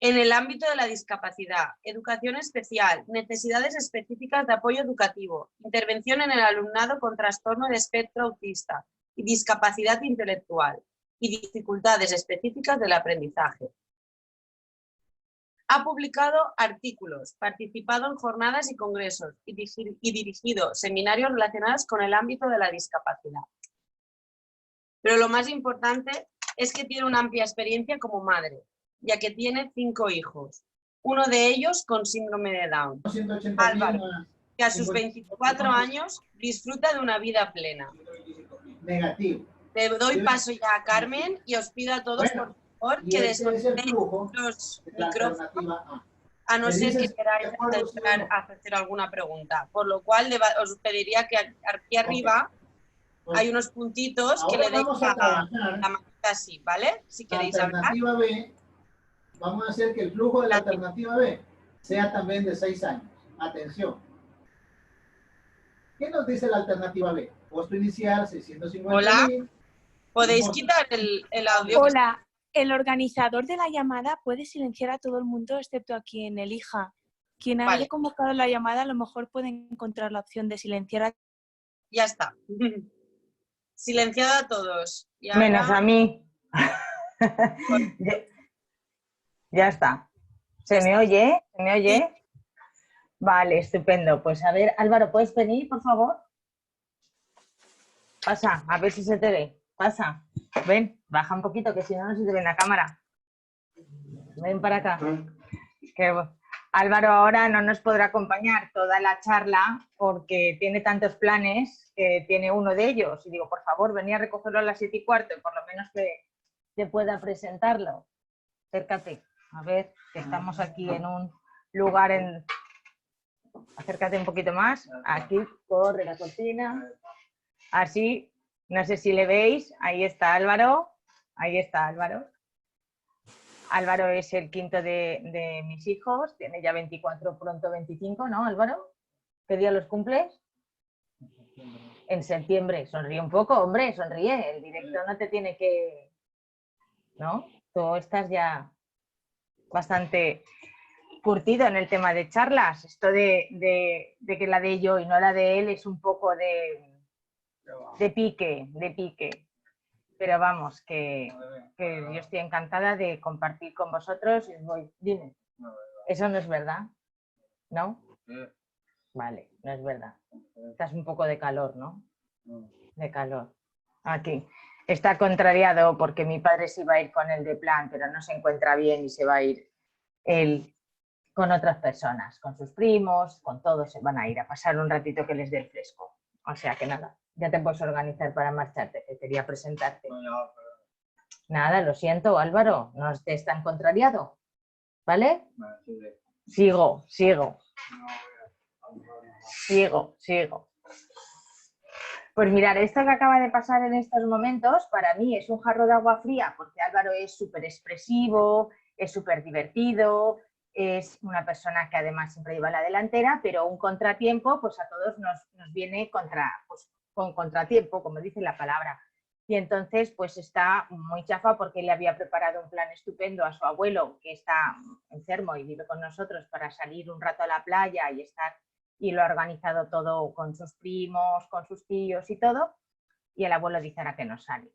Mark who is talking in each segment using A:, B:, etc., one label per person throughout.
A: En el ámbito de la discapacidad, educación especial, necesidades específicas de apoyo educativo, intervención en el alumnado con trastorno de espectro autista y discapacidad intelectual y dificultades específicas del aprendizaje. Ha publicado artículos, participado en jornadas y congresos y dirigido seminarios relacionados con el ámbito de la discapacidad. Pero lo más importante es que tiene una amplia experiencia como madre, ya que tiene 5 hijos, uno de ellos con síndrome de Down, Álvaro, que a sus 24 años disfruta de una vida plena.
B: Negativo.
A: Le doy paso ya a Carmen y os pido a todos, por favor, que desconectéis los micrófonos, a no ser que queráis entrar a hacer alguna pregunta. Por lo cual os pediría que aquí arriba hay unos puntitos que le deis la manita así, ¿vale? Si queréis hablar.
B: Alternativa B, vamos a hacer que el flujo de la alternativa B sea también de 6 años. Atención. ¿Qué nos dice la alternativa B? Costo inicial, 650.000.
A: Hola. ¿Podéis quitar el audio?
C: Hola. El organizador de la llamada puede silenciar a todo el mundo excepto a quien elija. Quien haya convocado la llamada a lo mejor puede encontrar la opción de silenciar a...
A: Ya está. Silenciado a todos. Y ahora...
D: Menos a mí. Ya está. ¿Se me oye? ¿Se me oye? Sí. Vale, estupendo. Pues a ver, Álvaro, ¿puedes venir, por favor? Pasa, a ver si se te ve. Pasa. Ven, baja un poquito, que si no, no se te ve en la cámara. Ven para acá. Que Álvaro ahora no nos podrá acompañar toda la charla porque tiene tantos planes que tiene uno de ellos. Y digo, por favor, venía a recogerlo a las 7:15 y por lo menos que pueda presentarlo. Acércate. A ver, que estamos aquí en un lugar en... Acércate un poquito más. Aquí, corre la cortina. Así, no sé si le veis. Ahí está Álvaro. Ahí está Álvaro. Álvaro es el quinto de mis hijos. Tiene ya 24, pronto 25, ¿no, Álvaro? ¿Qué día los cumples? En septiembre. Sonríe un poco, hombre, sonríe. El directo no te tiene que... ¿No? Tú estás ya... bastante curtido en el tema de charlas. Esto de que la de yo y no la de él es un poco de pique. Pero vamos, que yo estoy encantada de compartir con vosotros. Dime, ¿eso no es verdad? ¿No? Vale, no es verdad. Estás un poco de calor, ¿no? De calor. Aquí. Está contrariado porque mi padre se iba a ir con él de plan, pero no se encuentra bien y se va a ir él con otras personas, con sus primos, con todos, se van a ir a pasar un ratito que les dé el fresco. O sea que nada, ya te puedes organizar para marcharte, que quería presentarte. Nada, lo siento, Álvaro, no estés tan contrariado, ¿vale? Sigo. Pues mirad, esto que acaba de pasar en estos momentos, para mí es un jarro de agua fría, porque Álvaro es súper expresivo, es súper divertido, es una persona que además siempre lleva la delantera, pero un contratiempo, pues a todos nos viene con contratiempo, como dice la palabra. Y entonces, pues está muy chafa porque le había preparado un plan estupendo a su abuelo, que está enfermo y vive con nosotros, para salir un rato a la playa y estar... y lo ha organizado todo con sus primos, con sus tíos y todo, y el abuelo dice ahora que no sale.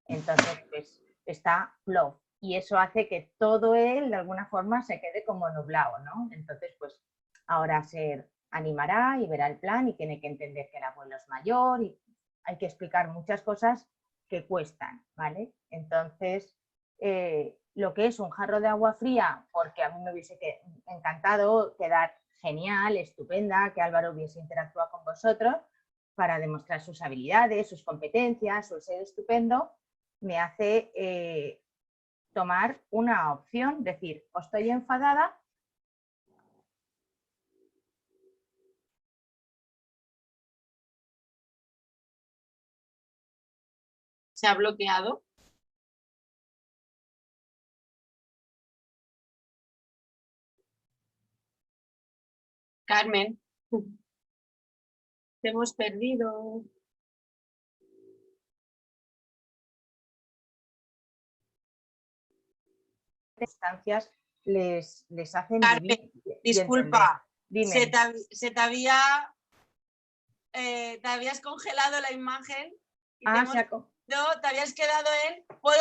D: Entonces, pues está flow, y eso hace que todo él de alguna forma se quede como nublado, ¿no? Entonces, pues ahora se animará y verá el plan y tiene que entender que el abuelo es mayor y hay que explicar muchas cosas que cuestan, ¿vale? Entonces, lo que es un jarro de agua fría, porque a mí me hubiese encantado quedar genial, estupenda, que Álvaro hubiese interactuado con vosotros para demostrar sus habilidades, sus competencias, su ser estupendo, me hace tomar una opción, decir, o estoy enfadada
A: ¿Se ha bloqueado? Carmen, te hemos perdido.
D: Instancias les hacen
A: Carmen,
D: vivir y
A: disculpa,
D: entender. Dime.
A: se te habías congelado la imagen y te habías quedado en puedo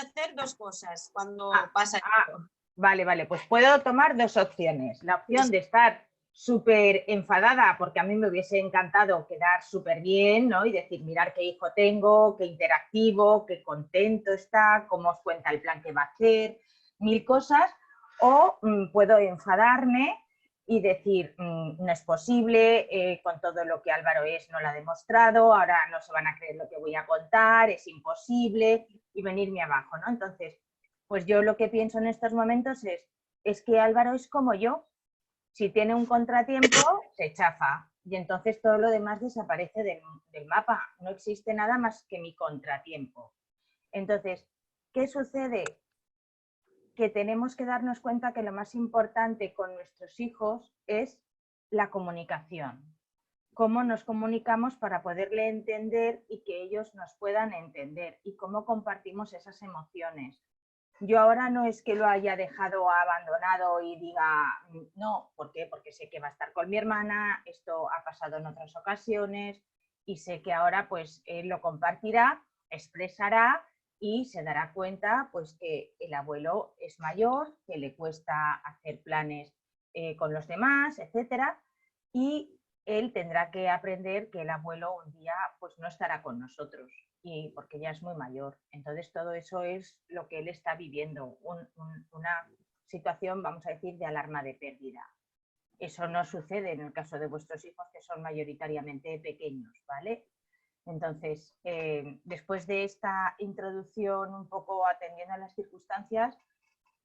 A: hacer dos cosas cuando pasa esto.
D: Vale, pues puedo tomar dos opciones. La opción de estar súper enfadada, porque a mí me hubiese encantado quedar súper bien, ¿no? Y decir, mirar qué hijo tengo, qué interactivo, qué contento está, cómo os cuenta el plan que va a hacer, 1000 cosas. O puedo enfadarme y decir, no es posible, con todo lo que Álvaro es no lo ha demostrado, ahora no se van a creer lo que voy a contar, es imposible, y venirme abajo, ¿no? Entonces, pues yo lo que pienso en estos momentos es que Álvaro es como yo. Si tiene un contratiempo, se chafa y entonces todo lo demás desaparece del mapa. No existe nada más que mi contratiempo. Entonces, ¿qué sucede? Que tenemos que darnos cuenta que lo más importante con nuestros hijos es la comunicación. Cómo nos comunicamos para poderle entender y que ellos nos puedan entender y cómo compartimos esas emociones. Yo ahora no es que lo haya dejado abandonado y diga no, ¿por qué? Porque sé que va a estar con mi hermana, esto ha pasado en otras ocasiones y sé que ahora pues él lo compartirá, expresará y se dará cuenta pues que el abuelo es mayor, que le cuesta hacer planes con los demás, etcétera, y él tendrá que aprender que el abuelo un día pues no estará con nosotros. Y porque ya es muy mayor. Entonces todo eso es lo que él está viviendo, una situación, vamos a decir, de alarma de pérdida. Eso no sucede en el caso de vuestros hijos, que son mayoritariamente pequeños, ¿vale? Entonces, después de esta introducción un poco atendiendo a las circunstancias,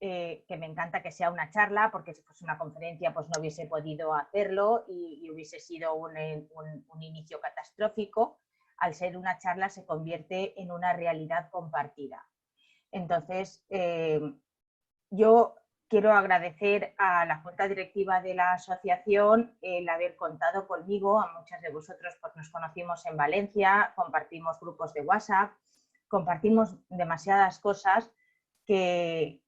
D: que me encanta que sea una charla, porque si fuese una conferencia pues no hubiese podido hacerlo y hubiese sido un inicio catastrófico. Al ser una charla se convierte en una realidad compartida. Entonces, yo quiero agradecer a la Junta Directiva de la asociación el haber contado conmigo. A muchas de vosotros pues, nos conocimos en Valencia, compartimos grupos de WhatsApp, compartimos demasiadas cosas que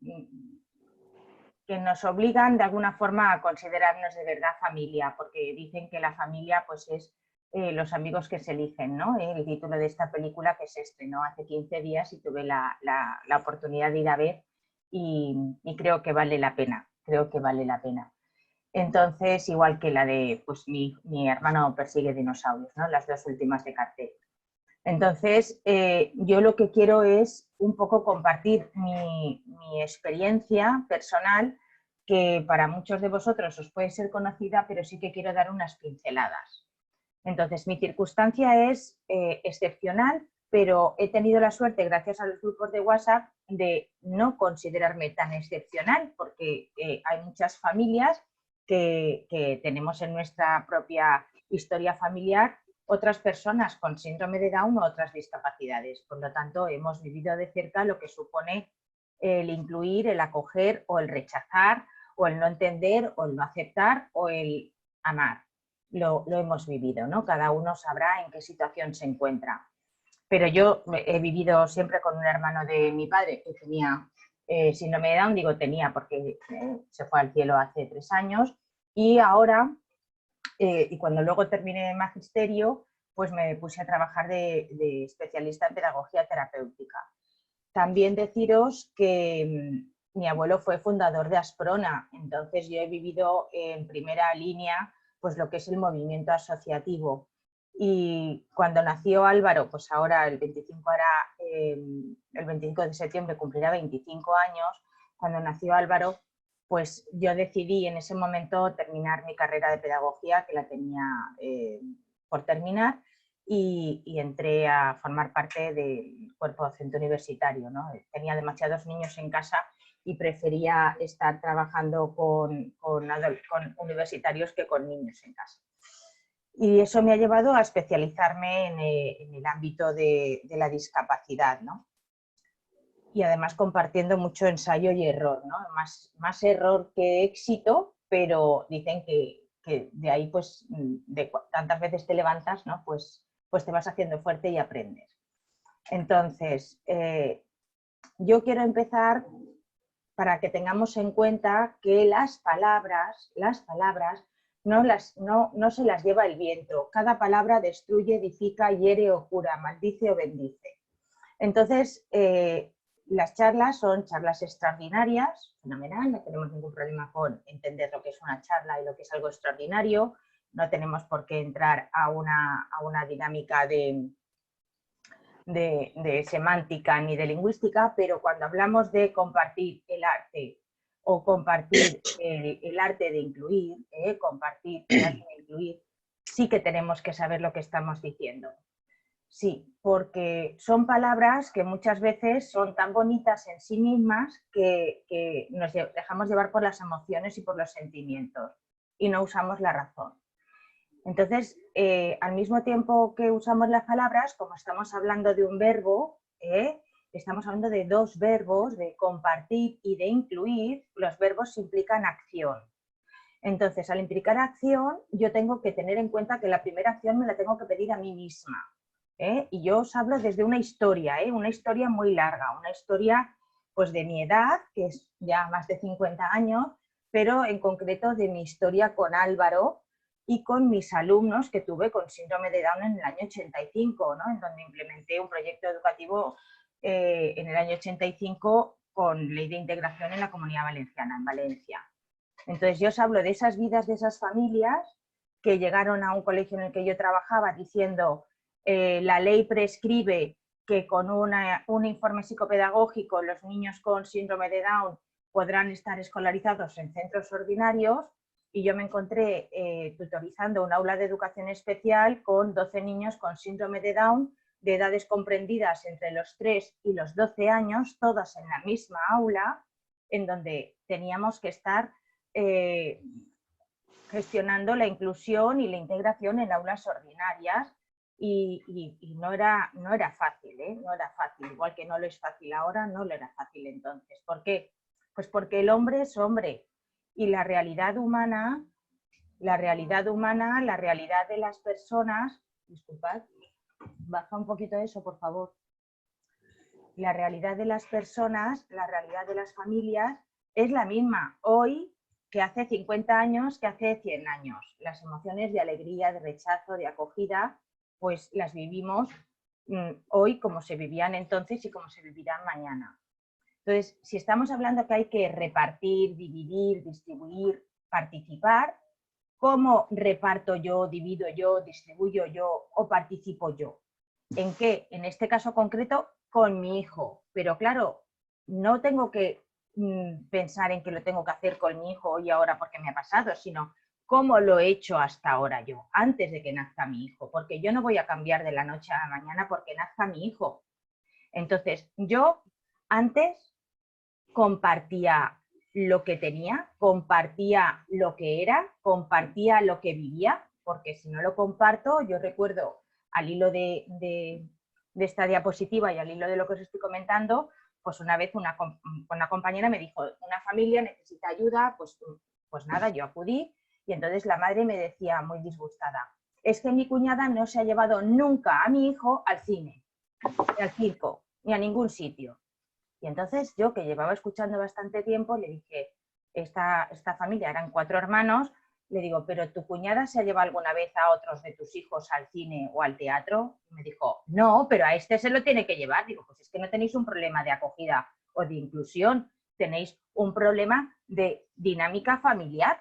D: nos obligan de alguna forma a considerarnos de verdad familia, porque dicen que la familia pues es los amigos que se eligen, ¿no? El título de esta película que se estrenó hace 15 días y tuve la oportunidad de ir a ver y creo que vale la pena, Entonces, igual que la de pues mi hermano persigue dinosaurios, ¿no? Las dos últimas de cartel. Entonces, yo lo que quiero es un poco compartir mi experiencia personal, que para muchos de vosotros os puede ser conocida, pero sí que quiero dar unas pinceladas. Entonces, mi circunstancia es excepcional, pero he tenido la suerte, gracias a los grupos de WhatsApp, de no considerarme tan excepcional, porque hay muchas familias que tenemos en nuestra propia historia familiar otras personas con síndrome de Down o otras discapacidades. Por lo tanto, hemos vivido de cerca lo que supone el incluir, el acoger o el rechazar o el no entender o el no aceptar o el amar. Lo hemos vivido, ¿no? Cada uno sabrá en qué situación se encuentra. Pero yo he vivido siempre con un hermano de mi padre que tenía síndrome de Down, digo tenía porque se fue al cielo hace 3 años y ahora... y cuando luego terminé magisterio, pues me puse a trabajar de especialista en pedagogía terapéutica. También deciros que mi abuelo fue fundador de Asprona, entonces yo he vivido en primera línea pues lo que es el movimiento asociativo. Y cuando nació Álvaro, pues ahora el 25 de septiembre cumplirá 25 años, cuando nació Álvaro, pues yo decidí en ese momento terminar mi carrera de pedagogía, que la tenía por terminar, y entré a formar parte del cuerpo docente universitario, ¿no? Tenía demasiados niños en casa y prefería estar trabajando con universitarios que con niños en casa. Y eso me ha llevado a especializarme en el ámbito de la discapacidad, ¿no? Y además compartiendo mucho ensayo y error, ¿no? Más error que éxito, pero dicen que de ahí, pues, de tantas veces te levantas, ¿no? Pues te vas haciendo fuerte y aprendes. Entonces, yo quiero empezar para que tengamos en cuenta que las palabras no se las lleva el viento. Cada palabra destruye, edifica, hiere o cura, maldice o bendice. Entonces, las charlas son charlas extraordinarias, fenomenal, no tenemos ningún problema con entender lo que es una charla y lo que es algo extraordinario, no tenemos por qué entrar a una dinámica de semántica ni de lingüística, pero cuando hablamos de compartir el arte o compartir el arte de incluir, compartir el arte de incluir, sí que tenemos que saber lo que estamos diciendo. Sí, porque son palabras que muchas veces son tan bonitas en sí mismas que nos dejamos llevar por las emociones y por los sentimientos y no usamos la razón. Entonces, al mismo tiempo que usamos las palabras, como estamos hablando de un verbo, estamos hablando de dos verbos, de compartir y de incluir, los verbos implican acción. Entonces, al implicar acción, yo tengo que tener en cuenta que la primera acción me la tengo que pedir a mí misma. Y yo os hablo desde una historia muy larga, una historia pues de mi edad, que es ya más de 50 años, pero en concreto de mi historia con Álvaro y con mis alumnos que tuve con síndrome de Down en el año 85, ¿no? En donde implementé un proyecto educativo en el año 85 con ley de integración en la Comunidad Valenciana, en Valencia. Entonces yo os hablo de esas vidas, de esas familias que llegaron a un colegio en el que yo trabajaba diciendo la ley prescribe que con un informe psicopedagógico los niños con síndrome de Down podrán estar escolarizados en centros ordinarios y yo me encontré tutorizando un aula de educación especial con 12 niños con síndrome de Down de edades comprendidas entre los 3 y los 12 años, todas en la misma aula, en donde teníamos que estar gestionando la inclusión y la integración en aulas ordinarias. Y no era fácil, no era fácil, igual que no lo es fácil ahora, no lo era fácil entonces. ¿Por qué? Pues porque el hombre es hombre y la realidad humana, la realidad de las personas, disculpad, baja un poquito eso, por favor. La realidad de las personas, la realidad de las familias es la misma hoy que hace 50 años, que hace 100 años. Las emociones de alegría, de rechazo, de acogida, pues las vivimos hoy como se vivían entonces y como se vivirán mañana. Entonces, si estamos hablando que hay que repartir, dividir, distribuir, participar, ¿cómo reparto yo, divido yo, distribuyo yo o participo yo? ¿En qué? En este caso concreto, con mi hijo. Pero claro, no tengo que pensar en que lo tengo que hacer con mi hijo hoy y ahora porque me ha pasado, sino cómo lo he hecho hasta ahora yo, antes de que nazca mi hijo, porque yo no voy a cambiar de la noche a la mañana porque nazca mi hijo. Entonces, yo antes compartía lo que tenía, compartía lo que era, compartía lo que vivía, porque si no lo comparto, yo recuerdo al hilo de esta diapositiva y al hilo de lo que os estoy comentando, pues una vez una compañera me dijo, una familia necesita ayuda, pues nada, yo acudí. Y entonces la madre me decía muy disgustada, es que mi cuñada no se ha llevado nunca a mi hijo al cine, ni al circo, ni a ningún sitio. Y entonces yo, que llevaba escuchando bastante tiempo, le dije, esta familia eran 4 hermanos, le digo, ¿pero tu cuñada se ha llevado alguna vez a otros de tus hijos al cine o al teatro? Y me dijo, no, pero a este se lo tiene que llevar. Digo, pues es que no tenéis un problema de acogida o de inclusión, tenéis un problema de dinámica familiar.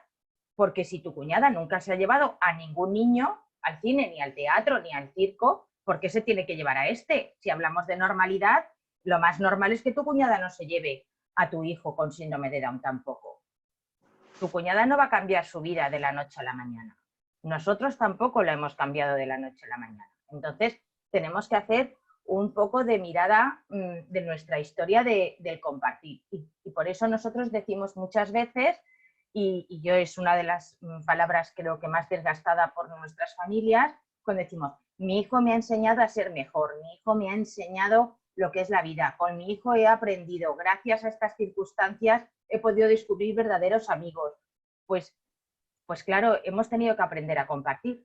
D: Porque si tu cuñada nunca se ha llevado a ningún niño al cine, ni al teatro, ni al circo, ¿por qué se tiene que llevar a este? Si hablamos de normalidad, lo más normal es que tu cuñada no se lleve a tu hijo con síndrome de Down tampoco. Tu cuñada no va a cambiar su vida de la noche a la mañana. Nosotros tampoco la hemos cambiado de la noche a la mañana. Entonces, tenemos que hacer un poco de mirada de nuestra historia del compartir. Y por eso nosotros decimos muchas veces, y yo es una de las palabras creo que más desgastada por nuestras familias, cuando decimos, mi hijo me ha enseñado a ser mejor, mi hijo me ha enseñado lo que es la vida, con mi hijo he aprendido, gracias a estas circunstancias he podido descubrir verdaderos amigos. Pues claro, hemos tenido que aprender a compartir,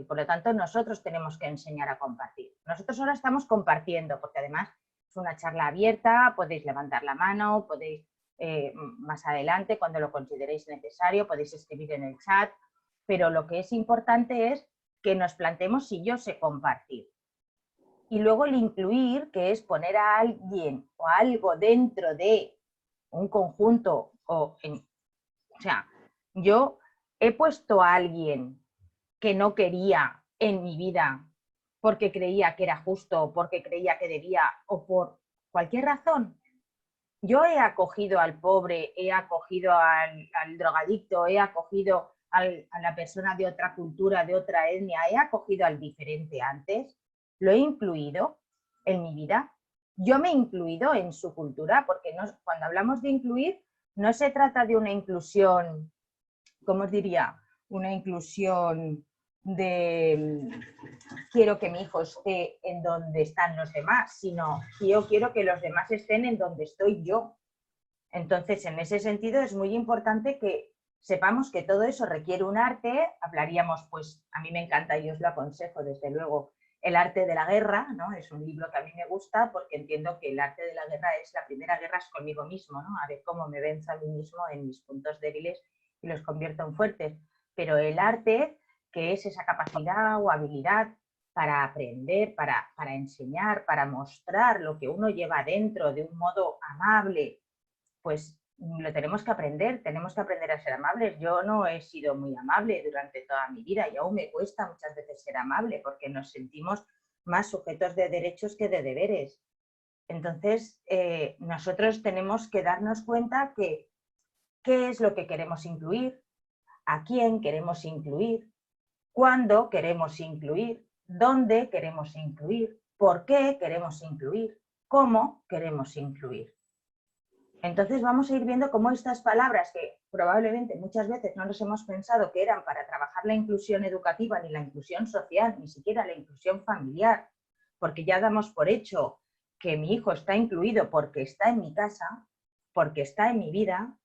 D: por lo tanto nosotros tenemos que enseñar a compartir. Nosotros ahora estamos compartiendo, porque además Es una charla abierta, podéis levantar la mano, podéis más adelante, cuando lo consideréis necesario, podéis escribir en el chat, pero lo que es importante es que nos planteemos si yo sé compartir. Y luego el incluir, que es poner a alguien o algo dentro de un conjunto, o sea, yo he puesto a alguien que no quería en mi vida porque creía que era justo, porque creía que debía o por cualquier razón. Yo he acogido al pobre, he acogido al drogadicto, he acogido a la persona de otra cultura, de otra etnia, he acogido al diferente antes, lo he incluido en mi vida. Yo me he incluido en su cultura, porque cuando hablamos de incluir, no se trata de una inclusión, ¿cómo os diría? Una inclusión de quiero que mi hijo esté en donde están los demás, sino que yo quiero que los demás estén en donde estoy yo. Entonces, en ese sentido es muy importante que sepamos que todo eso requiere un arte. Hablaríamos, pues, a mí me encanta y os lo aconsejo, desde luego, El arte de la guerra, ¿no? Es un libro que a mí me gusta porque entiendo que el arte de la guerra es la primera guerra es conmigo mismo, ¿no? A ver cómo me venzo a mí mismo en mis puntos débiles y los convierto en fuertes. Pero el arte, que es esa capacidad o habilidad para aprender, para enseñar, para mostrar lo que uno lleva dentro de un modo amable, pues lo tenemos que aprender a ser amables. Yo no he sido muy amable durante toda mi vida y aún me cuesta muchas veces ser amable porque nos sentimos más sujetos de derechos que de deberes. Entonces, nosotros tenemos que darnos cuenta que qué es lo que queremos incluir, a quién queremos incluir, cuándo queremos incluir, dónde queremos incluir, por qué queremos incluir, cómo queremos incluir. Entonces vamos a ir viendo cómo estas palabras que probablemente muchas veces no nos hemos pensado que eran para trabajar la inclusión educativa, ni la inclusión social, ni siquiera la inclusión familiar, porque ya damos por hecho que mi hijo está incluido porque está en mi casa, porque está en mi vida,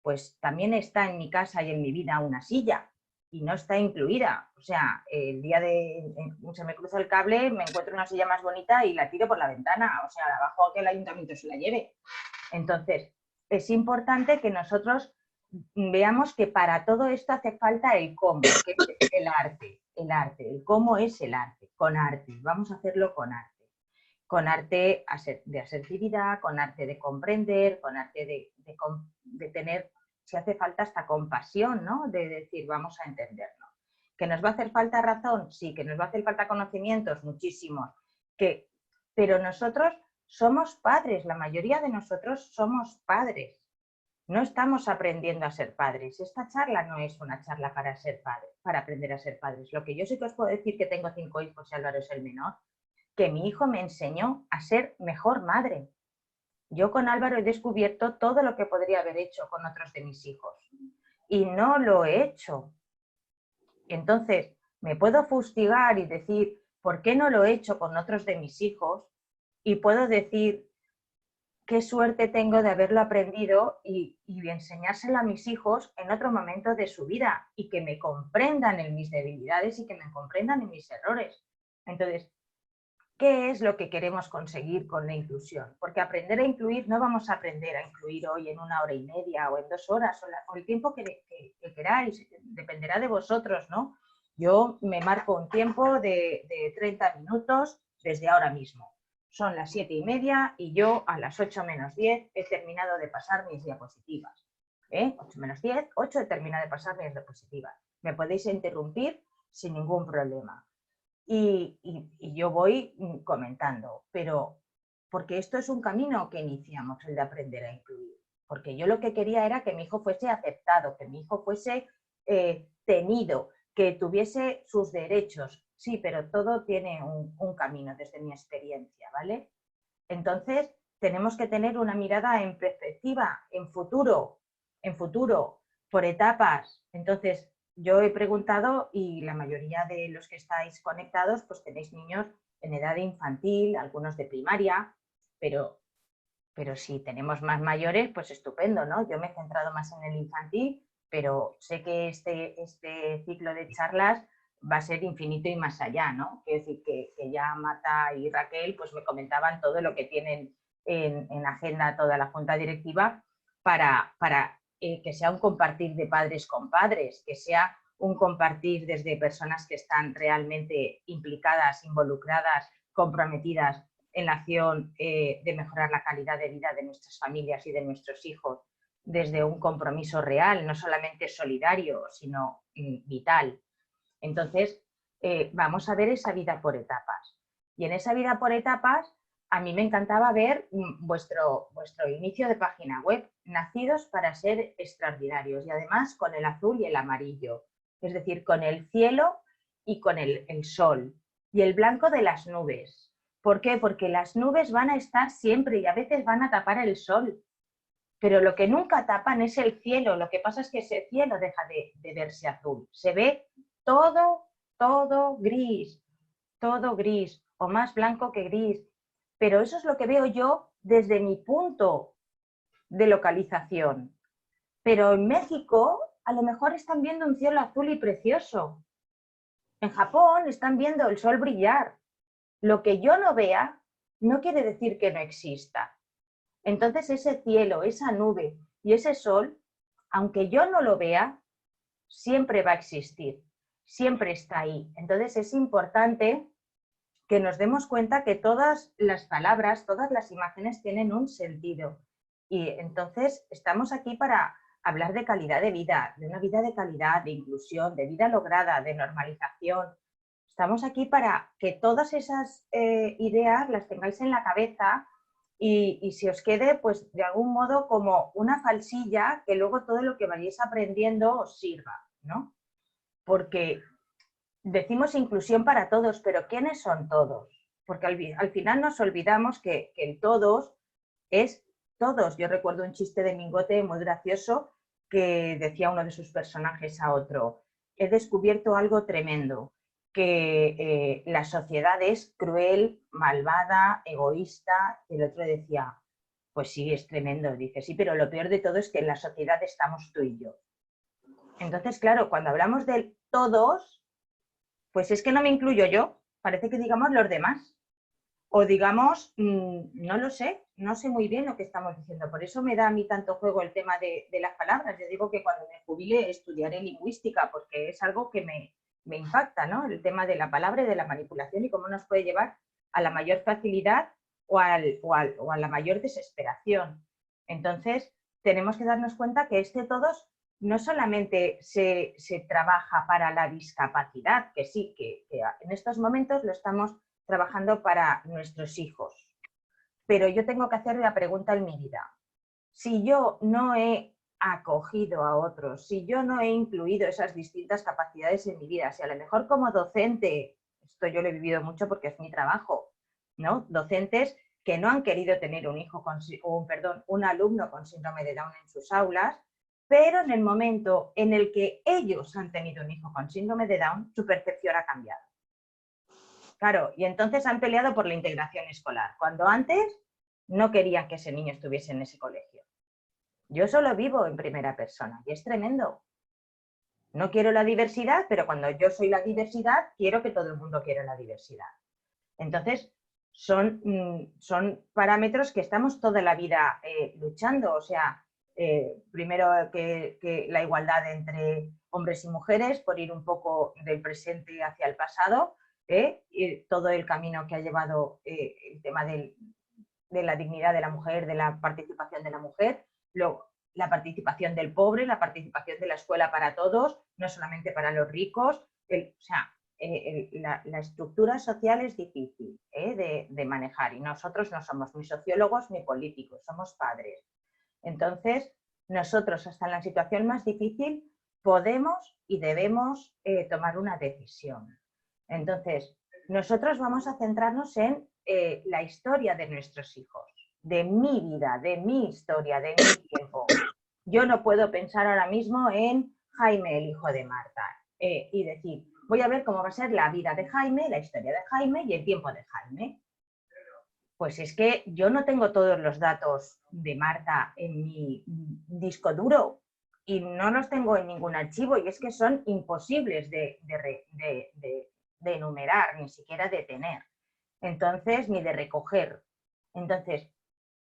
D: pues también está en mi casa y en mi vida una silla y no está incluida. O sea, el día de se me cruza el cable, me encuentro una silla más bonita y la tiro por la ventana, o sea, la bajo a que el ayuntamiento se la lleve. Entonces, es importante que nosotros veamos que para todo esto hace falta el cómo, que es el arte, el cómo es el arte, con arte, vamos a hacerlo con arte de asertividad, con arte de comprender, con arte de tener, si hace falta, hasta compasión, ¿no? De decir, vamos a entenderlo. ¿Que nos va a hacer falta razón? Sí. ¿Que nos va a hacer falta conocimientos? Muchísimos. Pero nosotros somos padres, la mayoría de nosotros somos padres. No estamos aprendiendo a ser padres. Esta charla no es una charla para ser padres, para aprender a ser padres. Lo que yo sí que os puedo decir, que tengo 5 hijos y Álvaro es el menor, que mi hijo me enseñó a ser mejor madre. Yo con Álvaro he descubierto todo lo que podría haber hecho con otros de mis hijos y no lo he hecho. Entonces, me puedo fustigar y decir, ¿por qué no lo he hecho con otros de mis hijos? Y puedo decir, qué suerte tengo de haberlo aprendido y enseñárselo a mis hijos en otro momento de su vida y que me comprendan en mis debilidades y que me comprendan en mis errores. Entonces, ¿qué es lo que queremos conseguir con la inclusión? Porque aprender a incluir, no vamos a aprender a incluir hoy en 1 hora y media o en 2 horas o el tiempo que queráis, dependerá de vosotros, ¿no? Yo me marco un tiempo de 30 minutos desde ahora mismo. Son las 7:30 y yo a las 8 menos 10 he terminado de pasar mis diapositivas. 8 menos 10, 8 he terminado de pasar mis diapositivas. Me podéis interrumpir sin ningún problema. Y yo voy comentando, pero porque esto es un camino que iniciamos, el de aprender a incluir. Porque yo lo que quería era que mi hijo fuese aceptado, que mi hijo fuese tenido, que tuviese sus derechos. Sí, pero todo tiene un camino desde mi experiencia, ¿vale? Entonces, tenemos que tener una mirada en perspectiva, en futuro, por etapas. Entonces, yo he preguntado y la mayoría de los que estáis conectados, pues tenéis niños en edad infantil, algunos de primaria, pero si tenemos más mayores, pues estupendo, ¿no? Yo me he centrado más en el infantil, pero sé que este ciclo de charlas va a ser infinito y más allá, ¿no? Quiero decir que ya Marta y Raquel pues me comentaban todo lo que tienen en agenda toda la junta directiva para que sea un compartir de padres con padres, que sea un compartir desde personas que están realmente implicadas, involucradas, comprometidas en la acción de mejorar la calidad de vida de nuestras familias y de nuestros hijos, desde un compromiso real, no solamente solidario, sino vital. Entonces, vamos a ver esa vida por etapas. Y en esa vida por etapas, a mí me encantaba ver vuestro inicio de página web, nacidos para ser extraordinarios, y además con el azul y el amarillo, es decir, con el cielo y con el sol, y el blanco de las nubes. ¿Por qué? Porque las nubes van a estar siempre y a veces van a tapar el sol, pero lo que nunca tapan es el cielo. Lo que pasa es que ese cielo deja de verse azul, se ve todo gris, o más blanco que gris. Pero eso es lo que veo yo desde mi punto de localización. Pero en México a lo mejor están viendo un cielo azul y precioso. En Japón están viendo el sol brillar. Lo que yo no vea no quiere decir que no exista. Entonces ese cielo, esa nube y ese sol, aunque yo no lo vea, siempre va a existir, siempre está ahí. Entonces es importante que nos demos cuenta que todas las palabras, todas las imágenes tienen un sentido. Y entonces estamos aquí para hablar de calidad de vida, de una vida de calidad, de inclusión, de vida lograda, de normalización. Estamos aquí para que todas esas ideas las tengáis en la cabeza y si os quede, pues de algún modo como una falsilla que luego todo lo que vayáis aprendiendo os sirva, ¿no? Porque decimos inclusión para todos, pero ¿quiénes son todos? Porque al final nos olvidamos que el todos es todos. Yo recuerdo un chiste de Mingote muy gracioso que decía uno de sus personajes a otro: he descubierto algo tremendo, que la sociedad es cruel, malvada, egoísta. Y el otro decía, pues sí, es tremendo. Dice, sí, pero lo peor de todo es que en la sociedad estamos tú y yo. Entonces, claro, cuando hablamos de todos, pues es que no me incluyo yo, parece que digamos los demás. O digamos, no lo sé, no sé muy bien lo que estamos diciendo. Por eso me da a mí tanto juego el tema de las palabras. Yo digo que cuando me jubile estudiaré lingüística, porque es algo que me impacta, ¿no? El tema de la palabra y de la manipulación y cómo nos puede llevar a la mayor facilidad o a la mayor desesperación. Entonces, tenemos que darnos cuenta que todos no solamente se trabaja para la discapacidad, que sí, que en estos momentos lo estamos trabajando para nuestros hijos. Pero yo tengo que hacer la pregunta en mi vida. Si yo no he acogido a otros, si yo no he incluido esas distintas capacidades en mi vida, si a lo mejor como docente, esto yo lo he vivido mucho porque es mi trabajo, ¿no? Docentes que no han querido tener un alumno con síndrome de Down en sus aulas, pero en el momento en el que ellos han tenido un hijo con síndrome de Down, su percepción ha cambiado. Claro, y entonces han peleado por la integración escolar, cuando antes no querían que ese niño estuviese en ese colegio. Yo eso lo vivo en primera persona y es tremendo. No quiero la diversidad, pero cuando yo soy la diversidad, quiero que todo el mundo quiera la diversidad. Entonces, son parámetros que estamos toda la vida luchando. O sea, primero que la igualdad entre hombres y mujeres, por ir un poco del presente hacia el pasado, y todo el camino que ha llevado el tema de la dignidad de la mujer, de la participación de la mujer, luego la participación del pobre, la participación de la escuela para todos, no solamente para los ricos. La estructura social es difícil de manejar y nosotros no somos ni sociólogos ni políticos, somos padres. Entonces, nosotros hasta en la situación más difícil podemos y debemos tomar una decisión. Entonces, nosotros vamos a centrarnos en la historia de nuestros hijos, de mi vida, de mi historia, de mi tiempo. Yo no puedo pensar ahora mismo en Jaime, el hijo de Marta, y decir, voy a ver cómo va a ser la vida de Jaime, la historia de Jaime y el tiempo de Jaime. Pues es que yo no tengo todos los datos de Marta en mi disco duro y no los tengo en ningún archivo, y es que son imposibles de enumerar, ni siquiera de tener. Entonces, ni de recoger. Entonces,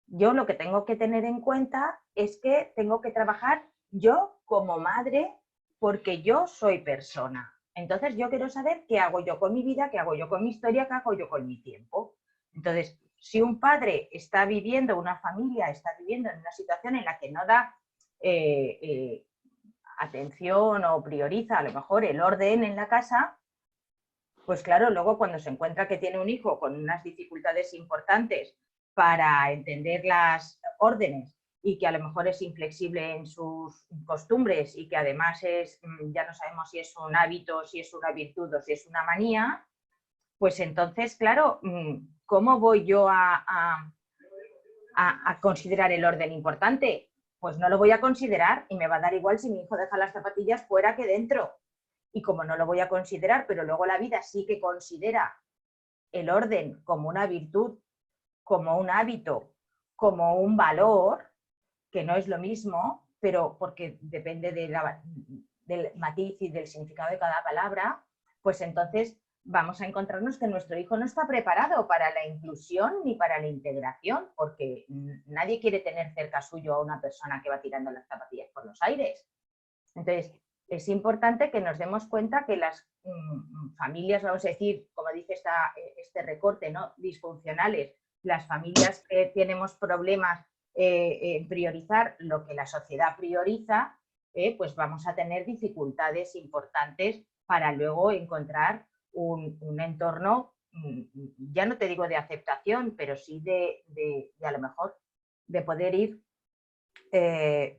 D: yo lo que tengo que tener en cuenta es que tengo que trabajar yo como madre porque yo soy persona. Entonces, yo quiero saber qué hago yo con mi vida, qué hago yo con mi historia, qué hago yo con mi tiempo. Entonces, si un padre está viviendo, una familia está viviendo en una situación en la que no da atención o prioriza a lo mejor el orden en la casa, pues claro, luego cuando se encuentra que tiene un hijo con unas dificultades importantes para entender las órdenes y que a lo mejor es inflexible en sus costumbres y que además es, ya no sabemos si es un hábito, si es una virtud o si es una manía, pues entonces, claro, ¿cómo voy yo a considerar el orden importante? Pues no lo voy a considerar y me va a dar igual si mi hijo deja las zapatillas fuera que dentro. Y como no lo voy a considerar, pero luego la vida sí que considera el orden como una virtud, como un hábito, como un valor, que no es lo mismo, pero porque depende del matiz y del significado de cada palabra, pues entonces vamos a encontrarnos que nuestro hijo no está preparado para la inclusión ni para la integración, porque nadie quiere tener cerca suyo a una persona que va tirando las zapatillas por los aires. Entonces, es importante que nos demos cuenta que las familias, vamos a decir, como dice este recorte, ¿no?, disfuncionales, las familias que tenemos problemas en priorizar lo que la sociedad prioriza, pues vamos a tener dificultades importantes para luego encontrar un entorno, ya no te digo de aceptación, pero sí de a lo mejor de poder ir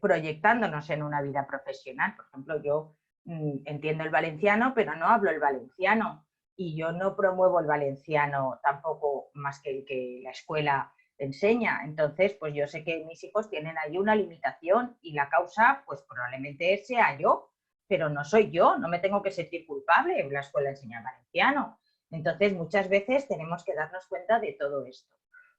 D: proyectándonos en una vida profesional. Por ejemplo, yo entiendo el valenciano, pero no hablo el valenciano y yo no promuevo el valenciano tampoco más que el que la escuela enseña. Entonces, pues yo sé que mis hijos tienen ahí una limitación y la causa, pues probablemente sea yo, pero no soy yo, no me tengo que sentir culpable, la escuela enseña valenciano. Entonces, muchas veces tenemos que darnos cuenta de todo esto,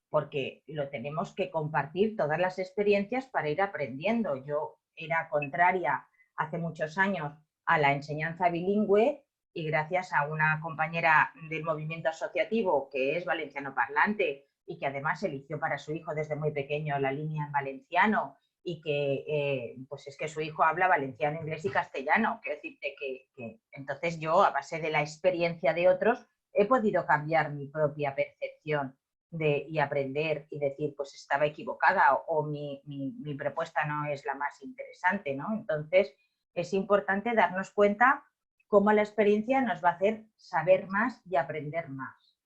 D: porque lo tenemos que compartir todas las experiencias para ir aprendiendo. Yo era contraria hace muchos años a la enseñanza bilingüe y gracias a una compañera del movimiento asociativo que es valenciano parlante y que además eligió para su hijo desde muy pequeño la línea en valenciano y que pues es que su hijo habla valenciano, inglés y castellano. Quiero decirte que entonces yo, a base de la experiencia de otros, he podido cambiar mi propia percepción y aprender y decir, pues estaba equivocada o mi propuesta no es la más interesante, ¿no? Entonces, es importante darnos cuenta cómo la experiencia nos va a hacer saber más y aprender más.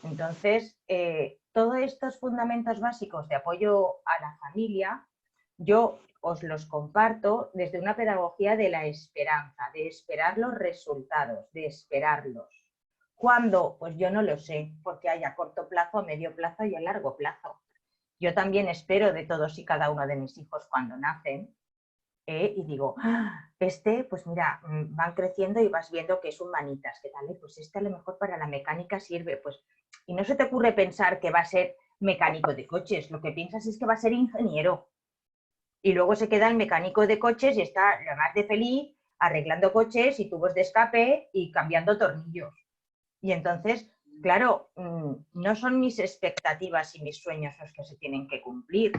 D: Entonces, todos estos fundamentos básicos de apoyo a la familia, yo os los comparto desde una pedagogía de la esperanza, de esperar los resultados, de esperarlos. ¿Cuándo? Pues yo no lo sé, porque hay a corto plazo, a medio plazo y a largo plazo. Yo también espero de todos y cada uno de mis hijos cuando nacen, y digo, pues mira, van creciendo y vas viendo que es un manitas, que tal, pues a lo mejor para la mecánica sirve, pues, y no se te ocurre pensar que va a ser mecánico de coches, lo que piensas es que va a ser ingeniero. Y luego se queda el mecánico de coches y está lo más de feliz arreglando coches y tubos de escape y cambiando tornillos. Y entonces, claro, no son mis expectativas y mis sueños los que se tienen que cumplir,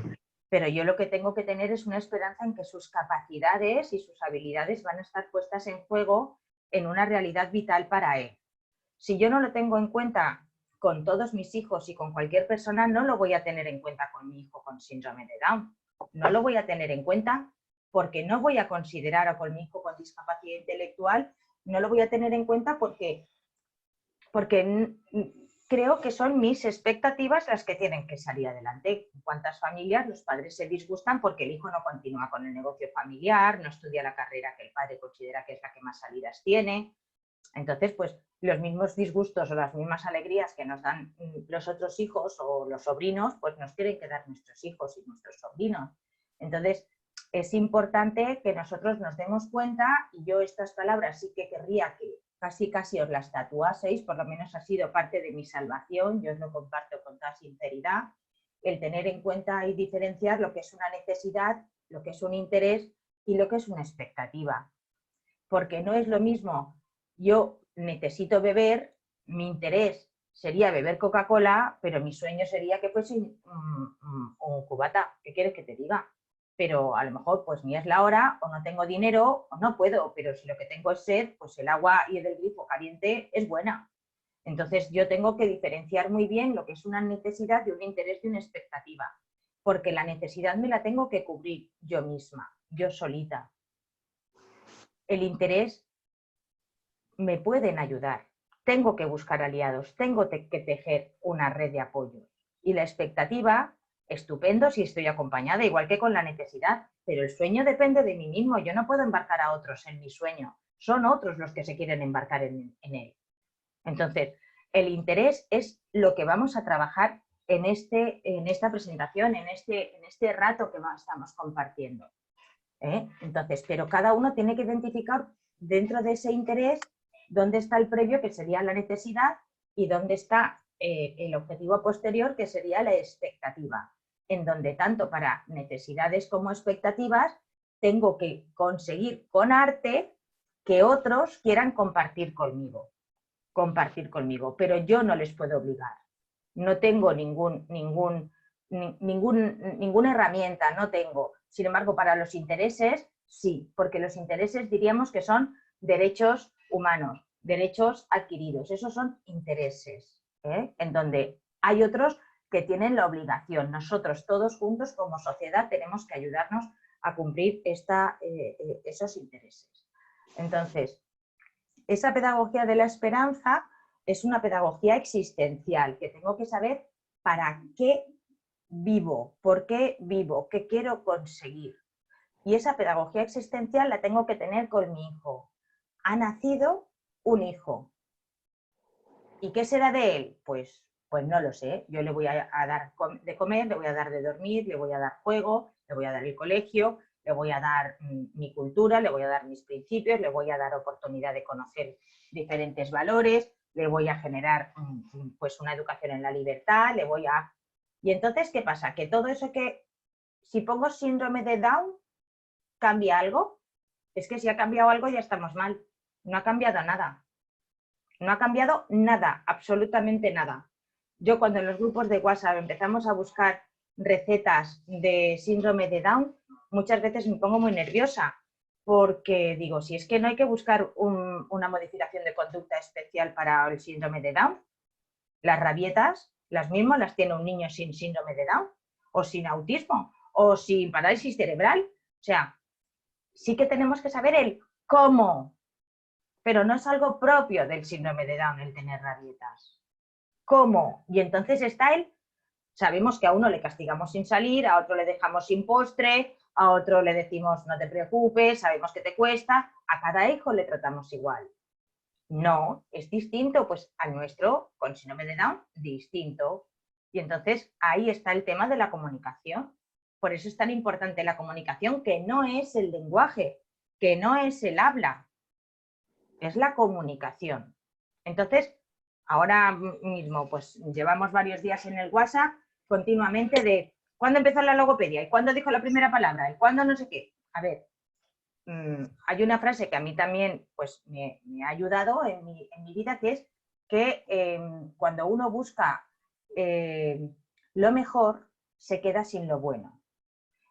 D: pero yo lo que tengo que tener es una esperanza en que sus capacidades y sus habilidades van a estar puestas en juego en una realidad vital para él. Si yo no lo tengo en cuenta con todos mis hijos y con cualquier persona, no lo voy a tener en cuenta con mi hijo con síndrome de Down. No lo voy a tener en cuenta porque no voy a considerar a con mi hijo con discapacidad intelectual, no lo voy a tener en cuenta porque creo que son mis expectativas las que tienen que salir adelante. En cuántas familias los padres se disgustan porque el hijo no continúa con el negocio familiar, no estudia la carrera que el padre considera que es la que más salidas tiene. Entonces, pues los mismos disgustos o las mismas alegrías que nos dan los otros hijos o los sobrinos, pues nos tienen que dar nuestros hijos y nuestros sobrinos. Entonces, es importante que nosotros nos demos cuenta, y yo estas palabras sí que querría que casi os las tatuaseis, por lo menos ha sido parte de mi salvación, yo os lo comparto con toda sinceridad, el tener en cuenta y diferenciar lo que es una necesidad, lo que es un interés, y lo que es una expectativa. Porque no es lo mismo, yo necesito beber, mi interés sería beber Coca-Cola, pero mi sueño sería que fuese un cubata. ¿Qué quieres que te diga? Pero a lo mejor pues ni es la hora, o no tengo dinero, o no puedo, pero si lo que tengo es sed, pues el agua y del grifo caliente es buena. Entonces yo tengo que diferenciar muy bien lo que es una necesidad de un interés, de una expectativa, porque la necesidad me la tengo que cubrir yo misma, yo solita. El interés me pueden ayudar, tengo que buscar aliados, tengo que tejer una red de apoyo. Y la expectativa, estupendo si estoy acompañada, igual que con la necesidad, pero el sueño depende de mí mismo, yo no puedo embarcar a otros en mi sueño, son otros los que se quieren embarcar en él. Entonces, el interés es lo que vamos a trabajar en esta presentación, en este rato que estamos compartiendo. Entonces, pero cada uno tiene que identificar dentro de ese interés dónde está el previo, que sería la necesidad, y dónde está el objetivo posterior, que sería la expectativa, en donde tanto para necesidades como expectativas tengo que conseguir con arte que otros quieran compartir conmigo, pero yo no les puedo obligar. No tengo ninguna herramienta, no tengo. Sin embargo, para los intereses, sí, porque los intereses diríamos que son derechos humanos, derechos adquiridos, esos son intereses, en donde hay otros que tienen la obligación. Nosotros todos juntos como sociedad tenemos que ayudarnos a cumplir esos intereses. Entonces, esa pedagogía de la esperanza es una pedagogía existencial, que tengo que saber para qué vivo, por qué vivo, qué quiero conseguir. Y esa pedagogía existencial la tengo que tener con mi hijo. Ha nacido un hijo. ¿Y qué será de él? Pues no lo sé. Yo le voy a dar de comer, le voy a dar de dormir, le voy a dar juego, le voy a dar el colegio, le voy a dar mi cultura, le voy a dar mis principios, le voy a dar oportunidad de conocer diferentes valores, le voy a generar pues una educación en la libertad, Y entonces, ¿qué pasa? Que todo eso si pongo síndrome de Down, ¿cambia algo? Es que si ha cambiado algo ya estamos mal. No ha cambiado nada. No ha cambiado nada, absolutamente nada. Yo cuando en los grupos de WhatsApp empezamos a buscar recetas de síndrome de Down, muchas veces me pongo muy nerviosa porque digo, si es que no hay que buscar una modificación de conducta especial para el síndrome de Down, las rabietas, las mismas las tiene un niño sin síndrome de Down, o sin autismo, o sin parálisis cerebral. O sea, sí que tenemos que saber el cómo, pero no es algo propio del síndrome de Down el tener rabietas. ¿Cómo? Y entonces está sabemos que a uno le castigamos sin salir, a otro le dejamos sin postre, a otro le decimos no te preocupes, sabemos que te cuesta, a cada hijo le tratamos igual. No, es distinto, pues al nuestro, con síndrome de Down, distinto. Y entonces ahí está el tema de la comunicación. Por eso es tan importante la comunicación, que no es el lenguaje, que no es el habla, es la comunicación. Entonces, ahora mismo, pues llevamos varios días en el WhatsApp continuamente de ¿cuándo empezó la logopedia? ¿Y cuándo dijo la primera palabra? ¿Y cuándo no sé qué? A ver, hay una frase que a mí también pues, me ha ayudado en mi vida, que es que cuando uno busca lo mejor, se queda sin lo bueno.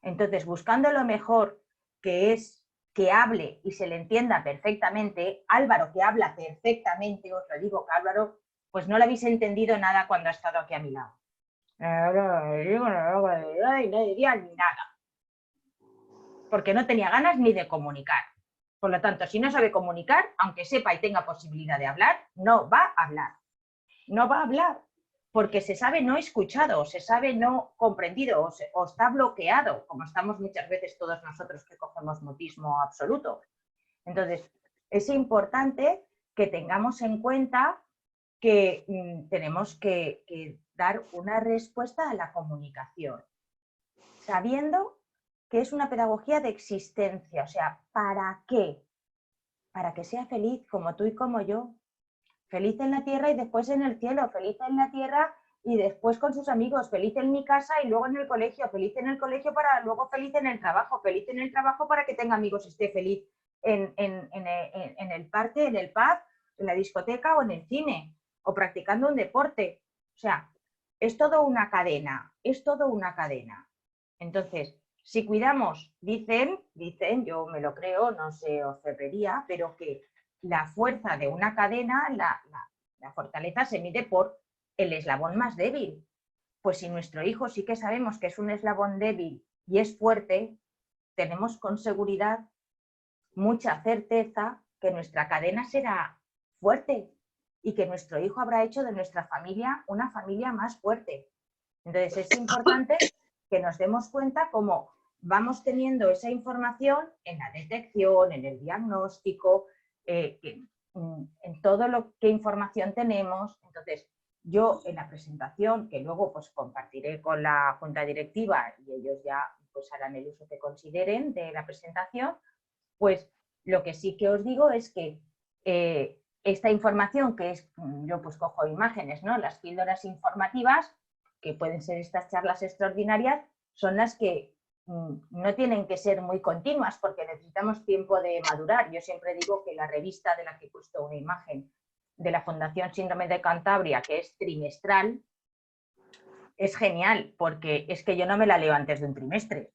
D: Entonces, buscando lo mejor, que es que hable y se le entienda perfectamente, Álvaro, que habla perfectamente, os lo digo que Álvaro, pues no le habéis entendido nada cuando ha estado aquí a mi lado. No diría nada. Porque no tenía ganas ni de comunicar. Por lo tanto, si no sabe comunicar, aunque sepa y tenga posibilidad de hablar, no va a hablar. No va a hablar. Porque se sabe no escuchado, se sabe no comprendido o está bloqueado, como estamos muchas veces todos nosotros que cogemos mutismo absoluto. Entonces, es importante que tengamos en cuenta que tenemos que dar una respuesta a la comunicación, sabiendo que es una pedagogía de existencia, o sea, ¿para qué? Para que sea feliz como tú y como yo. Feliz en la tierra y después en el cielo, feliz en la tierra y después con sus amigos, feliz en mi casa y luego en el colegio, feliz en el colegio para luego feliz en el trabajo, feliz en el trabajo para que tenga amigos y esté feliz en el parque, en el pub, en la discoteca o en el cine, o practicando un deporte. O sea, es todo una cadena, es todo una cadena. Entonces, si cuidamos, dicen, yo me lo creo, no sé orfebrería, pero que la fuerza de una cadena, la fortaleza se mide por el eslabón más débil. Pues si nuestro hijo sí que sabemos que es un eslabón débil y es fuerte, tenemos con seguridad mucha certeza que nuestra cadena será fuerte y que nuestro hijo habrá hecho de nuestra familia una familia más fuerte. Entonces es importante que nos demos cuenta cómo vamos teniendo esa información en la detección, en el diagnóstico, en todo lo que información tenemos. Entonces, yo en la presentación, que luego pues compartiré con la junta directiva y ellos ya pues harán el uso que consideren de la presentación, pues lo que sí que os digo es que esta información que es, yo pues cojo imágenes, ¿no? Las píldoras informativas, que pueden ser estas charlas extraordinarias, son las que no tienen que ser muy continuas porque necesitamos tiempo de madurar. Yo siempre digo que la revista de la que he puesto una imagen de la Fundación Síndrome de Cantabria, que es trimestral, es genial porque es que yo no me la leo antes de un trimestre.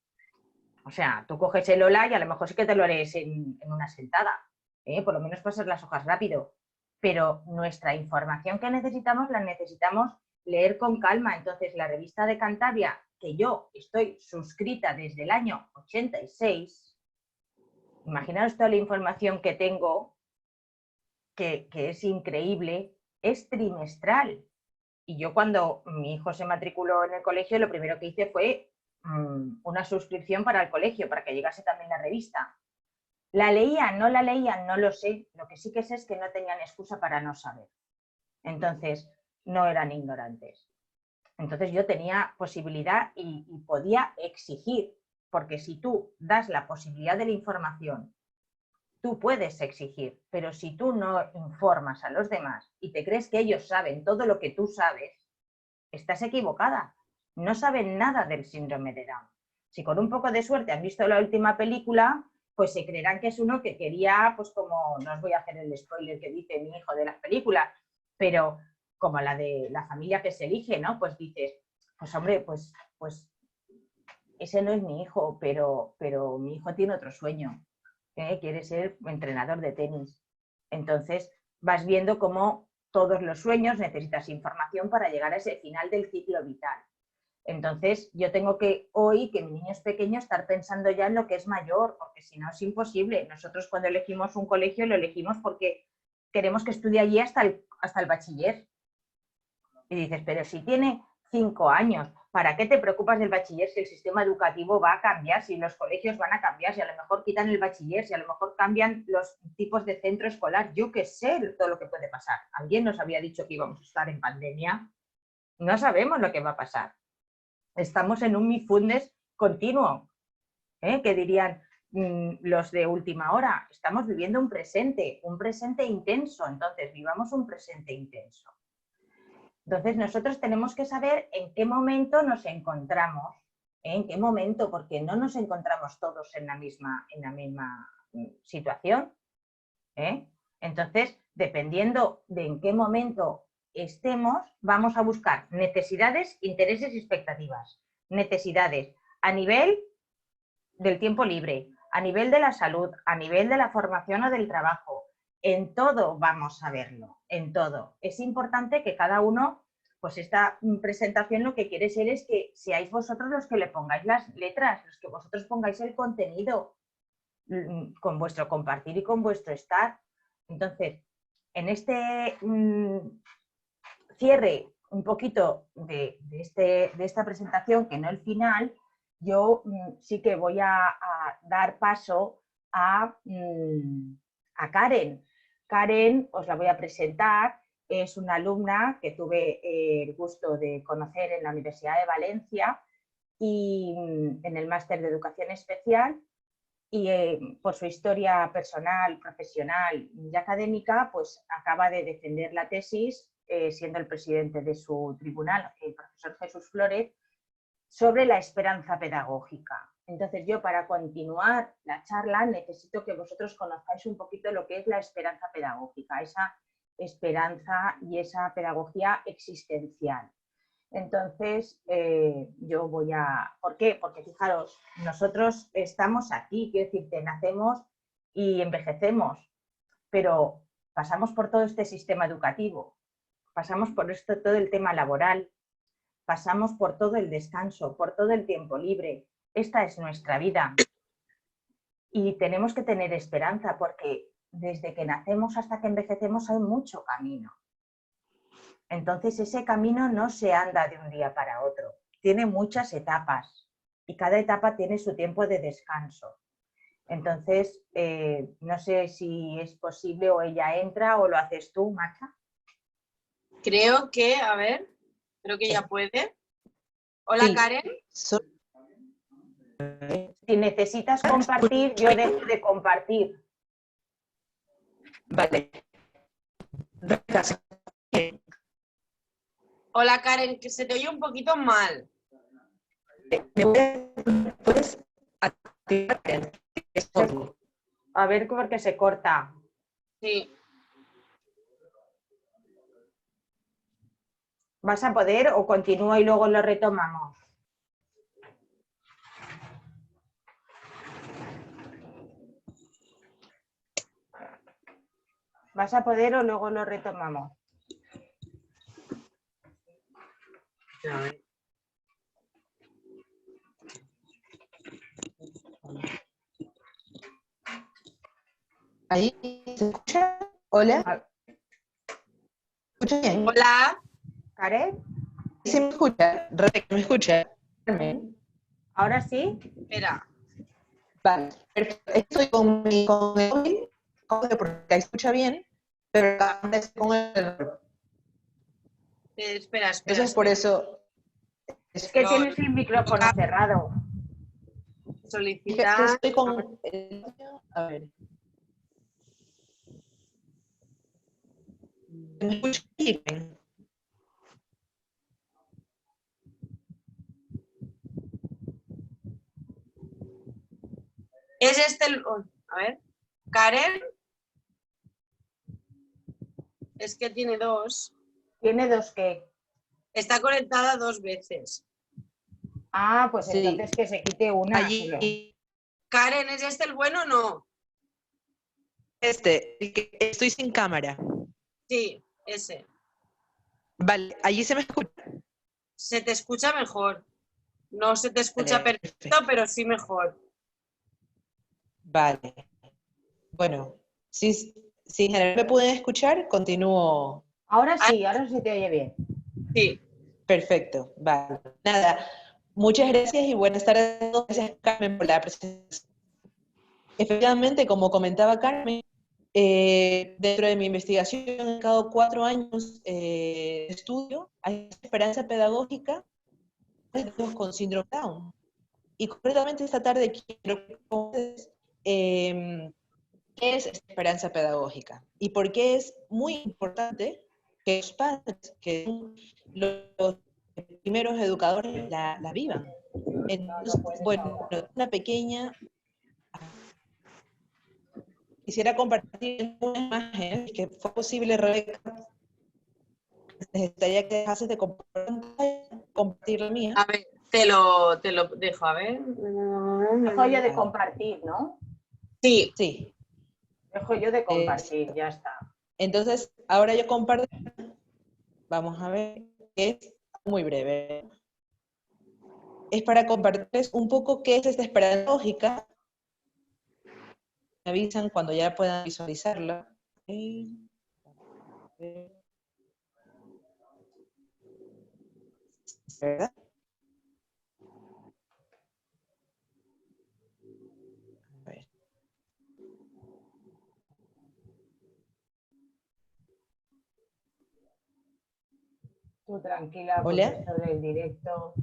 D: O sea, tú coges el Hola y a lo mejor sí que te lo lees en una sentada, por lo menos pasas las hojas rápido, pero nuestra información que necesitamos la necesitamos leer con calma. Entonces, la revista de Cantabria, que yo estoy suscrita desde el año 86, imaginaos toda la información que tengo, que es increíble, es trimestral. Y yo cuando mi hijo se matriculó en el colegio, lo primero que hice fue una suscripción para el colegio, para que llegase también la revista. ¿La leían? ¿No la leían? No lo sé. Lo que sí que sé es que no tenían excusa para no saber. Entonces, no eran ignorantes. Entonces yo tenía posibilidad y podía exigir, porque si tú das la posibilidad de la información, tú puedes exigir, pero si tú no informas a los demás y te crees que ellos saben todo lo que tú sabes, estás equivocada. No saben nada del síndrome de Down. Si con un poco de suerte han visto la última película, pues se creerán que es uno que quería, pues como, no os voy a hacer el spoiler que dice mi hijo de las películas, pero como la de la familia que se elige, ¿no? Pues dices, pues hombre, pues ese no es mi hijo, pero mi hijo tiene otro sueño, quiere ser entrenador de tenis. Entonces vas viendo cómo todos los sueños necesitas información para llegar a ese final del ciclo vital. Entonces yo tengo que hoy, que mi niño es pequeño, estar pensando ya en lo que es mayor, porque si no es imposible. Nosotros cuando elegimos un colegio lo elegimos porque queremos que estudie allí hasta el bachiller. Y dices, pero si tiene 5 años, ¿para qué te preocupas del bachiller si el sistema educativo va a cambiar, si los colegios van a cambiar, si a lo mejor quitan el bachiller, si a lo mejor cambian los tipos de centro escolar? Yo qué sé todo lo que puede pasar. ¿Alguien nos había dicho que íbamos a estar en pandemia? No sabemos lo que va a pasar. Estamos en un mifundes continuo, que dirían los de última hora. Estamos viviendo un presente intenso. Entonces, vivamos un presente intenso. Entonces, nosotros tenemos que saber en qué momento nos encontramos, en qué momento, porque no nos encontramos todos en la misma situación. Entonces, dependiendo de en qué momento estemos, vamos a buscar necesidades, intereses y expectativas. Necesidades a nivel del tiempo libre, a nivel de la salud, a nivel de la formación o del trabajo. En todo vamos a verlo, en todo. Es importante que cada uno, pues esta presentación lo que quiere ser es que seáis vosotros los que le pongáis las letras, los que vosotros pongáis el contenido con vuestro compartir y con vuestro estar. Entonces, en este cierre un poquito de esta presentación, que no el final, yo sí que voy a dar paso a Karen. Karen, os la voy a presentar, es una alumna que tuve el gusto de conocer en la Universidad de Valencia y en el máster de Educación Especial, y por su historia personal, profesional y académica, pues acaba de defender la tesis siendo el presidente de su tribunal, el profesor Jesús Flores, sobre la esperanza pedagógica. Entonces yo, para continuar la charla, necesito que vosotros conozcáis un poquito lo que es la esperanza pedagógica, esa esperanza y esa pedagogía existencial. Entonces, yo voy a... ¿Por qué? Porque fijaros, nosotros estamos aquí, quiero decirte, nacemos y envejecemos, pero pasamos por todo este sistema educativo, pasamos por todo el tema laboral, pasamos por todo el descanso, por todo el tiempo libre. Esta es nuestra vida y tenemos que tener esperanza porque desde que nacemos hasta que envejecemos hay mucho camino. Entonces ese camino no se anda de un día para otro, tiene muchas etapas y cada etapa tiene su tiempo de descanso. Entonces, no sé si es posible o ella entra o lo haces tú, Macha.
A: Creo que, a ver, creo que ella puede. Hola,
E: Sí.
A: Karen.
D: Si necesitas compartir, yo dejo de compartir.
E: Vale.
A: Hola, Karen, que se te oye un poquito mal.
E: ¿Puedes activar el fondo?
D: A ver, porque se corta.
A: Sí.
D: ¿Vas a poder o continúo y luego lo retomamos? ¿Vas a poder o luego lo retomamos?
E: A ver. ¿Ahí se escucha? Hola. ¿Me escucha bien?
A: Hola.
D: ¿Karen?
E: ¿Sí me escucha? Rebeca, ¿me escucha? Carmen.
D: ¿Ahora sí?
A: Espera.
E: Vale, perfecto. Estoy con el móvil, porque ahí escucha bien, pero aparece con el error.
A: Espera.
E: Entonces, por eso...
D: Es que tienes el micrófono cerrado.
A: Solicitar.
E: Estoy con el... A ver. ¿Me escucha bien?
A: Es este el... oh, a ver. Karen. Es que tiene dos.
D: ¿Tiene dos qué?
A: Está conectada dos veces.
D: Ah, pues
E: Sí.
D: entonces que se quite una.
E: Allí,
A: Karen, ¿es este el bueno o no?
E: el que estoy sin cámara.
A: Sí, ese.
E: Vale, allí se me escucha.
A: Se te escucha mejor. No se te escucha
E: Vale,
A: perfecto, pero sí mejor.
E: Vale. Bueno, si en general me pueden escuchar, continúo.
D: Ahora sí te oye bien.
A: Sí.
E: Perfecto, vale. Nada, muchas gracias y buenas tardes a todos. Gracias, Carmen, por la presentación. Efectivamente, como comentaba Carmen, dentro de mi investigación, cada 4 años de estudio, hay esperanza pedagógica con síndrome Down. Y concretamente esta tarde quiero que con ustedes, ¿qué es esperanza pedagógica? ¿Y por qué es muy importante que los padres, que son los primeros educadores, la vivan? Entonces, bueno, una pequeña... Quisiera compartir una imagen que fue posible, Rebeca. Necesitaría que dejases de compartir la mía.
A: A ver, te lo dejo, a ver.
D: Dejo yo de compartir, ¿no?
A: Sí.
E: Sí.
D: Dejo yo de compartir, ya está.
E: Entonces, ahora yo comparto. Vamos a ver, es muy breve. Es para compartirles un poco qué es esta esperanza pedagógica. Me avisan cuando ya puedan visualizarla. ¿Verdad? A ver.
D: Tú tranquila,
E: Hola.
D: porque esto del directo.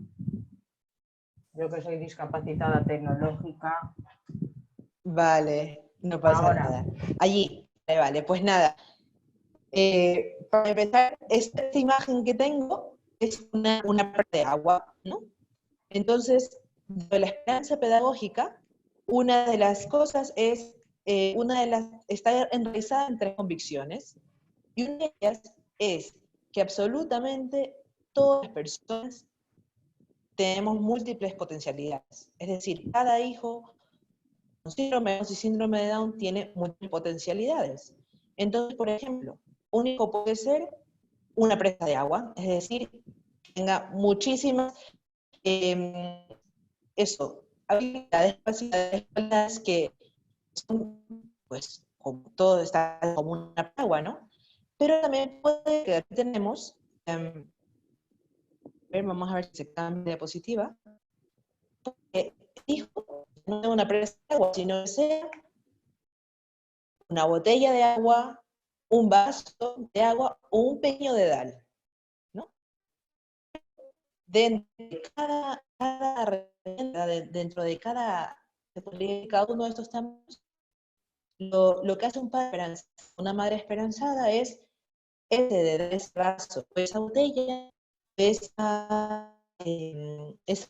D: Yo que soy discapacitada tecnológica.
E: Vale, no pasa
D: Ahora.
E: nada. Allí, vale, pues nada. para empezar, esta imagen que tengo es una parte de agua, ¿no? Entonces, de la esperanza pedagógica, una de las cosas es, está enraizada en 3 convicciones, y una de ellas es que absolutamente todas las personas tenemos múltiples potencialidades. Es decir, cada hijo con síndrome y síndrome de Down tiene múltiples potencialidades. Entonces, por ejemplo, un hijo puede ser una presa de agua, es decir, que tenga muchísimas habilidades, capacidades que son, pues, como todo está como una agua, ¿no? Pero también puede que aquí tenemos, vamos a ver si se cambia de diapositiva, el hijo no es una presa de agua, sino que sea una botella de agua, un vaso de agua o un pequeño dedal, ¿no? Dentro de cada uno de estos tamaños, lo que hace un padre esperanzado, una madre esperanzada es ese vaso, esa botella, esa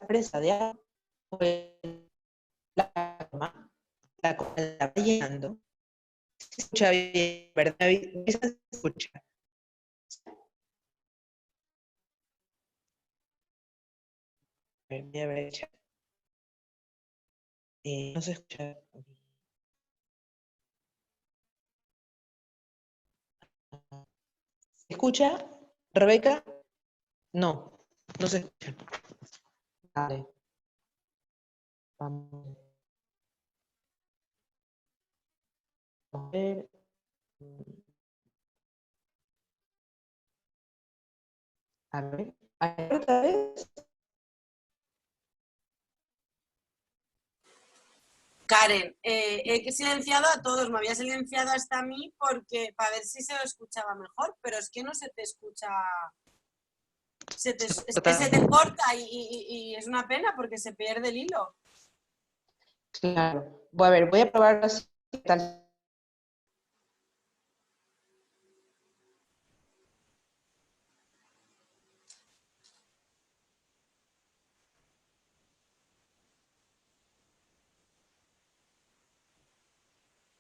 E: presa de agua, pues, la va llenando. Se escucha bien, ¿verdad? Se escucha. Voy a ver el chat. No se escucha. ¿Se escucha, Rebeca? No, no se escucha. Vale. Vamos a ver. A ver. ¿Otra vez?
A: Karen, he silenciado a todos, me había silenciado hasta a mí porque para ver si se lo escuchaba mejor, pero es que no se te escucha, es que se te corta y es una pena porque se pierde el hilo.
E: Claro. A ver, voy a probar así. ¿Qué tal?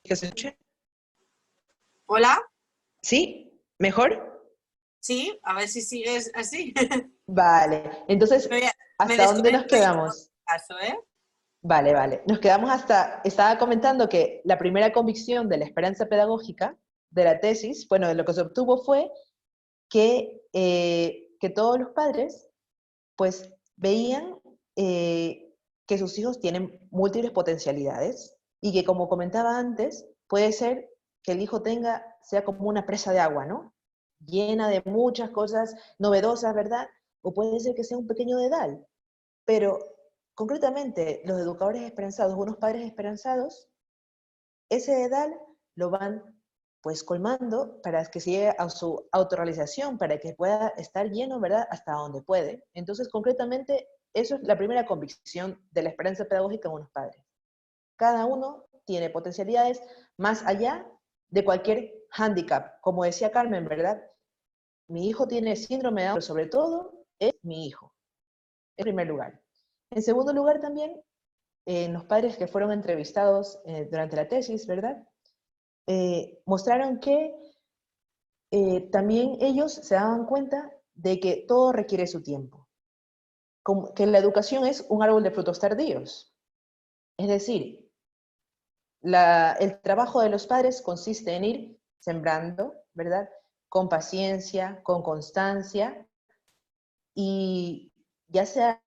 E: ¿Que se escuche?
A: ¿Hola?
E: ¿Sí? ¿Mejor?
A: Sí, a ver si sigues así.
E: Vale. Entonces,
A: Me
E: ¿hasta dónde nos
A: desconecto y
E: quedamos?
A: caso, ¿eh?
E: Vale, vale. Nos quedamos hasta, estaba comentando que la primera convicción de la esperanza pedagógica de la tesis, bueno, lo que se obtuvo fue que todos los padres, pues, veían que sus hijos tienen múltiples potencialidades y que, como comentaba antes, puede ser que el hijo sea como una presa de agua, ¿no? Llena de muchas cosas novedosas, ¿verdad? O puede ser que sea un pequeño dedal, pero concretamente los educadores esperanzados, unos padres esperanzados, ese dedal lo van pues colmando para que se llegue a su autorrealización, para que pueda estar lleno, ¿verdad?, hasta donde puede. Entonces, concretamente, eso es la primera convicción de la esperanza pedagógica en unos padres. Cada uno tiene potencialidades más allá de cualquier hándicap. Como decía Carmen, ¿verdad? Mi hijo tiene síndrome de Down, pero sobre todo es mi hijo, en primer lugar. En segundo lugar también, los padres que fueron entrevistados durante la tesis, ¿verdad? Mostraron que también ellos se daban cuenta de que todo requiere su tiempo, como que la educación es un árbol de frutos tardíos. Es decir, el trabajo de los padres consiste en ir sembrando, ¿verdad? Con paciencia, con constancia, y ya sea,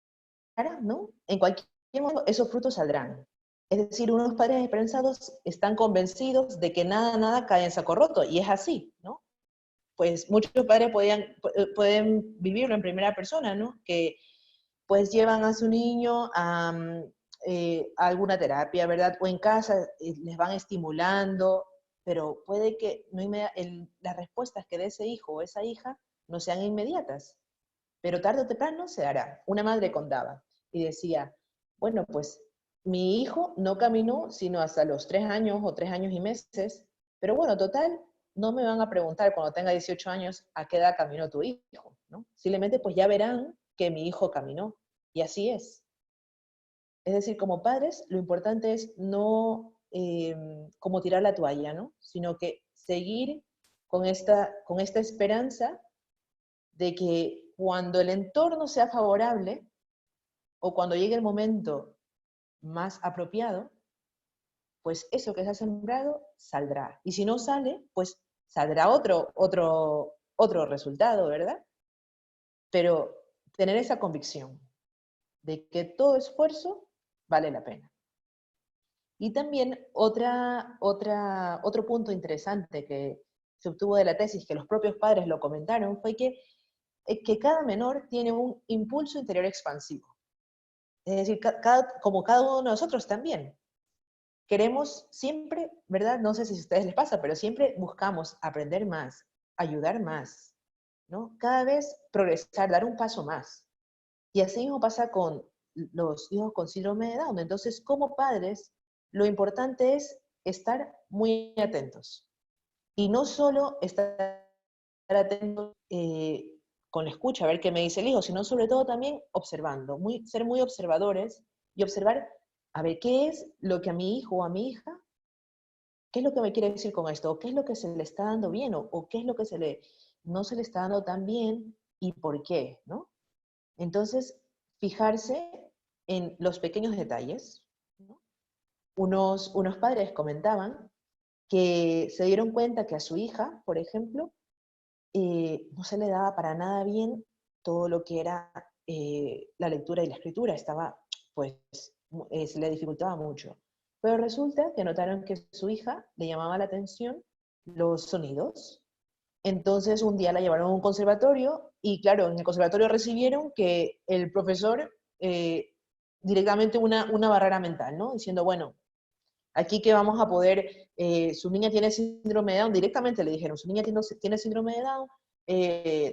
E: ¿no? En cualquier modo, esos frutos saldrán. Es decir, unos padres esperanzados están convencidos de que nada cae en saco roto, y es así, ¿no? Pues muchos padres pueden vivirlo en primera persona, ¿no? Que pues llevan a su niño a alguna terapia, ¿verdad? O en casa les van estimulando, pero puede que las respuestas que dé ese hijo o esa hija no sean inmediatas, pero tarde o temprano se hará. Una madre contaba y decía, bueno, pues mi hijo no caminó sino hasta los 3 años o 3 años y meses, pero bueno, total, no me van a preguntar cuando tenga 18 años a qué edad caminó tu hijo, ¿no? Simplemente pues ya verán que mi hijo caminó, y así es. Es decir, como padres, lo importante es no como tirar la toalla, ¿no? Sino que seguir con esta esperanza de que cuando el entorno sea favorable o cuando llegue el momento más apropiado, pues eso que se ha sembrado saldrá. Y si no sale, pues saldrá otro resultado, ¿verdad? Pero tener esa convicción de que todo esfuerzo vale la pena. Y también otro punto interesante que se obtuvo de la tesis, que los propios padres lo comentaron, fue que cada menor tiene un impulso interior expansivo. Es decir, como cada uno de nosotros también. Queremos siempre, ¿verdad? No sé si a ustedes les pasa, pero siempre buscamos aprender más, ayudar más, ¿no? Cada vez progresar, dar un paso más. Y así mismo pasa con los hijos con síndrome de Down. Entonces, como padres, lo importante es estar muy atentos. Y no solo estar atentos con la escucha, a ver qué me dice el hijo, sino sobre todo también observando, ser muy observadores y observar, a ver, ¿qué es lo que a mi hijo o a mi hija, qué es lo que me quiere decir con esto? ¿O qué es lo que se le está dando bien? ¿O qué es lo que no se le está dando tan bien? ¿Y por qué? ¿No? Entonces, fijarse en los pequeños detalles, ¿no? Unos padres comentaban que se dieron cuenta que a su hija, por ejemplo, no se le daba para nada bien todo lo que era la lectura y la escritura, pues, se le dificultaba mucho. Pero resulta que notaron que a su hija le llamaba la atención los sonidos. Entonces un día la llevaron a un conservatorio y claro, en el conservatorio recibieron que el profesor directamente una barrera mental, ¿no? Diciendo, bueno, aquí que vamos a poder, su niña tiene síndrome de Down, directamente le dijeron, su niña tiene síndrome de Down,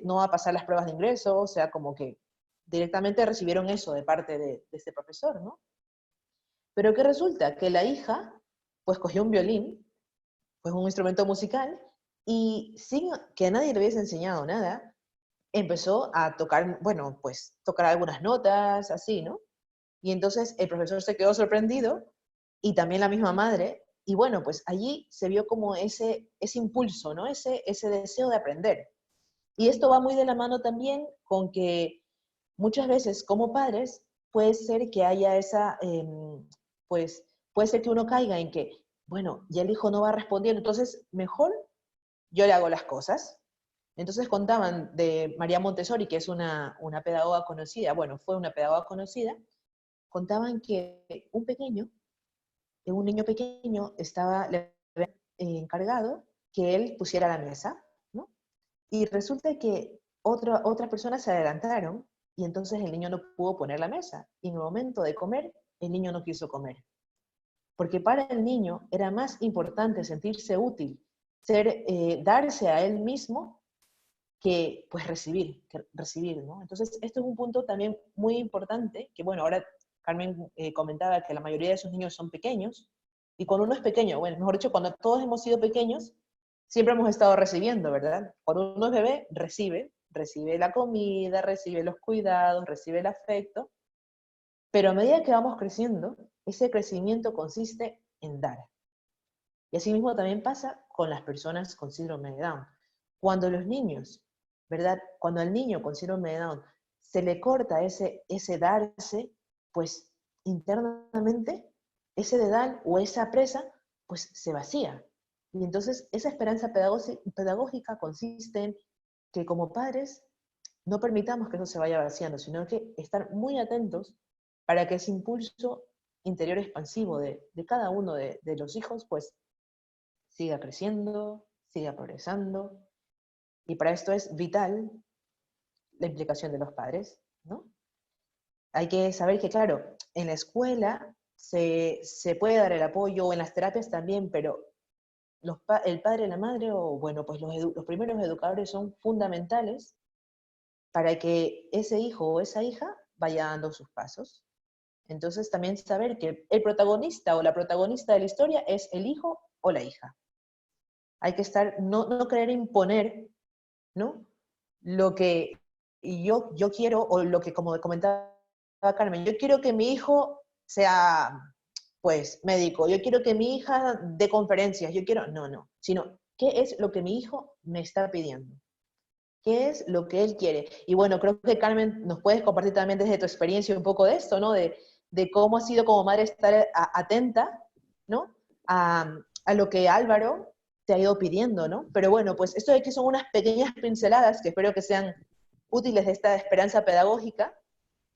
E: no va a pasar las pruebas de ingreso, o sea, como que directamente recibieron eso de parte de este profesor, ¿no? Pero ¿qué resulta? Que la hija, pues cogió un violín, pues un instrumento musical, y sin que nadie le hubiese enseñado nada, empezó a tocar, bueno, pues tocar algunas notas, así, ¿no? Y entonces el profesor se quedó sorprendido y también la misma madre, y bueno, pues allí se vio como ese impulso, ¿no? Ese deseo de aprender. Y esto va muy de la mano también con que muchas veces como padres puede ser que haya pues puede ser que uno caiga en que, bueno, ya el hijo no va respondiendo, entonces mejor yo le hago las cosas. Entonces contaban de María Montessori, que es una pedagoga conocida, bueno, fue una pedagoga conocida, contaban que un niño pequeño le había encargado que él pusiera la mesa, ¿no? Y resulta que otras personas se adelantaron y entonces el niño no pudo poner la mesa. Y en el momento de comer, el niño no quiso comer. Porque para el niño era más importante sentirse útil, darse a él mismo que pues recibir, ¿no? Entonces, esto es un punto también muy importante, que bueno, ahora Carmen comentaba que la mayoría de esos niños son pequeños, y cuando uno es pequeño, bueno, mejor dicho, cuando todos hemos sido pequeños, siempre hemos estado recibiendo, ¿verdad? Cuando uno es bebé, recibe la comida, recibe los cuidados, recibe el afecto, pero a medida que vamos creciendo, ese crecimiento consiste en dar. Y así mismo también pasa con las personas con síndrome de Down. Cuando los niños, ¿verdad? Cuando al niño con síndrome de Down se le corta ese darse, pues internamente ese dedal o esa presa, pues se vacía. Y entonces esa esperanza pedagógica consiste en que como padres no permitamos que eso se vaya vaciando, sino que estar muy atentos para que ese impulso interior expansivo de cada uno de los hijos, pues siga creciendo, siga progresando. Y para esto es vital la implicación de los padres, ¿no? Hay que saber que, claro, en la escuela se puede dar el apoyo, en las terapias también, pero el padre y la madre, o bueno, pues los primeros educadores son fundamentales para que ese hijo o esa hija vaya dando sus pasos. Entonces también saber que el protagonista o la protagonista de la historia es el hijo o la hija. hay que estar, no querer imponer, ¿no? Lo que yo quiero, o lo que, como comentaba Carmen, yo quiero que mi hijo sea, pues, médico, yo quiero que mi hija dé conferencias, yo quiero, no, sino, ¿qué es lo que mi hijo me está pidiendo? ¿Qué es lo que él quiere? Y bueno, creo que Carmen, nos puedes compartir también desde tu experiencia un poco de esto, ¿no? De cómo ha sido como madre estar atenta, ¿no? A lo que Álvaro te ha ido pidiendo, ¿no? Pero bueno, pues esto de aquí son unas pequeñas pinceladas que espero que sean útiles de esta esperanza pedagógica.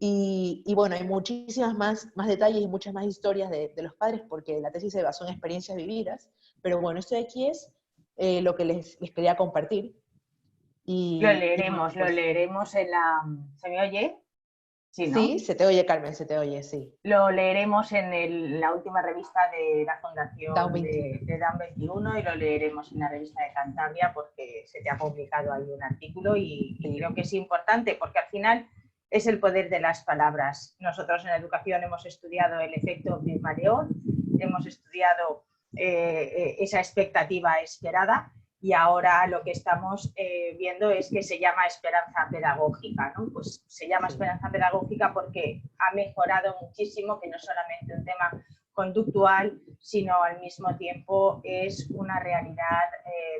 E: Y bueno, hay muchísimas más detalles y muchas más historias de los padres, porque la tesis se basó en experiencias vividas. Pero bueno, esto de aquí es lo que les quería compartir.
D: Lo leeremos en la... ¿Se me oye? Sí, ¿no?
E: Sí, se te oye, Carmen, se te oye, sí.
D: Lo leeremos en la última revista de la Fundación
E: Down
D: de Down 21 y lo leeremos en la revista de Cantabria porque se te ha publicado ahí un artículo y creo que es importante porque al final es el poder de las palabras. Nosotros en la educación hemos estudiado el efecto Pigmalión, hemos estudiado esa expectativa esperada y ahora lo que estamos viendo es que se llama esperanza pedagógica, ¿no? Pues se llama esperanza pedagógica porque ha mejorado muchísimo, que no es solamente un tema conductual, sino al mismo tiempo es una realidad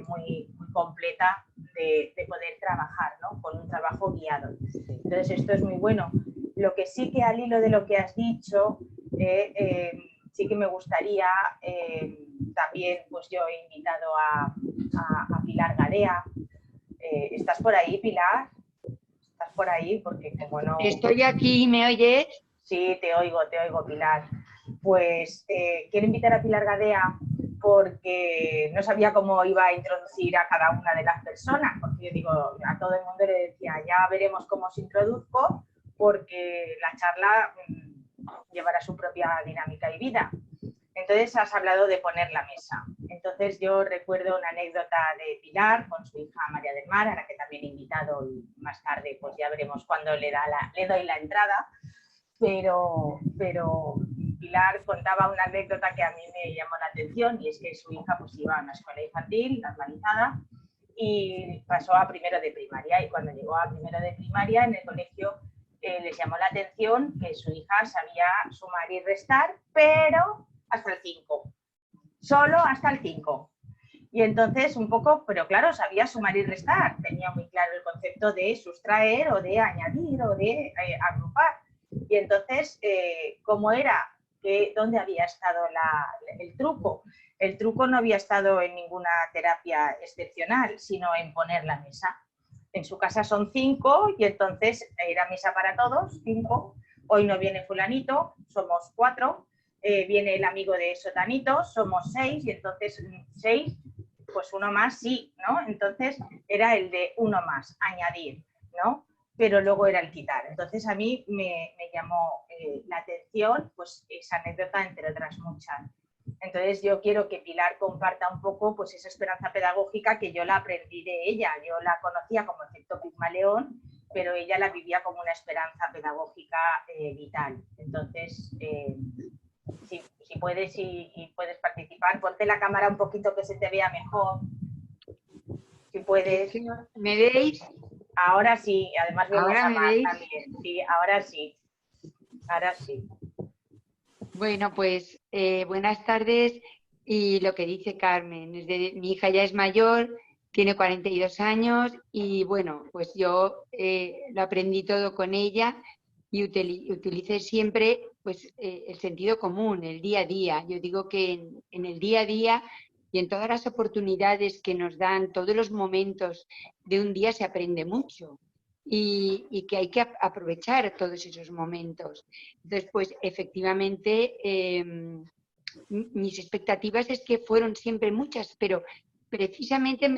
D: muy completa de poder trabajar, ¿no? Con un trabajo guiado. Entonces esto es muy bueno. Lo que sí que al hilo de lo que has dicho, sí que me gustaría, también pues yo he invitado a Pilar Gadea. ¿Estás por ahí, Pilar? ¿Estás por ahí? Porque como no...
F: Estoy aquí, ¿me oyes?
D: Sí, te oigo, Pilar. Pues quiero invitar a Pilar Gadea porque no sabía cómo iba a introducir a cada una de las personas, porque yo digo, a todo el mundo le decía, ya veremos cómo os introduzco, porque la charla llevará su propia dinámica y vida. Entonces has hablado de poner la mesa. Entonces yo recuerdo una anécdota de Pilar con su hija María del Mar, a la que también he invitado y más tarde pues ya veremos cuándo le doy la entrada. Pero Pilar contaba una anécdota que a mí me llamó la atención y es que su hija pues iba a una escuela infantil normalizada y pasó a primero de primaria y cuando llegó a primero de primaria en el colegio les llamó la atención que su hija sabía sumar y restar, pero hasta el 5, solo hasta el 5. Y entonces un poco, pero claro, sabía sumar y restar, tenía muy claro el concepto de sustraer o de añadir o de agrupar. Y entonces, ¿cómo era? ¿Dónde había estado el truco? El truco no había estado en ninguna terapia excepcional, sino en poner la mesa. En su casa son 5 y entonces era mesa para todos, 5. Hoy no viene fulanito, somos 4. Viene el amigo de sotanito, somos 6 y entonces 6, pues uno más sí, ¿no? Entonces era el de uno más, añadir, ¿no? Pero luego era el quitar. Entonces a mí me llamó la atención pues esa anécdota entre otras muchas. Entonces yo quiero que Pilar comparta un poco pues esa esperanza pedagógica que yo la aprendí de ella. Yo la conocía como efecto Pigmalión, pero ella la vivía como una esperanza pedagógica vital. Entonces, si puedes y puedes participar, ponte la cámara un poquito que se te vea mejor. Si puedes.
F: ¿Me veis?
D: Ahora sí, además vemos
F: ¿Ahora
D: a
F: me
D: Mar
F: veis?
D: también. Sí, ahora sí. Ahora sí.
F: Bueno, pues buenas tardes y lo que dice Carmen, mi hija ya es mayor, tiene 42 años y bueno, pues yo lo aprendí todo con ella y utilicé siempre pues el sentido común, el día a día. Yo digo que en el día a día y en todas las oportunidades que nos dan, todos los momentos de un día se aprende mucho. Y que hay que aprovechar todos esos momentos. Entonces, pues efectivamente, mis expectativas es que fueron siempre muchas, pero precisamente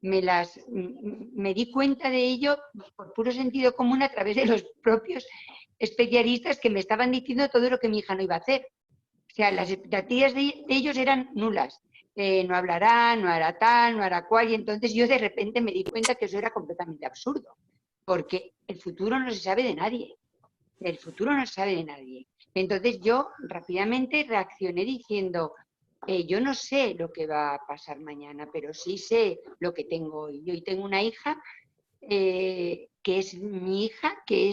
F: me di cuenta de ello por puro sentido común a través de los propios especialistas que me estaban diciendo todo lo que mi hija no iba a hacer. O sea, las expectativas de ellos eran nulas. No hablará, no hará tal, no hará cual, y entonces yo de repente me di cuenta que eso era completamente absurdo, porque el futuro no se sabe de nadie, el futuro no se sabe de nadie. Entonces yo rápidamente reaccioné diciendo, yo no sé lo que va a pasar mañana, pero sí sé lo que tengo hoy. Yo hoy tengo una hija que es mi hija, que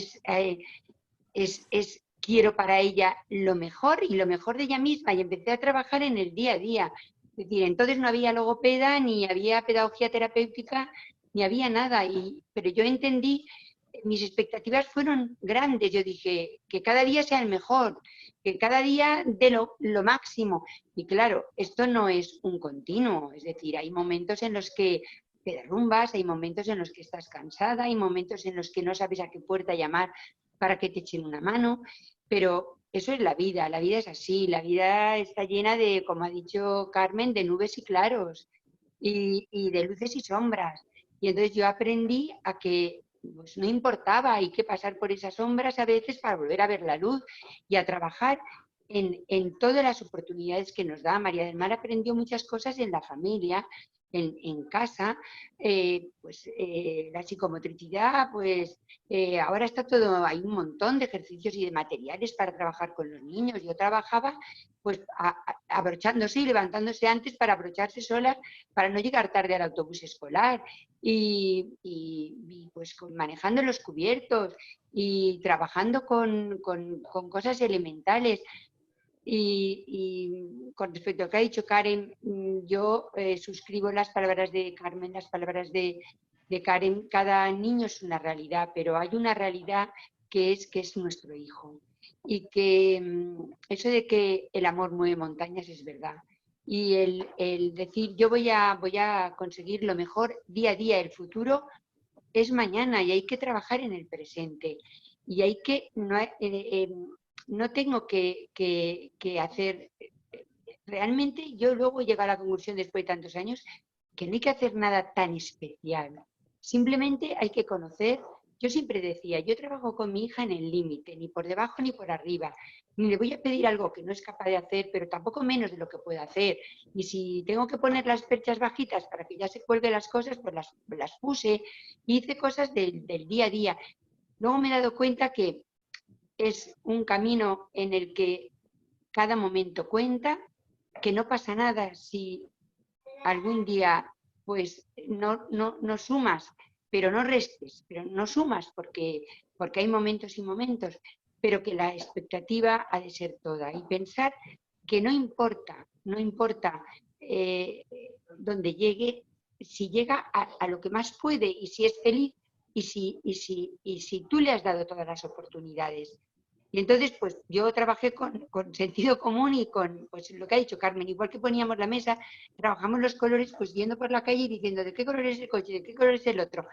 F: quiero para ella lo mejor y lo mejor de ella misma, y empecé a trabajar en el día a día. Es decir, entonces no había logopeda, ni había pedagogía terapéutica, ni había nada, pero yo entendí, mis expectativas fueron grandes. Yo dije que cada día sea el mejor, que cada día dé lo máximo. Y claro, esto no es un continuo, es decir, hay momentos en los que te derrumbas, hay momentos en los que estás cansada, hay momentos en los que no sabes a qué puerta llamar para que te echen una mano, pero eso es la vida es así, la vida está llena de, como ha dicho Carmen, de nubes y claros, y de luces y sombras. Y entonces yo aprendí a que pues, no importaba, hay que pasar por esas sombras a veces para volver a ver la luz y a trabajar en todas las oportunidades que nos da. María del Mar aprendió muchas cosas en la familia, en casa, la psicomotricidad, ahora está todo, hay un montón de ejercicios y de materiales para trabajar con los niños. Yo trabajaba pues abrochándose y levantándose antes para abrocharse solas, para no llegar tarde al autobús escolar, y pues manejando los cubiertos y trabajando con cosas elementales. Y con respecto a lo que ha dicho Karen, yo suscribo las palabras de Carmen, las palabras de Karen. Cada niño es una realidad, pero hay una realidad que es nuestro hijo. Y que eso de que el amor mueve montañas es verdad. Y el decir yo voy a conseguir lo mejor día a día, el futuro es mañana y hay que trabajar en el presente. Y hay que, no tengo que hacer, realmente yo luego llego a la conclusión después de tantos años que no hay que hacer nada tan especial. Simplemente hay que conocer. Yo siempre decía, yo trabajo con mi hija en el límite, ni por debajo ni por arriba. Ni le voy a pedir algo que no es capaz de hacer, pero tampoco menos de lo que puede hacer. Y si tengo que poner las perchas bajitas para que ya se cuelgue las cosas, pues las puse. Hice cosas del día a día. Luego me he dado cuenta que es un camino en el que cada momento cuenta, que no pasa nada si algún día pues no sumas, pero no restes, pero no sumas porque hay momentos y momentos, pero que la expectativa ha de ser toda. Y pensar que no importa donde llegue, si llega a lo que más puede y si es feliz y si tú le has dado todas las oportunidades. Y entonces, pues yo trabajé con sentido común y con pues, lo que ha dicho Carmen. Igual que poníamos la mesa, trabajamos los colores, pues yendo por la calle y diciendo de qué color es el coche, de qué color es el otro.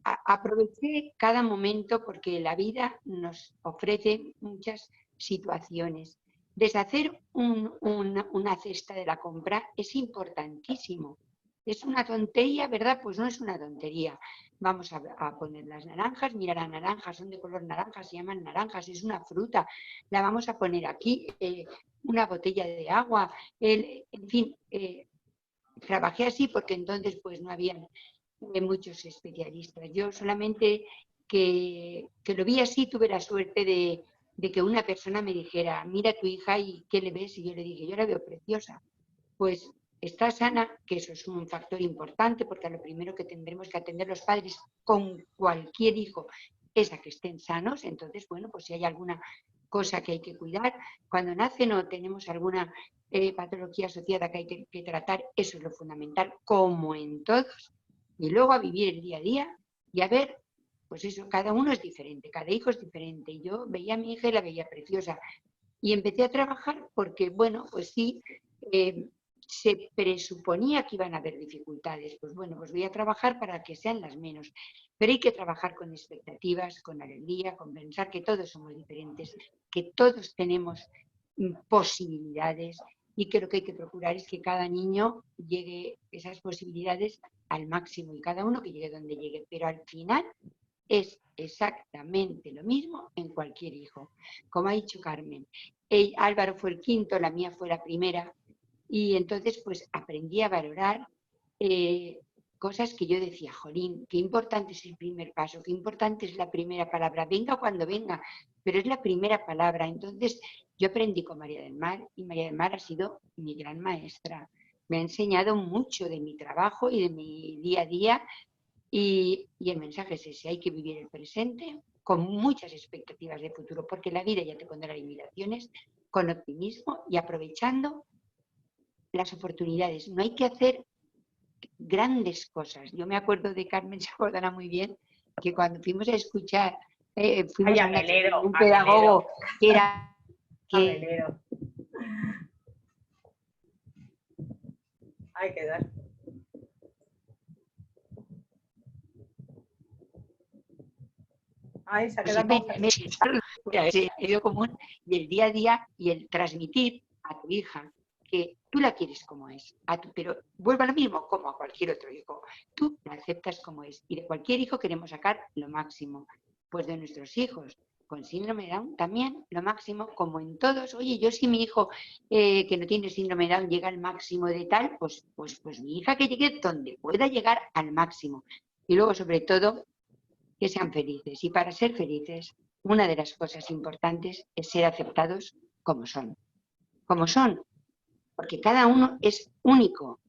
F: Aproveché cada momento porque la vida nos ofrece muchas situaciones. Deshacer una cesta de la compra es importantísimo. Es una tontería, ¿verdad? Pues no es una tontería. Vamos a poner las naranjas, mira, las naranjas son de color naranja, se llaman naranjas, es una fruta. La vamos a poner aquí, una botella de agua, en fin, trabajé así porque entonces pues no había muchos especialistas. Yo solamente que lo vi así tuve la suerte de que una persona me dijera, mira a tu hija y ¿qué le ves? Y yo le dije, yo la veo preciosa. Pues está sana, que eso es un factor importante, porque a lo primero que tendremos que atender los padres con cualquier hijo es a que estén sanos. Entonces, bueno, pues si hay alguna cosa que hay que cuidar, cuando nacen o tenemos alguna patología asociada que hay que tratar, eso es lo fundamental, como en todos. Y luego a vivir el día a día y a ver, pues eso, cada uno es diferente, cada hijo es diferente. Y yo veía a mi hija y la veía preciosa. Y empecé a trabajar porque, bueno, pues sí, se presuponía que iban a haber dificultades. Pues bueno, pues voy a trabajar para que sean las menos. Pero hay que trabajar con expectativas, con alegría, con pensar que todos somos diferentes, que todos tenemos posibilidades y que lo que hay que procurar es que cada niño llegue esas posibilidades al máximo y cada uno que llegue donde llegue. Pero al final es exactamente lo mismo en cualquier hijo. Como ha dicho Carmen, Álvaro fue el quinto, la mía fue la primera, y entonces pues aprendí a valorar cosas que yo decía, jolín, qué importante es el primer paso, qué importante es la primera palabra, venga cuando venga, pero es la primera palabra. Entonces Yo aprendí con María del Mar y María del Mar ha sido mi gran maestra. Me ha enseñado mucho de mi trabajo y de mi día a día y el mensaje es ese, hay que vivir el presente con muchas expectativas de futuro, porque la vida ya te pondrá limitaciones, con optimismo y aprovechando las oportunidades. No hay que hacer grandes cosas. Yo me acuerdo de Carmen, se acordará muy bien, que cuando fuimos a escuchar, fuimos a un pedagogo que era...
D: Hay que dar. Ay, se ha quedado
F: sentido común y el día a día y el transmitir a tu hija que tú la quieres como es, pero vuelvo a lo mismo, como a cualquier otro hijo, tú la aceptas como es y de cualquier hijo queremos sacar lo máximo, pues de nuestros hijos con síndrome de Down también lo máximo, como en todos. Oye, yo si mi hijo que no tiene síndrome de Down llega al máximo de tal, pues mi hija que llegue donde pueda llegar al máximo y luego sobre todo que sean felices. Y para ser felices, una de las cosas importantes es ser aceptados como son. Como son, porque cada uno es único.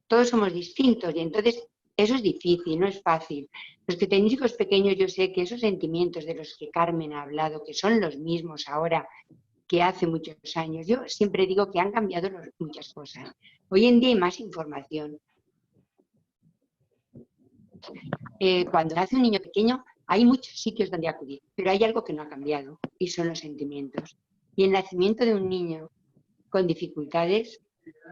F: Todos somos distintos y entonces eso es difícil, no es fácil. Los que tenéis hijos pequeños, yo sé que esos sentimientos de los que Carmen ha hablado, que son los mismos ahora que hace muchos años, yo siempre digo que han cambiado muchas cosas. Hoy en día hay más información. Cuando nace un niño pequeño hay muchos sitios donde acudir, pero hay algo que no ha cambiado y son los sentimientos. Y el nacimiento de un niño con dificultades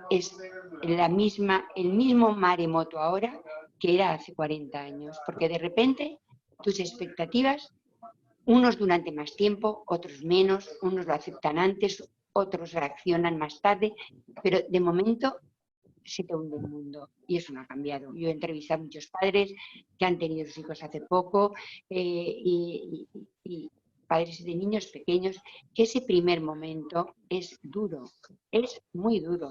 F: es el mismo maremoto ahora que era hace 40 años, porque de repente tus expectativas, unos durante más tiempo, otros menos, unos lo aceptan antes, otros reaccionan más tarde, pero de momento se te hunde el mundo y eso no ha cambiado. Yo he entrevistado a muchos padres que han tenido sus hijos hace poco y padres de niños pequeños, que ese primer momento es duro, es muy duro.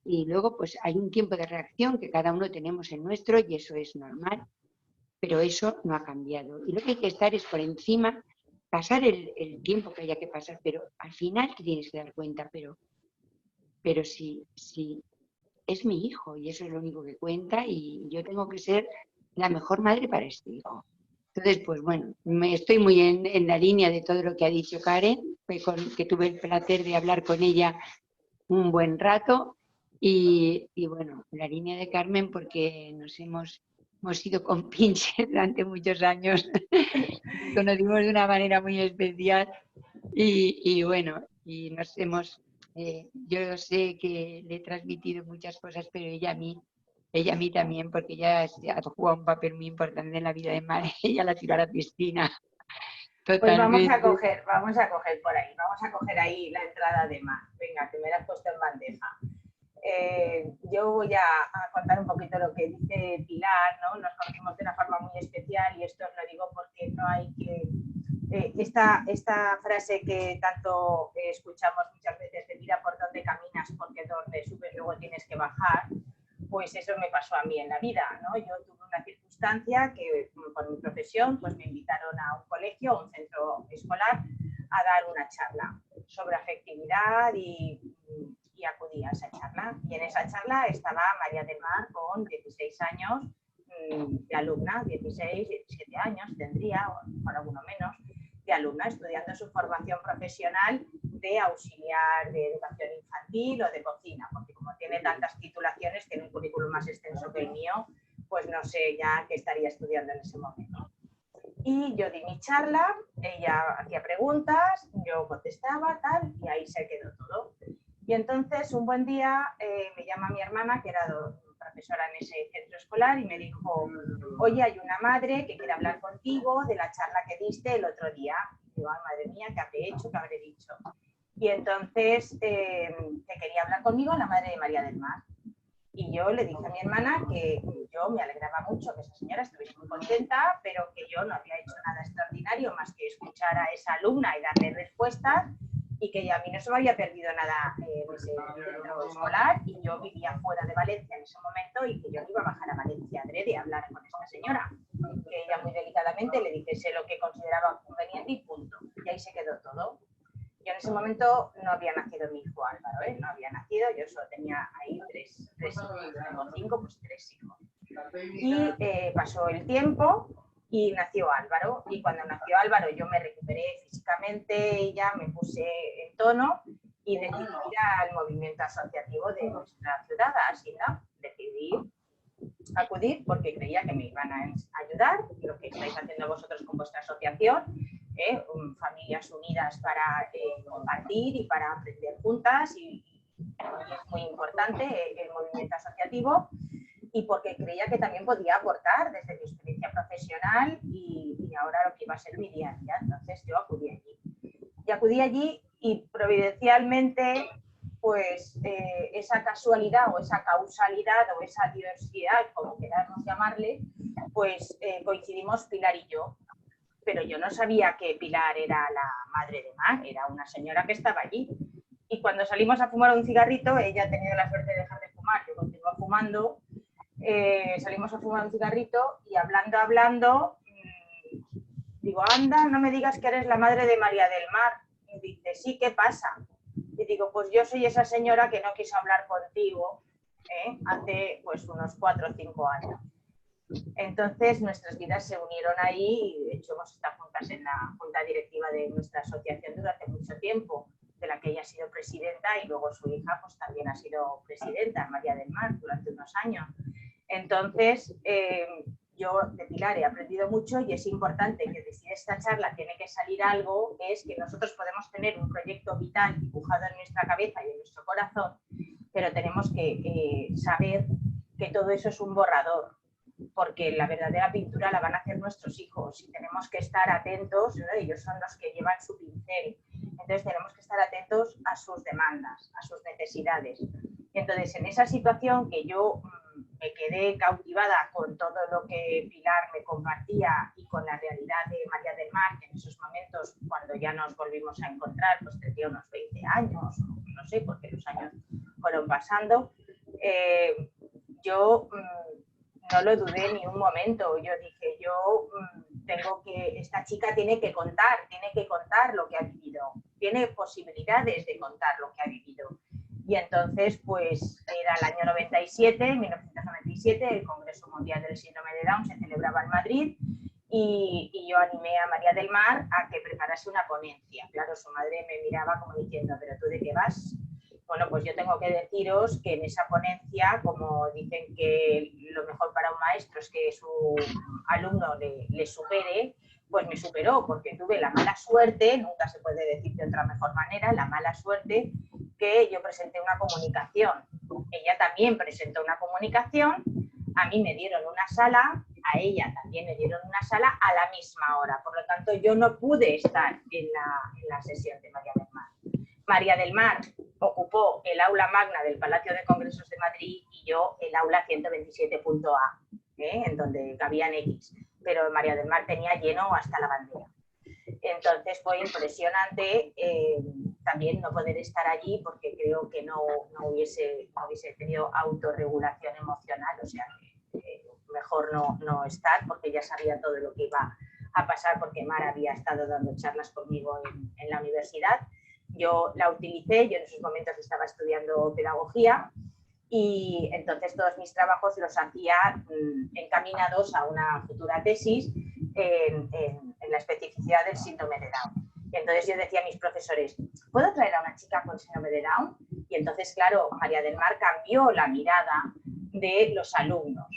F: Y luego pues hay un tiempo de reacción que cada uno tenemos el nuestro y eso es normal, pero eso no ha cambiado. Y lo que hay que estar es por encima, pasar el tiempo que haya que pasar, pero al final te tienes que dar cuenta, pero si es mi hijo y eso es lo único que cuenta y yo tengo que ser la mejor madre para este hijo. Entonces, pues bueno, estoy muy en la línea de todo lo que ha dicho Karen, que tuve el placer de hablar con ella un buen rato y bueno, en la línea de Carmen porque hemos ido con pinches durante muchos años, nos conocimos de una manera muy especial y bueno, y nos hemos... yo sé que le he transmitido muchas cosas, pero ella a mí también, porque ella ha jugado un papel muy importante en la vida de Mar, ella la tiró a la piscina.
D: Pues
F: Totalmente.
D: vamos a coger por ahí, vamos a coger ahí la entrada de Mar. Venga, que me la has puesto en bandeja. Yo voy a contar un poquito lo que dice Pilar, ¿no? Nos conocimos de una forma muy especial y esto os lo digo porque no hay que... esta frase que tanto escuchamos muchas veces de mira por dónde caminas porque donde subes luego tienes que bajar, pues eso me pasó a mí en la vida, ¿no? Yo tuve una circunstancia que por mi profesión pues me invitaron a un colegio, a un centro escolar, a dar una charla sobre afectividad y acudí a esa charla. Y en esa charla estaba María del Mar con 16 años de alumna, 16, 17 años tendría, o por alguno menos, de alumna estudiando su formación profesional de auxiliar de educación infantil o de cocina, porque como tiene tantas titulaciones, tiene un currículum más extenso que el mío, pues no sé ya qué estaría estudiando en ese momento. Y yo di mi charla, ella hacía preguntas, yo contestaba, tal, y ahí se quedó todo. Y entonces un buen día me llama mi hermana, que era profesora en ese centro escolar, y me dijo, oye, hay una madre que quiere hablar contigo de la charla que diste el otro día. Y digo, ay, madre mía, ¿qué habré hecho? ¿Qué habré dicho? Y entonces que quería hablar conmigo la madre de María del Mar. Y yo le dije a mi hermana que yo me alegraba mucho que esa señora estuviese muy contenta, pero que yo no había hecho nada extraordinario más que escuchar a esa alumna y darle respuestas, y que a mí no se me había perdido nada en ese centro escolar, y yo vivía fuera de Valencia en ese momento y que yo no iba a bajar a Valencia adrede a hablar con esta señora. Que ella muy delicadamente le dijese lo que consideraba conveniente y punto. Y ahí se quedó todo. Yo en ese momento no había nacido mi hijo Álvaro, ¿eh? No había nacido, yo solo tenía ahí tres hijos, tengo 5, pues 3 hijos. Y pasó el tiempo y nació Álvaro, y cuando nació Álvaro yo me recuperé físicamente, ya me puse en tono y decidí ir al movimiento asociativo de nuestra ciudad, así, ¿no? Decidí acudir porque creía que me iban a ayudar, lo que estáis haciendo vosotros con vuestra asociación, Familias Unidas para compartir y para aprender juntas, y es muy importante el movimiento asociativo, y porque creía que también podía aportar desde mi experiencia profesional y ahora lo que iba a ser mi día a día. Entonces yo acudí allí. Y acudí allí y providencialmente, pues esa casualidad o esa causalidad o esa diversidad, como queramos llamarle, pues coincidimos Pilar y yo. Pero yo no sabía que Pilar era la madre de Mar, era una señora que estaba allí. Y cuando salimos a fumar un cigarrito, ella ha tenido la suerte de dejar de fumar, yo continuo fumando, salimos a fumar un cigarrito y hablando, digo, anda, no me digas que eres la madre de María del Mar. Y dice, sí, ¿qué pasa? Y digo, pues yo soy esa señora que no quiso hablar contigo hace pues unos 4 o 5 años. Entonces nuestras vidas se unieron ahí y de hecho hemos estado juntas en la junta directiva de nuestra asociación durante mucho tiempo, de la que ella ha sido presidenta y luego su hija pues también ha sido presidenta, María del Mar, durante unos años. Entonces yo de Pilar he aprendido mucho y es importante que de esta charla tiene que salir algo, es que nosotros podemos tener un proyecto vital dibujado en nuestra cabeza y en nuestro corazón, pero tenemos que saber que todo eso es un borrador, porque la verdadera pintura la van a hacer nuestros hijos y tenemos que estar atentos, ¿no? Ellos son los que llevan su pincel, entonces tenemos que estar atentos a sus demandas, a sus necesidades. Entonces, en esa situación que yo me quedé cautivada con todo lo que Pilar me compartía y con la realidad de María del Mar, que en esos momentos, cuando ya nos volvimos a encontrar, pues tendría unos 20 años, no sé, porque los años fueron pasando, yo no lo dudé ni un momento. Yo dije, esta chica tiene que contar lo que ha vivido, tiene posibilidades de contar lo que ha vivido. Y entonces, pues era el año 97, 1997, el Congreso Mundial del Síndrome de Down se celebraba en Madrid y yo animé a María del Mar a que preparase una ponencia. Claro, su madre me miraba como diciendo, ¿pero tú de qué vas? Bueno, pues yo tengo que deciros que en esa ponencia, como dicen que lo mejor para un maestro es que su alumno le supere, pues me superó, porque tuve la mala suerte, nunca se puede decir de otra mejor manera, la mala suerte que yo presenté una comunicación. Ella también presentó una comunicación, a mí me dieron una sala, a ella también me dieron una sala a la misma hora. Por lo tanto, yo no pude estar en la sesión de María del Mar. María del Mar ocupó el aula magna del Palacio de Congresos de Madrid y yo el aula 127.A, en donde cabían X. Pero María del Mar tenía lleno hasta la bandera. Entonces fue impresionante también no poder estar allí porque creo que no hubiese tenido autorregulación emocional, o sea que mejor no estar porque ya sabía todo lo que iba a pasar porque Mar había estado dando charlas conmigo en la universidad. Yo la utilicé, yo en esos momentos estaba estudiando pedagogía y entonces todos mis trabajos los hacía encaminados a una futura tesis en la especificidad del síndrome de Down. Y entonces yo decía a mis profesores, ¿puedo traer a una chica con síndrome de Down? Y entonces, claro, María del Mar cambió la mirada de los alumnos,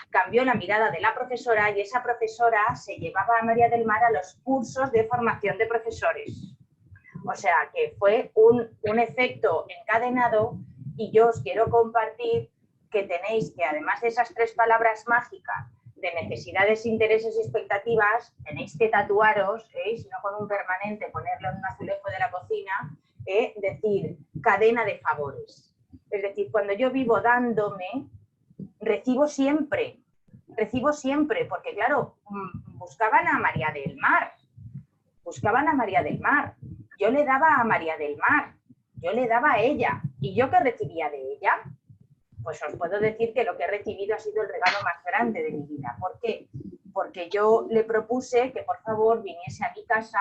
D: cambió la mirada de la profesora y esa profesora se llevaba a María del Mar a los cursos de formación de profesores. O sea, que fue un efecto encadenado y yo os quiero compartir que tenéis que, además de esas 3 palabras mágicas de necesidades, intereses y expectativas, tenéis que tatuaros, si no con un permanente, ponerlo en un azulejo de la cocina, decir cadena de favores. Es decir, cuando yo vivo dándome, recibo siempre, porque claro, buscaban a María del Mar, yo le daba a María del Mar, yo le daba a ella, ¿y yo qué recibía de ella? Pues os puedo decir que lo que he recibido ha sido el regalo más grande de mi vida. ¿Por qué? Porque yo le propuse que por favor viniese a mi casa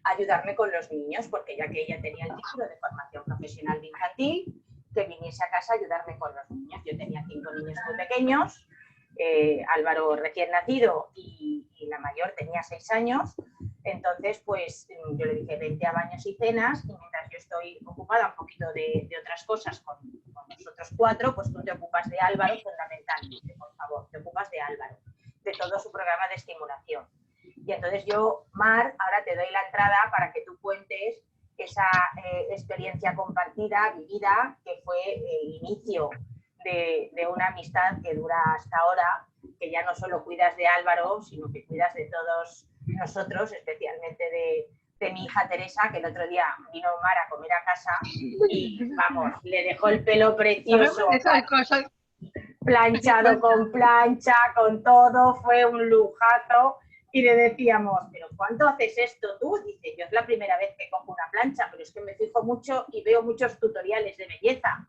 G: ayudarme con los niños, porque ya que ella tenía el título de formación profesional de infantil, que viniese a casa a ayudarme con los niños. Yo tenía 5 niños muy pequeños, Álvaro recién nacido y la mayor tenía 6 años. Entonces, pues yo le dije, vente a baños y cenas, y mientras yo estoy ocupada un poquito de otras cosas con nosotros 4, pues tú te ocupas de Álvaro fundamentalmente, por favor, te ocupas de Álvaro, de todo su programa de estimulación. Y entonces yo, Mar, ahora te doy la entrada para que tú cuentes esa experiencia compartida, vivida, que fue el inicio de una amistad que dura hasta ahora, que ya no solo cuidas de Álvaro, sino que cuidas de todos nosotros, especialmente de mi hija Teresa, que el otro día vino Mar a comer a casa y, vamos, le dejó el pelo precioso, planchado con plancha, con todo, fue un lujazo. Y le decíamos, ¿pero cuánto haces esto tú? Dice, yo es la primera vez que cojo una plancha, pero es que me fijo mucho y veo muchos tutoriales de belleza.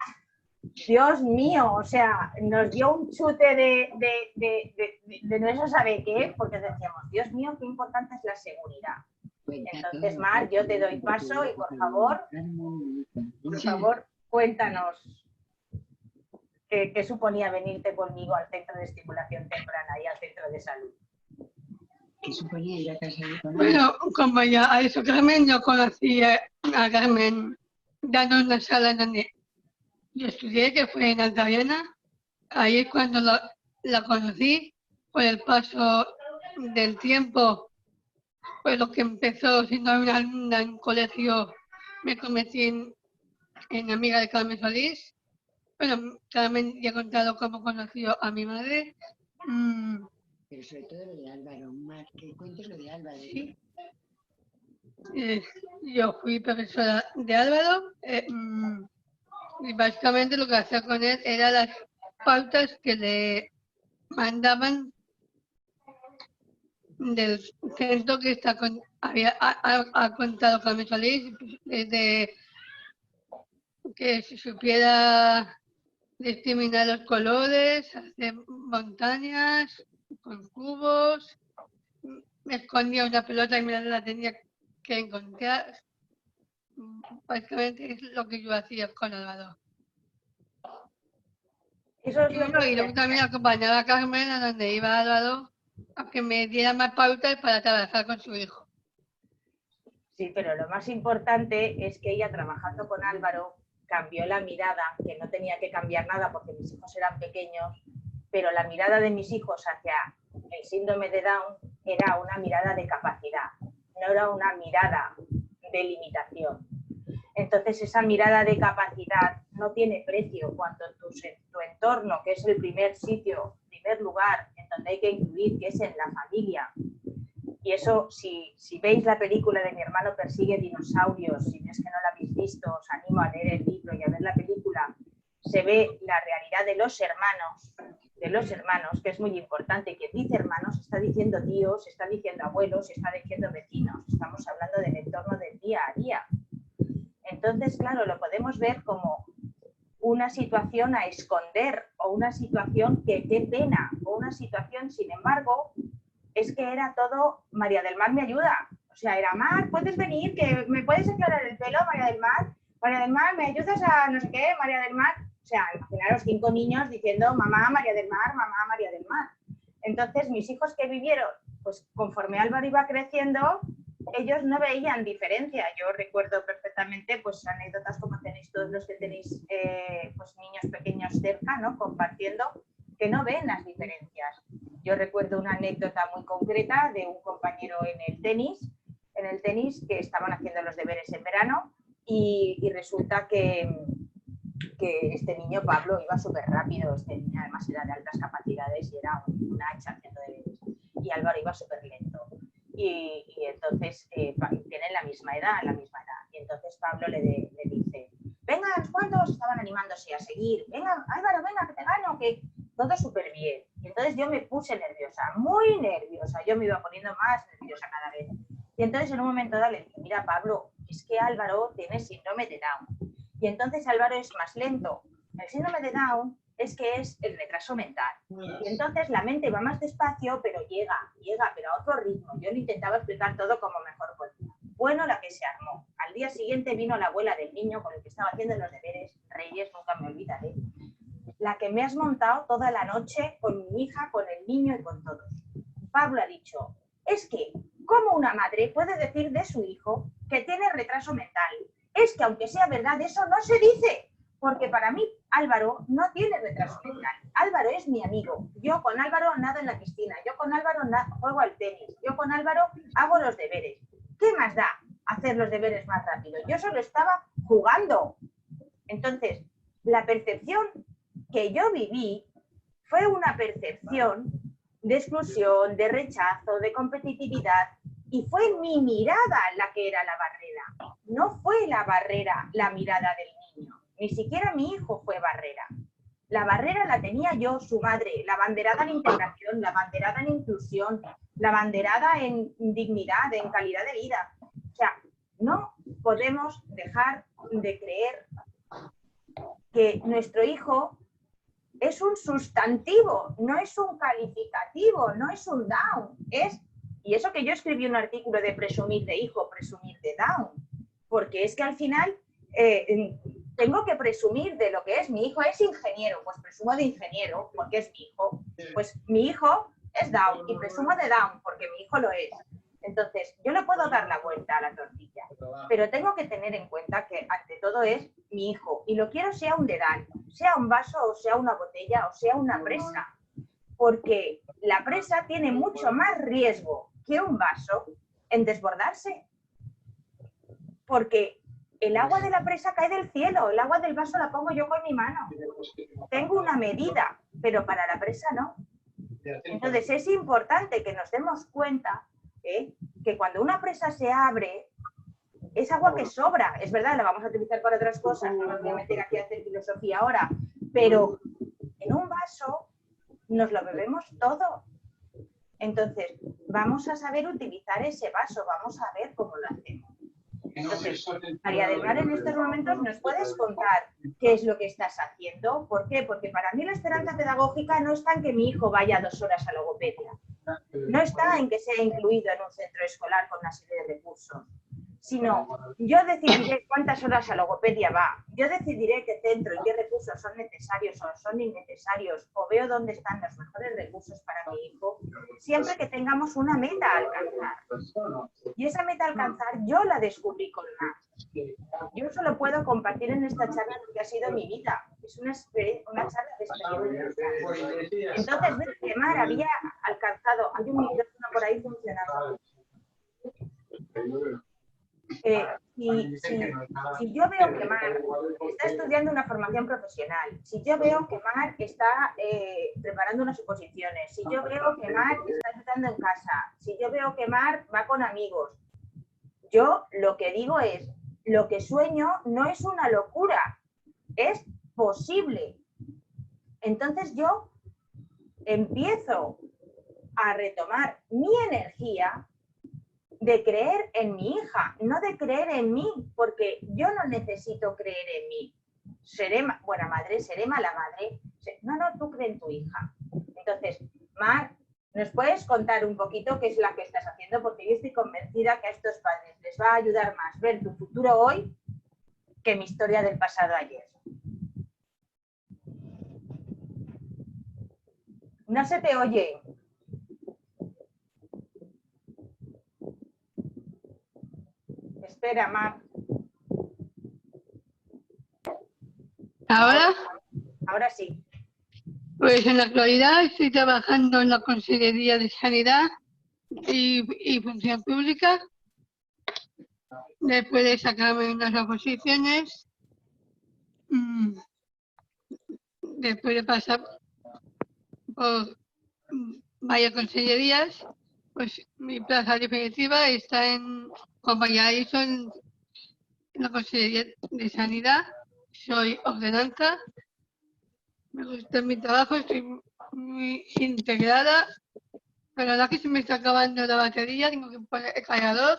G: Dios mío, o sea, nos dio un chute de no se sabe qué, porque decíamos, Dios mío, qué importante es la seguridad. Entonces, Mar, yo te doy paso y por favor, cuéntanos qué suponía venirte conmigo al centro de estimulación temprana y al centro de salud.
H: Bueno, como ya ha dicho Carmen, yo conocí a Carmen dando una sala donde yo estudié, que fue en Altaviana. Ahí es cuando la conocí. Por el paso del tiempo, pues lo que empezó siendo una alumna en colegio, me convertí en amiga de Carmen Solís. Bueno, Carmen ya he contado cómo conoció a mi madre.
I: Pero sobre todo lo de Álvaro, Mar, que cuentes lo de Álvaro.
H: Sí. Yo fui profesora de Álvaro y básicamente lo que hacía con él eran las pautas que le mandaban del centro que ha contado Carmen Solís, desde que se supiera discriminar los colores, hacer montañas con cubos, me escondía una pelota y me la tenía que encontrar. Básicamente es lo que yo hacía con Álvaro.
G: Eso es lo que...
H: Y luego también acompañaba a Carmen a donde iba Álvaro a que me diera más pautas para trabajar con su hijo.
G: Sí, pero lo más importante es que ella, trabajando con Álvaro, cambió la mirada, que no tenía que cambiar nada porque mis hijos eran pequeños, pero la mirada de mis hijos hacia el síndrome de Down era una mirada de capacidad, no era una mirada de limitación. Entonces, esa mirada de capacidad no tiene precio cuando tu entorno, que es el primer sitio, primer lugar en donde hay que incluir, que es en la familia. Y eso, si veis la película de Mi hermano persigue dinosaurios, si es que no la habéis visto, os animo a leer el libro y a ver la película, se ve la realidad de los hermanos, que es muy importante. Quien dice hermanos está diciendo tíos, está diciendo abuelos, está diciendo vecinos. Estamos hablando del entorno del día a día. Entonces, claro, lo podemos ver como una situación a esconder o una situación que qué pena, o una situación, sin embargo, es que era todo, María del Mar me ayuda. O sea, era, Mar, ¿puedes venir? ¿Que me puedes aclarar el pelo, María del Mar? María del Mar, ¿me ayudas a no sé qué, María del Mar? O sea, imaginaros 5 niños diciendo, mamá, María del Mar, mamá, María del Mar. Entonces, mis hijos que vivieron, pues conforme Álvaro iba creciendo, ellos no veían diferencia. Yo recuerdo perfectamente pues anécdotas como tenéis todos los que tenéis pues niños pequeños cerca, ¿no? Compartiendo, que no ven las diferencias. Yo recuerdo una anécdota muy concreta de un compañero en el tenis que estaban haciendo los deberes en verano y resulta que este niño, Pablo, iba súper rápido. Este niño además era de altas capacidades y era una hacha haciendo deberes. Y Álvaro iba súper lento. Y entonces tienen la misma edad. Y entonces Pablo le dice, venga, los cuantos estaban animándose a seguir. Venga, Álvaro, venga, que te gano, que todo súper bien. Y entonces yo me puse nerviosa, muy nerviosa. Yo me iba poniendo más nerviosa cada vez. Y entonces en un momento dado le dije, mira, Pablo, es que Álvaro tiene síndrome de Down. Y entonces Álvaro es más lento. El síndrome de Down es que es el retraso mental. Y entonces la mente va más despacio, pero llega, pero a otro ritmo. Yo le intentaba explicar todo como mejor podía. Bueno, la que se armó. Al día siguiente vino la abuela del niño con el que estaba haciendo los deberes, Reyes, nunca me olvidaré. La que me has montado toda la noche con mi hija, con el niño y con todos. Pablo ha dicho, es que, ¿cómo una madre puede decir de su hijo que tiene retraso mental? Es que aunque sea verdad, eso no se dice. Porque para mí, Álvaro no tiene retraso mental. Álvaro es mi amigo. Yo con Álvaro nado en la piscina. Yo con Álvaro juego al tenis. Yo con Álvaro hago los deberes. ¿Qué más da hacer los deberes más rápido? Yo solo estaba jugando. Entonces, la percepción que yo viví fue una percepción de exclusión, de rechazo, de competitividad. Y fue mi mirada la que era la barrera. No fue la barrera la mirada del niño. Ni siquiera mi hijo fue barrera. La barrera la tenía yo, su madre, la banderada en integración, la banderada en inclusión, la banderada en dignidad, en calidad de vida. O sea, no podemos dejar de creer que nuestro hijo es un sustantivo, no es un calificativo, no es un down. Y eso que yo escribí un artículo de presumir de hijo, presumir de down, porque es que al final tengo que presumir de lo que es. Mi hijo es ingeniero, pues presumo de ingeniero porque es mi hijo. Pues mi hijo es down y presumo de down porque mi hijo lo es. Entonces, yo le puedo dar la vuelta a la tortilla, pero tengo que tener en cuenta que ante todo es mi hijo y lo quiero sea un dedal, sea un vaso o sea una botella o sea una presa, porque la presa tiene mucho más riesgo que un vaso en desbordarse, porque el agua de la presa cae del cielo, el agua del vaso la pongo yo con mi mano. Tengo una medida, pero para la presa no. Entonces es importante que nos demos cuenta que cuando una presa se abre, es agua que sobra. Es verdad, la vamos a utilizar para otras cosas, no me voy a meter aquí a hacer filosofía ahora, pero en un vaso nos lo bebemos todo. Entonces, vamos a saber utilizar ese vaso, vamos a ver cómo lo hacemos. Entonces, María del Mar, en estos momentos, ¿nos puedes contar qué es lo que estás haciendo? ¿Por qué? Porque para mí la esperanza pedagógica no está en que mi hijo vaya 2 horas a logopedia. No está en que sea incluido en un centro escolar con una serie de recursos, sino yo decidiré cuántas horas a logopedia va, yo decidiré qué centro y qué recursos son necesarios o son innecesarios, o veo dónde están los mejores recursos para mi hijo, siempre que tengamos una meta a alcanzar. Y esa meta a alcanzar yo la descubrí con Mar. Yo solo puedo compartir en esta charla lo que ha sido mi vida. Es una charla de experiencia. Entonces, ves que Mar había alcanzado, hay un micrófono por ahí funcionando. Si yo veo que Mar está estudiando una formación profesional, si yo veo que Mar está preparando unas oposiciones, si yo veo que Mar está estudiando en casa, si yo veo que Mar va con amigos, yo lo que digo es, lo que sueño no es una locura, es posible. Entonces yo empiezo a retomar mi energía de creer en mi hija, no de creer en mí, porque yo no necesito creer en mí. Seré buena madre, seré mala madre. No, tú crees en tu hija. Entonces, Mar, ¿nos puedes contar un poquito qué es lo que estás haciendo? Porque yo estoy convencida que a estos padres les va a ayudar más ver tu futuro hoy que mi historia del pasado ayer. No se te oye. Espera, Mar.
H: ¿Ahora?
G: Ahora sí.
H: Pues en la actualidad estoy trabajando en la Consejería de Sanidad y Función Pública. Después de sacarme unas oposiciones, después de pasar por varias consellerías, pues mi plaza definitiva está en Valladolid, en la Consejería de Sanidad. Soy ordenanza, me gusta mi trabajo, estoy muy integrada, pero ahora que se me está acabando la batería, tengo que poner el cargador.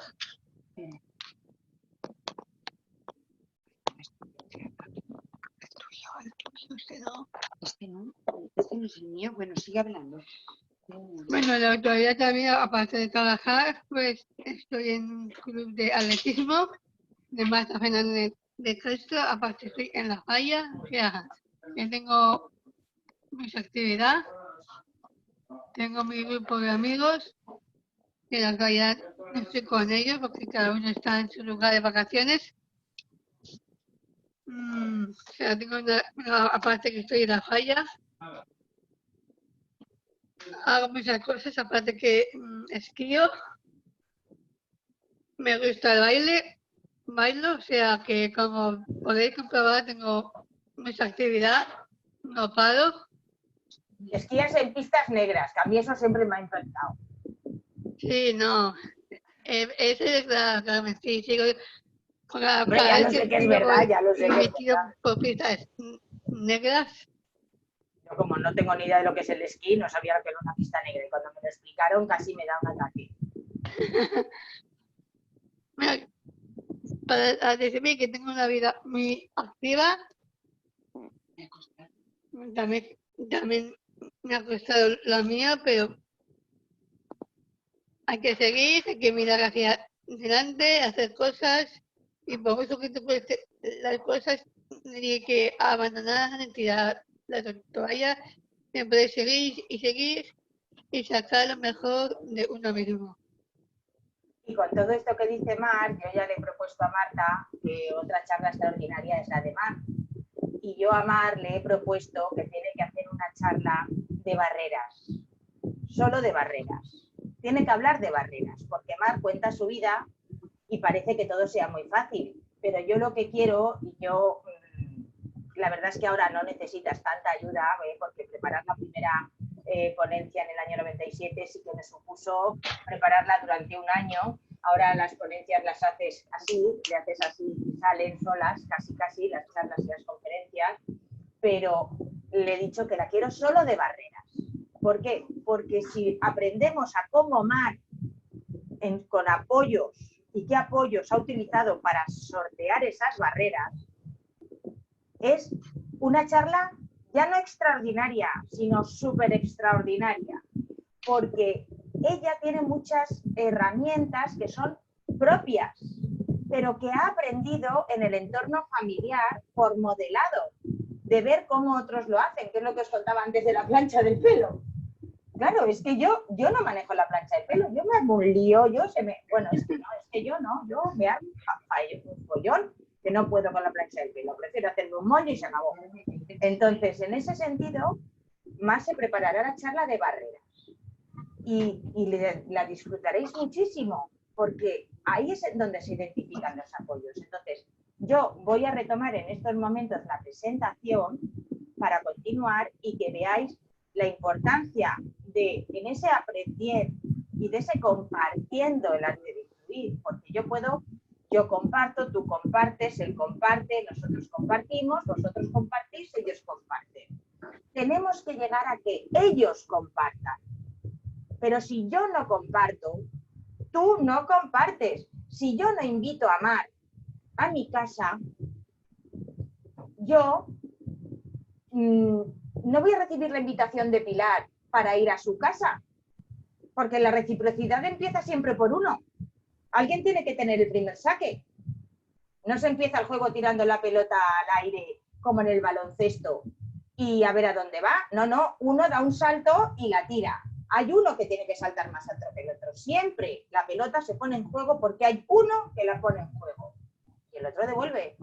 I: Este no es el mío. Bueno, sigue hablando.
H: Bueno, la actualidad también, aparte de trabajar, pues estoy en un club de atletismo de Marta Fernández de Cristo, aparte estoy en La Falla, o sea, que tengo mucha actividad, tengo mi grupo de amigos, que en la actualidad no estoy con ellos porque cada uno está en su lugar de vacaciones. O sea, tengo aparte que estoy en La Falla, hago muchas cosas, aparte que esquío, me gusta el bailo, o sea que como podéis comprobar tengo mucha actividad, no paro.
G: Esquías en pistas negras, que a mí eso siempre me ha impactado.
H: Sí, no, ese es la Carmen, sí, sigo
G: Hombre, ya lo sé que es verdad, ya lo sé que es
H: metido
G: verdad.
H: por pistas negras.
G: Yo como no tengo ni idea de lo que es el esquí, no sabía lo que era una pista negra y cuando me lo explicaron casi me da un ataque.
H: Mira, para decirme que tengo una vida muy activa, también me ha costado la mía, pero hay que seguir, hay que mirar hacia adelante, hacer cosas, y por eso que las cosas no hay que abandonar, ni tirar la toalla, siempre seguir y sacar lo mejor de uno mismo.
G: Y con todo esto que dice Mar, yo ya le he propuesto a Marta que otra charla extraordinaria es la de Mar. Y yo a Mar le he propuesto que tiene que hacer una charla de barreras, solo de barreras. Tiene que hablar de barreras, porque Mar cuenta su vida y parece que todo sea muy fácil. Pero yo lo que quiero, y yo, la verdad es que ahora no necesitas tanta ayuda, porque preparar la primera ponencia en el año 97 sí que me supuso prepararla durante un año. Ahora las ponencias las haces así, le haces así y salen solas, casi, las charlas y las conferencias, pero le he dicho que la quiero solo de barreras. ¿Por qué? Porque si aprendemos a cómo Mar, con apoyos, y qué apoyos ha utilizado para sortear esas barreras, es una charla ya no extraordinaria, sino súper extraordinaria, porque ella tiene muchas herramientas que son propias, pero que ha aprendido en el entorno familiar por modelado, de ver cómo otros lo hacen, que es lo que os contaba antes de la plancha del pelo. Claro, es que yo no manejo la plancha del pelo, yo me hago un lío, yo me hago un follón que no puedo con la plancha del pelo, prefiero hacerme un moño y se acabó. Entonces, en ese sentido, más se preparará la charla de barreras y la disfrutaréis muchísimo, porque ahí es donde se identifican los apoyos. Entonces, yo voy a retomar en estos momentos la presentación para continuar y que veáis la importancia de, en ese aprender y de ese compartiendo el arte de influir, porque yo comparto, tú compartes, él comparte, nosotros compartimos, vosotros compartís, ellos comparten. Tenemos que llegar a que ellos compartan. Pero si yo no comparto, tú no compartes. Si yo no invito a Mar a mi casa, yo no voy a recibir la invitación de Pilar para ir a su casa, porque la reciprocidad empieza siempre por uno. Alguien tiene que tener el primer saque. No se empieza el juego tirando la pelota al aire como en el baloncesto y a ver a dónde va. No, uno da un salto y la tira. Hay uno que tiene que saltar más alto que el otro. Siempre la pelota se pone en juego porque hay uno que la pone en juego y el otro devuelve.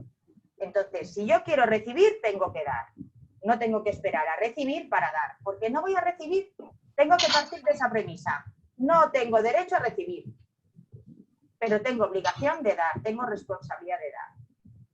G: Entonces, si yo quiero recibir, tengo que dar. No tengo que esperar a recibir para dar, porque no voy a recibir. Tengo que partir de esa premisa. No tengo derecho a recibir, pero tengo obligación de dar, tengo responsabilidad de dar.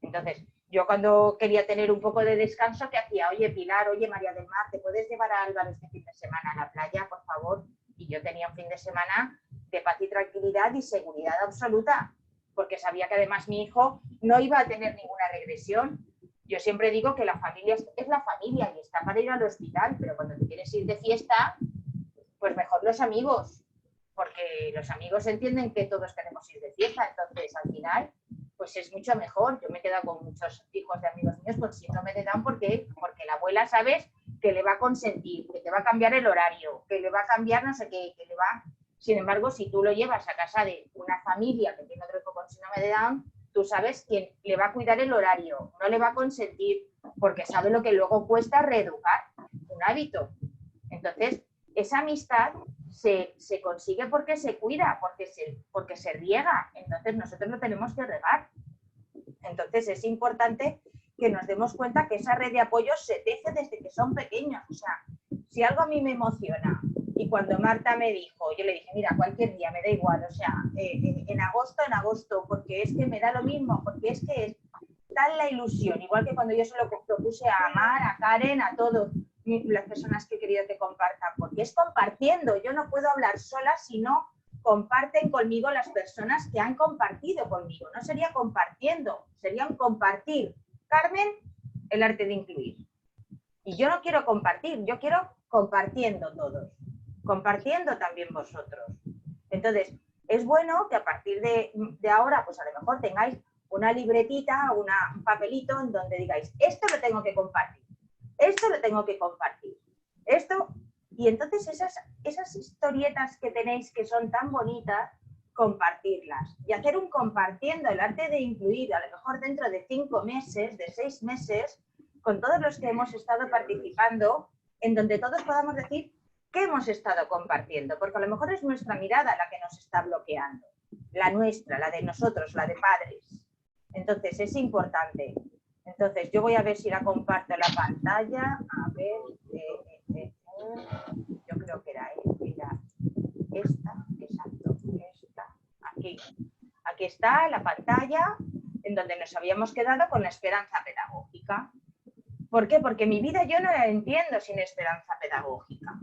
G: Entonces, yo cuando quería tener un poco de descanso, ¿qué hacía? Oye, Pilar, oye, María del Mar, ¿te puedes llevar a Álvaro este fin de semana a la playa, por favor? Y yo tenía un fin de semana de paz y tranquilidad y seguridad absoluta, porque sabía que además mi hijo no iba a tener ninguna regresión. Yo siempre digo que la familia es la familia y está para ir al hospital, pero cuando te quieres ir de fiesta, pues mejor los amigos, porque los amigos entienden que todos queremos ir de fiesta, entonces al final pues es mucho mejor. Yo me he quedado con muchos hijos de amigos míos con síndrome de Down porque la abuela, ¿sabes?, que le va a consentir, que te va a cambiar el horario, que le va a cambiar no sé qué, que le va... Sin embargo, si tú lo llevas a casa de una familia que tiene otro hijo con síndrome de Down, tú sabes quién le va a cuidar el horario, no le va a consentir, porque sabe lo que luego cuesta reeducar un hábito. Entonces, esa amistad se consigue porque se cuida, porque se riega. Entonces, nosotros lo tenemos que regar. Entonces, es importante que nos demos cuenta que esa red de apoyo se teje desde que son pequeños. O sea, si algo a mí me emociona, y cuando Marta me dijo, yo le dije, mira, cualquier día, me da igual, o sea, en agosto, porque es que me da lo mismo, porque es que es tal la ilusión, igual que cuando yo se lo propuse a Mar, a Karen, a todas las personas que he querido que compartan, porque es compartiendo, yo no puedo hablar sola si no comparten conmigo las personas que han compartido conmigo, no sería compartiendo, sería un compartir. Carmen, el arte de incluir. Y yo no quiero compartir, yo quiero compartiendo todos, compartiendo también vosotros. Entonces, es bueno que a partir de ahora, pues a lo mejor tengáis una libretita, un papelito en donde digáis, esto lo tengo que compartir, esto lo tengo que compartir, esto, y entonces esas historietas que tenéis que son tan bonitas, compartirlas y hacer un compartiendo el arte de incluir, a lo mejor dentro de 5 meses, de 6 meses, con todos los que hemos estado participando, en donde todos podamos decir qué hemos estado compartiendo, porque a lo mejor es nuestra mirada la que nos está bloqueando, la nuestra, la de nosotros, la de padres. Entonces es importante. Entonces yo voy a ver si la comparto la pantalla, a ver, yo creo que era esta, exacto, esta, aquí está la pantalla en donde nos habíamos quedado con la esperanza pedagógica. ¿Por qué? Porque mi vida yo no la entiendo sin esperanza pedagógica.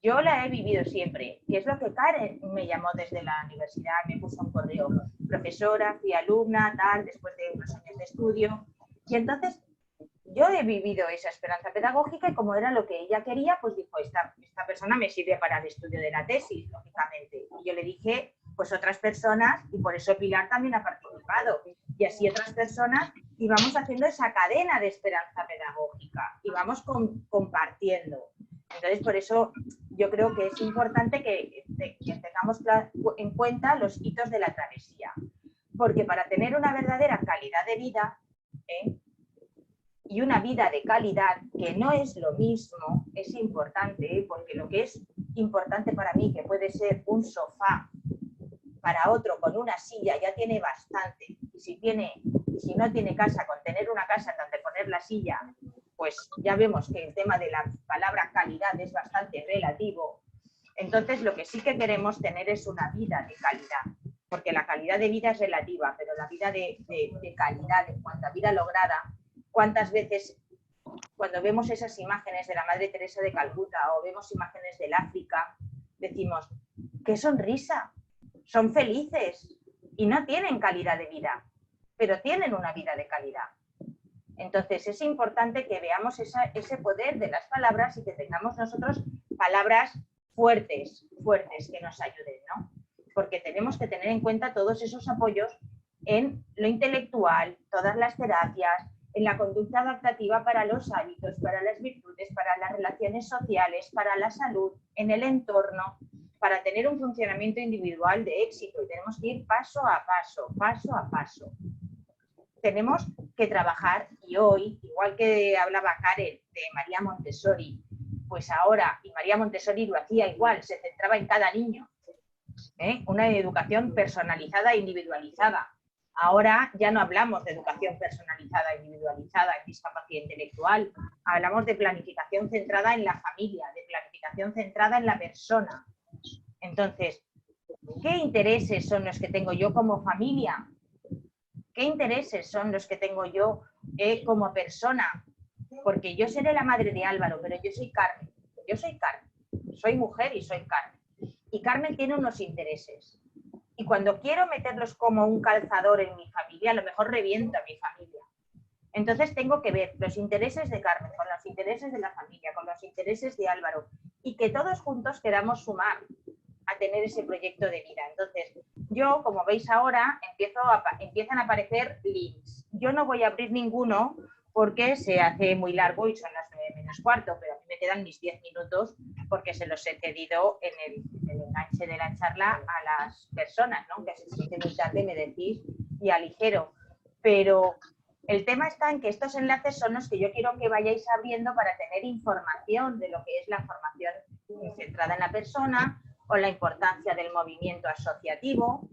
G: Yo la he vivido siempre, que es lo que Karen me llamó desde la universidad, me puso un correo, profesora, fui alumna, tal, después de unos años de estudio. Y entonces yo he vivido esa esperanza pedagógica y como era lo que ella quería, pues dijo, esta persona me sirve para el estudio de la tesis, lógicamente. Y yo le dije, pues otras personas, y por eso Pilar también ha participado, y así otras personas, y vamos haciendo esa cadena de esperanza pedagógica, y vamos compartiendo. Entonces, por eso yo creo que es importante que tengamos en cuenta los hitos de la travesía, porque para tener una verdadera calidad de vida, y una vida de calidad, que no es lo mismo, es importante, porque lo que es importante para mí, que puede ser un sofá, para otro con una silla ya tiene bastante, y si no tiene casa, con tener una casa donde poner la silla, pues ya vemos que el tema de la palabra calidad es bastante relativo. Entonces lo que sí que queremos tener es una vida de calidad, porque la calidad de vida es relativa, pero la vida de calidad en cuanto a vida lograda, ¿cuántas veces cuando vemos esas imágenes de la Madre Teresa de Calcuta o vemos imágenes del África, decimos, qué sonrisa, son felices y no tienen calidad de vida, pero tienen una vida de calidad? Entonces es importante que veamos ese poder de las palabras y que tengamos nosotros palabras fuertes que nos ayuden, ¿no? Porque tenemos que tener en cuenta todos esos apoyos en lo intelectual, todas las terapias, en la conducta adaptativa para los hábitos, para las virtudes, para las relaciones sociales, para la salud, en el entorno, para tener un funcionamiento individual de éxito. Y tenemos que ir paso a paso, paso a paso. Tenemos que trabajar, y hoy, igual que hablaba Karen de María Montessori, pues ahora, y María Montessori lo hacía igual, se centraba en cada niño, una educación personalizada e individualizada. Ahora ya no hablamos de educación personalizada e individualizada en discapacidad intelectual, hablamos de planificación centrada en la familia, de planificación centrada en la persona. Entonces, ¿qué intereses son los que tengo yo como familia? ¿Qué intereses son los que tengo yo como persona? Porque yo seré la madre de Álvaro, pero yo soy Carmen. Yo soy Carmen. Soy mujer y soy Carmen. Y Carmen tiene unos intereses. Y cuando quiero meterlos como un calzador en mi familia, a lo mejor reviento a mi familia. Entonces tengo que ver los intereses de Carmen con los intereses de la familia, con los intereses de Álvaro. Y que todos juntos queramos sumar a tener ese proyecto de vida. Entonces, yo, como veis ahora, empiezan a aparecer links. Yo no voy a abrir ninguno porque se hace muy largo y son las 9:45, pero a mí me me quedan mis 10 minutos porque se los he cedido en el enganche de la charla a las personas, ¿no? Que se siente muy tarde, me decís, y aligero. Pero el tema está en que estos enlaces son los que yo quiero que vayáis abriendo para tener información de lo que es la formación centrada en la persona o la importancia del movimiento asociativo,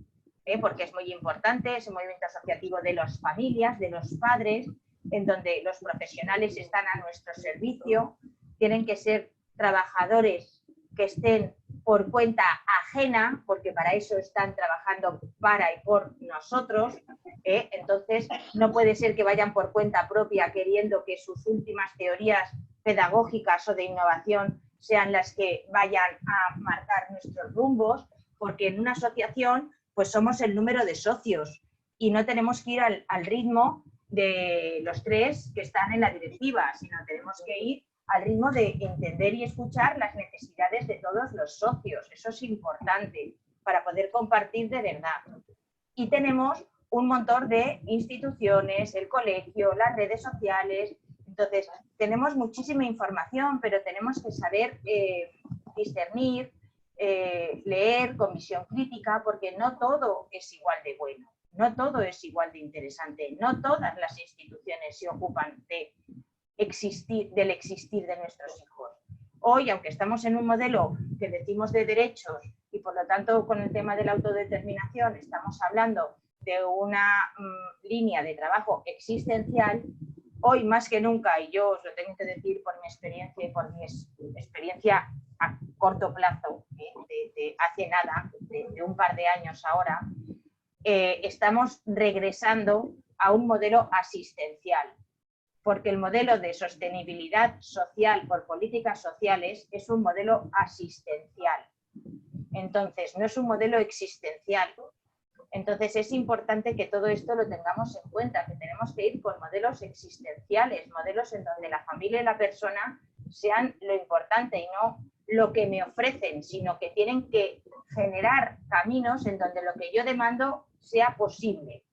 G: porque es muy importante ese movimiento asociativo de las familias, de los padres, en donde los profesionales están a nuestro servicio, tienen que ser trabajadores que estén por cuenta ajena, porque para eso están trabajando para y por nosotros, entonces no puede ser que vayan por cuenta propia queriendo que sus últimas teorías pedagógicas o de innovación sean las que vayan a marcar nuestros rumbos, porque en una asociación pues somos el número de socios y no tenemos que ir al ritmo de los 3 que están en la directiva, sino tenemos que ir al ritmo de entender y escuchar las necesidades de todos los socios. Eso es importante para poder compartir de verdad. Y tenemos un montón de instituciones, el colegio, las redes sociales. Entonces, tenemos muchísima información, pero tenemos que saber discernir, leer con visión crítica, porque no todo es igual de bueno, no todo es igual de interesante, no todas las instituciones se ocupan del existir de nuestros hijos. Hoy, aunque estamos en un modelo que decimos de derechos y por lo tanto con el tema de la autodeterminación estamos hablando de una línea de trabajo existencial, hoy más que nunca, y yo os lo tengo que decir por mi experiencia y por mi experiencia a corto plazo, de hace nada, de un par de años ahora, estamos regresando a un modelo asistencial, porque el modelo de sostenibilidad social por políticas sociales es un modelo asistencial. Entonces, no es un modelo existencial. Entonces, es importante que todo esto lo tengamos en cuenta, que tenemos que ir con modelos existenciales, modelos en donde la familia y la persona sean lo importante y no lo que me ofrecen, sino que tienen que generar caminos en donde lo que yo demando sea posible.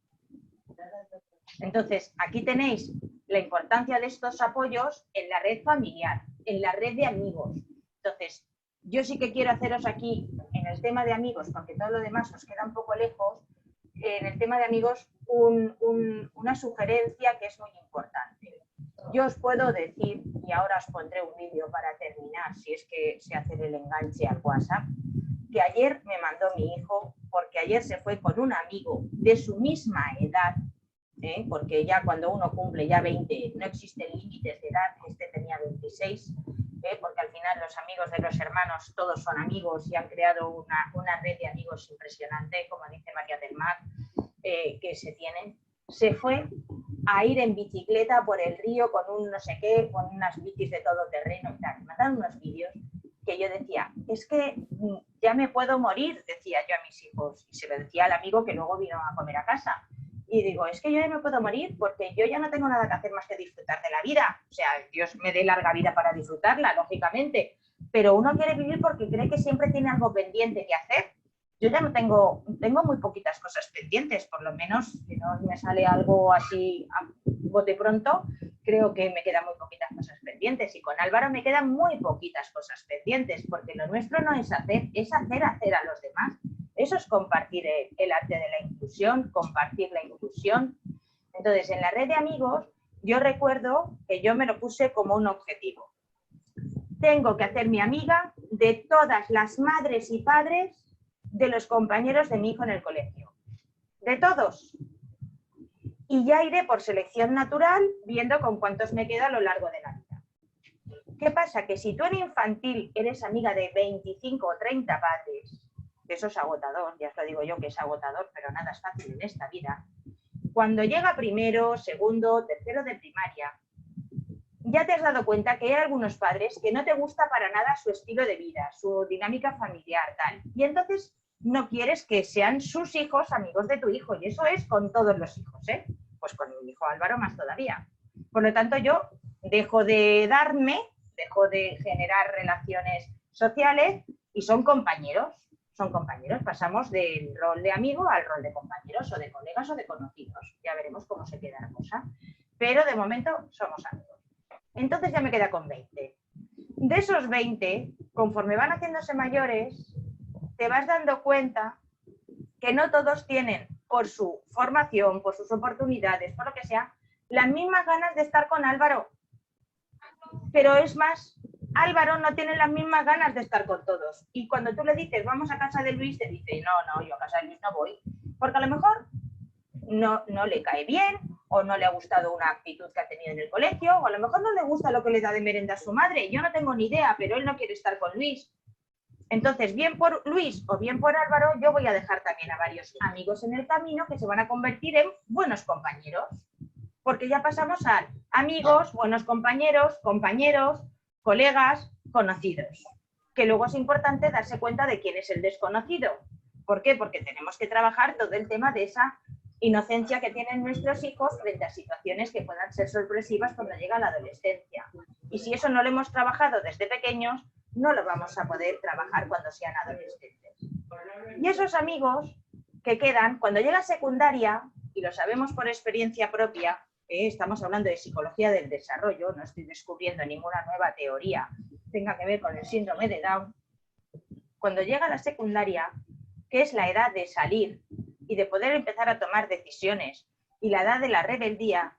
G: Entonces, aquí tenéis la importancia de estos apoyos en la red familiar, en la red de amigos. Entonces, yo sí que quiero haceros aquí, en el tema de amigos, porque todo lo demás os queda un poco lejos, en el tema de amigos, una sugerencia que es muy importante. Yo os puedo decir, y ahora os pondré un vídeo para terminar, si es que se hace el enganche a WhatsApp, que ayer me mandó mi hijo, porque ayer se fue con un amigo de su misma edad, porque ya cuando uno cumple ya 20 no existen límites de edad, este tenía 26, porque al final los amigos de los hermanos todos son amigos y han creado una red de amigos impresionante, como dice María del Mar, que se tienen. Se fue a ir en bicicleta por el río con un no sé qué, con unas bicis de todo terreno y tal. Me mandaron unos vídeos que yo decía, es que ya me puedo morir, decía yo a mis hijos, y se lo decía al amigo que luego vino a comer a casa. Y digo, es que yo ya me puedo morir porque yo ya no tengo nada que hacer más que disfrutar de la vida. O sea, Dios me dé larga vida para disfrutarla, lógicamente. Pero uno quiere vivir porque cree que siempre tiene algo pendiente que hacer. Yo ya no tengo muy poquitas cosas pendientes, por lo menos, si no me sale algo así a bote pronto, creo que me quedan muy poquitas cosas pendientes. Y con Álvaro me quedan muy poquitas cosas pendientes, porque lo nuestro no es hacer, es hacer a los demás. Eso es compartir el arte de la inclusión, compartir la inclusión. Entonces, en la red de amigos, yo recuerdo que yo me lo puse como un objetivo. Tengo que hacerme amiga de todas las madres y padres de los compañeros de mi hijo en el colegio. De todos. Y ya iré por selección natural viendo con cuántos me quedo a lo largo de la vida. ¿Qué pasa? Que si tú en infantil eres amiga de 25 o 30 padres, que eso es agotador, ya os lo digo yo que es agotador, pero nada es fácil en esta vida. Cuando llega primero, segundo, tercero de primaria, ya te has dado cuenta que hay algunos padres que no te gusta para nada su estilo de vida, su dinámica familiar, tal. Y entonces no quieres que sean sus hijos amigos de tu hijo. Y eso es con todos los hijos, ¿eh? Pues con mi hijo Álvaro más todavía. Por lo tanto, yo dejo de darme, dejo de generar relaciones sociales y son compañeros. Son compañeros, pasamos del rol de amigo al rol de compañeros o de colegas o de conocidos. Ya veremos cómo se queda la cosa. Pero de momento somos amigos. Entonces ya me queda con 20. de esos 20, conforme van haciéndose mayores, te vas dando cuenta que no todos tienen, por su formación, por sus oportunidades, por lo que sea, las mismas ganas de estar con Álvaro. Pero es más, Álvaro no tiene las mismas ganas de estar con todos. Y cuando tú le dices, vamos a casa de Luis, te dice, no, yo a casa de Luis no voy. Porque a lo mejor no le cae bien, o no le ha gustado una actitud que ha tenido en el colegio, o a lo mejor no le gusta lo que le da de merenda a su madre. Yo no tengo ni idea, pero él no quiere estar con Luis. Entonces, bien por Luis o bien por Álvaro, yo voy a dejar también a varios amigos en el camino que se van a convertir en buenos compañeros. Porque ya pasamos a amigos, buenos compañeros, colegas, conocidos. Que luego es importante darse cuenta de quién es el desconocido. ¿Por qué? Porque tenemos que trabajar todo el tema de esa inocencia que tienen nuestros hijos frente a situaciones que puedan ser sorpresivas cuando llega la adolescencia. Y si eso no lo hemos trabajado desde pequeños, no lo vamos a poder trabajar cuando sean adolescentes. Y esos amigos que quedan, cuando llega secundaria, y lo sabemos por experiencia propia, estamos hablando de psicología del desarrollo, no estoy descubriendo ninguna nueva teoría que tenga que ver con el síndrome de Down, cuando llega la secundaria, que es la edad de salir y de poder empezar a tomar decisiones, y la edad de la rebeldía,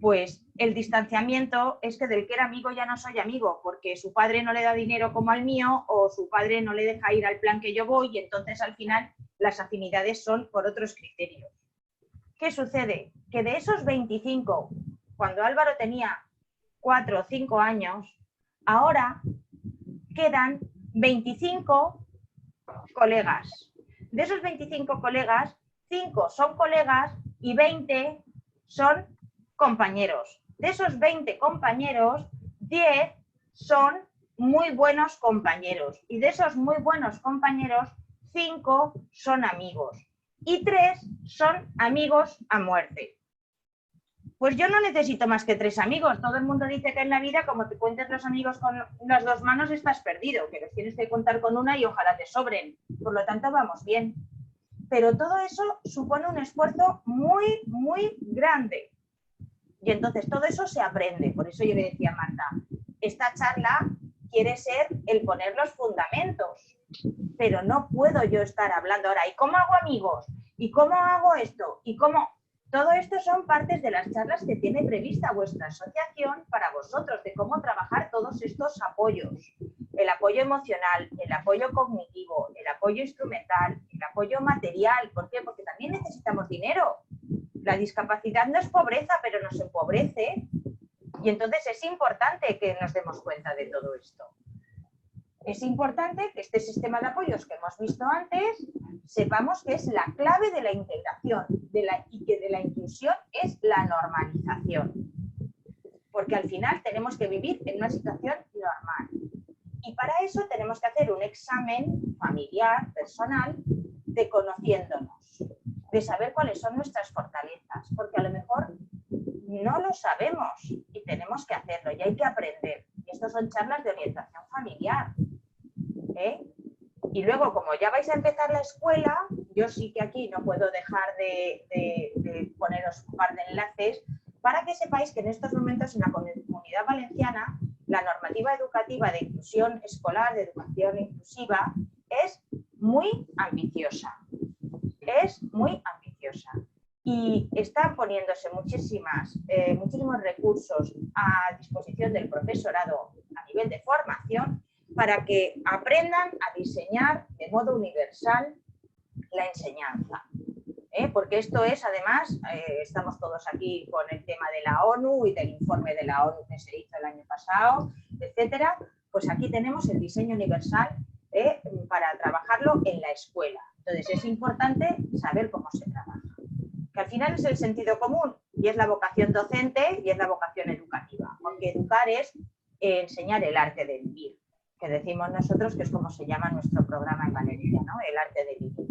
G: pues el distanciamiento es que del que era amigo ya no soy amigo, porque su padre no le da dinero como al mío, o su padre no le deja ir al plan que yo voy, y entonces al final las afinidades son por otros criterios. ¿Qué sucede? Que de esos 25, cuando Álvaro tenía 4 o 5 años, ahora quedan 25 colegas. De esos 25 colegas, 5 son colegas y 20 son compañeros. De esos 20 compañeros, 10 son muy buenos compañeros. Y de esos muy buenos compañeros, 5 son amigos. Y 3 son amigos a muerte. Pues yo no necesito más que 3 amigos. Todo el mundo dice que en la vida, como te cuentes los amigos con las 2 manos, estás perdido, que los tienes que contar con una y ojalá te sobren. Por lo tanto, vamos bien. Pero todo eso supone un esfuerzo muy, muy grande. Y entonces todo eso se aprende. Por eso yo le decía a Marta, esta charla quiere ser el poner los fundamentos. Pero no puedo yo estar hablando ahora, ¿y cómo hago amigos? ¿Y cómo hago esto? ¿Y cómo? Todo esto son partes de las charlas que tiene prevista vuestra asociación para vosotros, de cómo trabajar todos estos apoyos. El apoyo emocional, el apoyo cognitivo, el apoyo instrumental, el apoyo material. ¿Por qué? Porque también necesitamos dinero. La discapacidad no es pobreza, pero nos empobrece. Y entonces es importante que nos demos cuenta de todo esto. Es importante que este sistema de apoyos que hemos visto antes, sepamos que es la clave de la integración y que de la inclusión es la normalización. Porque al final tenemos que vivir en una situación normal. Y para eso tenemos que hacer un examen familiar, personal, de conociéndonos, de saber cuáles son nuestras fortalezas, porque a lo mejor no lo sabemos y tenemos que hacerlo y hay que aprender. Y estas son charlas de orientación familiar. Y luego, como ya vais a empezar la escuela, yo sí que aquí no puedo dejar de poneros un par de enlaces para que sepáis que en estos momentos en la Comunidad Valenciana la normativa educativa de inclusión escolar, de educación inclusiva, es muy ambiciosa. Es muy ambiciosa. Y están poniéndose muchísimos recursos a disposición del profesorado a nivel de formación para que aprendan a diseñar de modo universal la enseñanza. Porque esto es, además, estamos todos aquí con el tema de la ONU y del informe de la ONU que se hizo el año pasado, etcétera, pues aquí tenemos el diseño universal para trabajarlo en la escuela. Entonces es importante saber cómo se trabaja. Que al final es el sentido común y es la vocación docente y es la vocación educativa, porque educar es enseñar el arte de vivir, que decimos nosotros que es como se llama nuestro programa en Valencia, ¿no? El arte de vivir.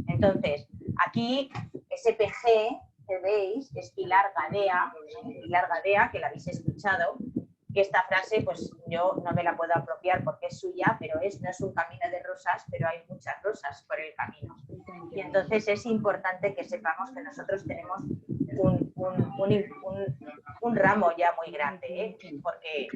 G: Entonces, aquí ese PG que veis es Pilar Gadea, que la habéis escuchado, que esta frase pues yo no me la puedo apropiar porque es suya, pero no es un camino de rosas, pero hay muchas rosas por el camino. Y entonces es importante que sepamos que nosotros tenemos un ramo ya muy grande, porque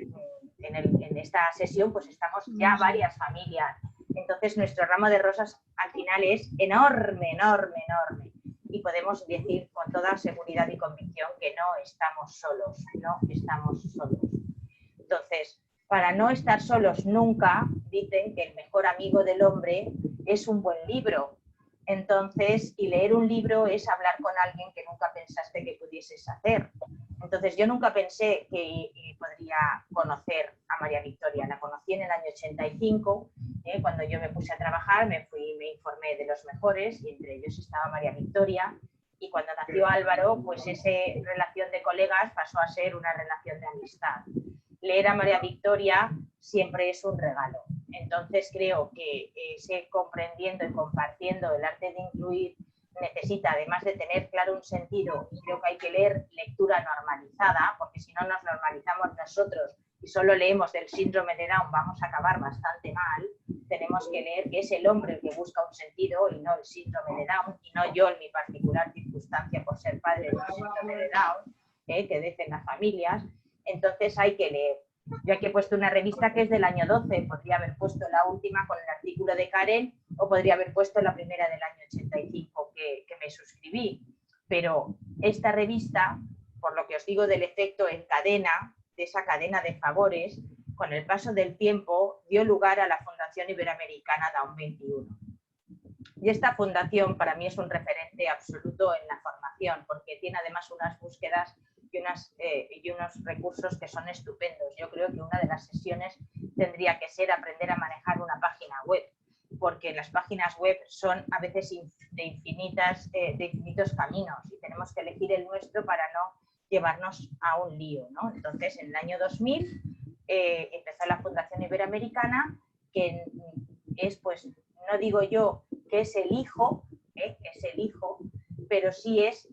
G: en esta sesión pues estamos ya varias familias. Entonces nuestro ramo de rosas al final es enorme, enorme, enorme. Y podemos decir con toda seguridad y convicción que no estamos solos, no estamos solos. Entonces, para no estar solos nunca, dicen que el mejor amigo del hombre es un buen libro. Entonces, y leer un libro es hablar con alguien que nunca pensaste que pudieses hacer. Entonces, yo nunca pensé que podría conocer a María Victoria. La conocí en el año 85, cuando yo me puse a trabajar, me informé de los mejores y entre ellos estaba María Victoria. Y cuando nació Álvaro, pues esa relación de colegas pasó a ser una relación de amistad. Leer a María Victoria siempre es un regalo. Entonces creo que comprendiendo y compartiendo el arte de incluir necesita, además de tener claro un sentido, y creo que hay que leer lectura normalizada, porque si no nos normalizamos nosotros y solo leemos del síndrome de Down, vamos a acabar bastante mal. Tenemos que leer que es el hombre el que busca un sentido y no el síndrome de Down, y no yo en mi particular circunstancia por ser padre del síndrome de Down, que dicen las familias. Entonces hay que leer. Yo aquí he puesto una revista que es del año 12, podría haber puesto la última con el artículo de Karen o podría haber puesto la primera del año 85 que me suscribí. Pero esta revista, por lo que os digo del efecto en cadena, de esa cadena de favores, con el paso del tiempo dio lugar a la Fundación Iberoamericana Down 21. Y esta fundación para mí es un referente absoluto en la formación, porque tiene además unas búsquedas y unos recursos que son estupendos. Yo creo que una de las sesiones tendría que ser aprender a manejar una página web, porque las páginas web son a veces de infinitos caminos y tenemos que elegir el nuestro para no llevarnos a un lío, ¿no? Entonces, en el año 2000 empezó la Fundación Iberoamericana, que es, pues, no digo yo que es el hijo, pero sí es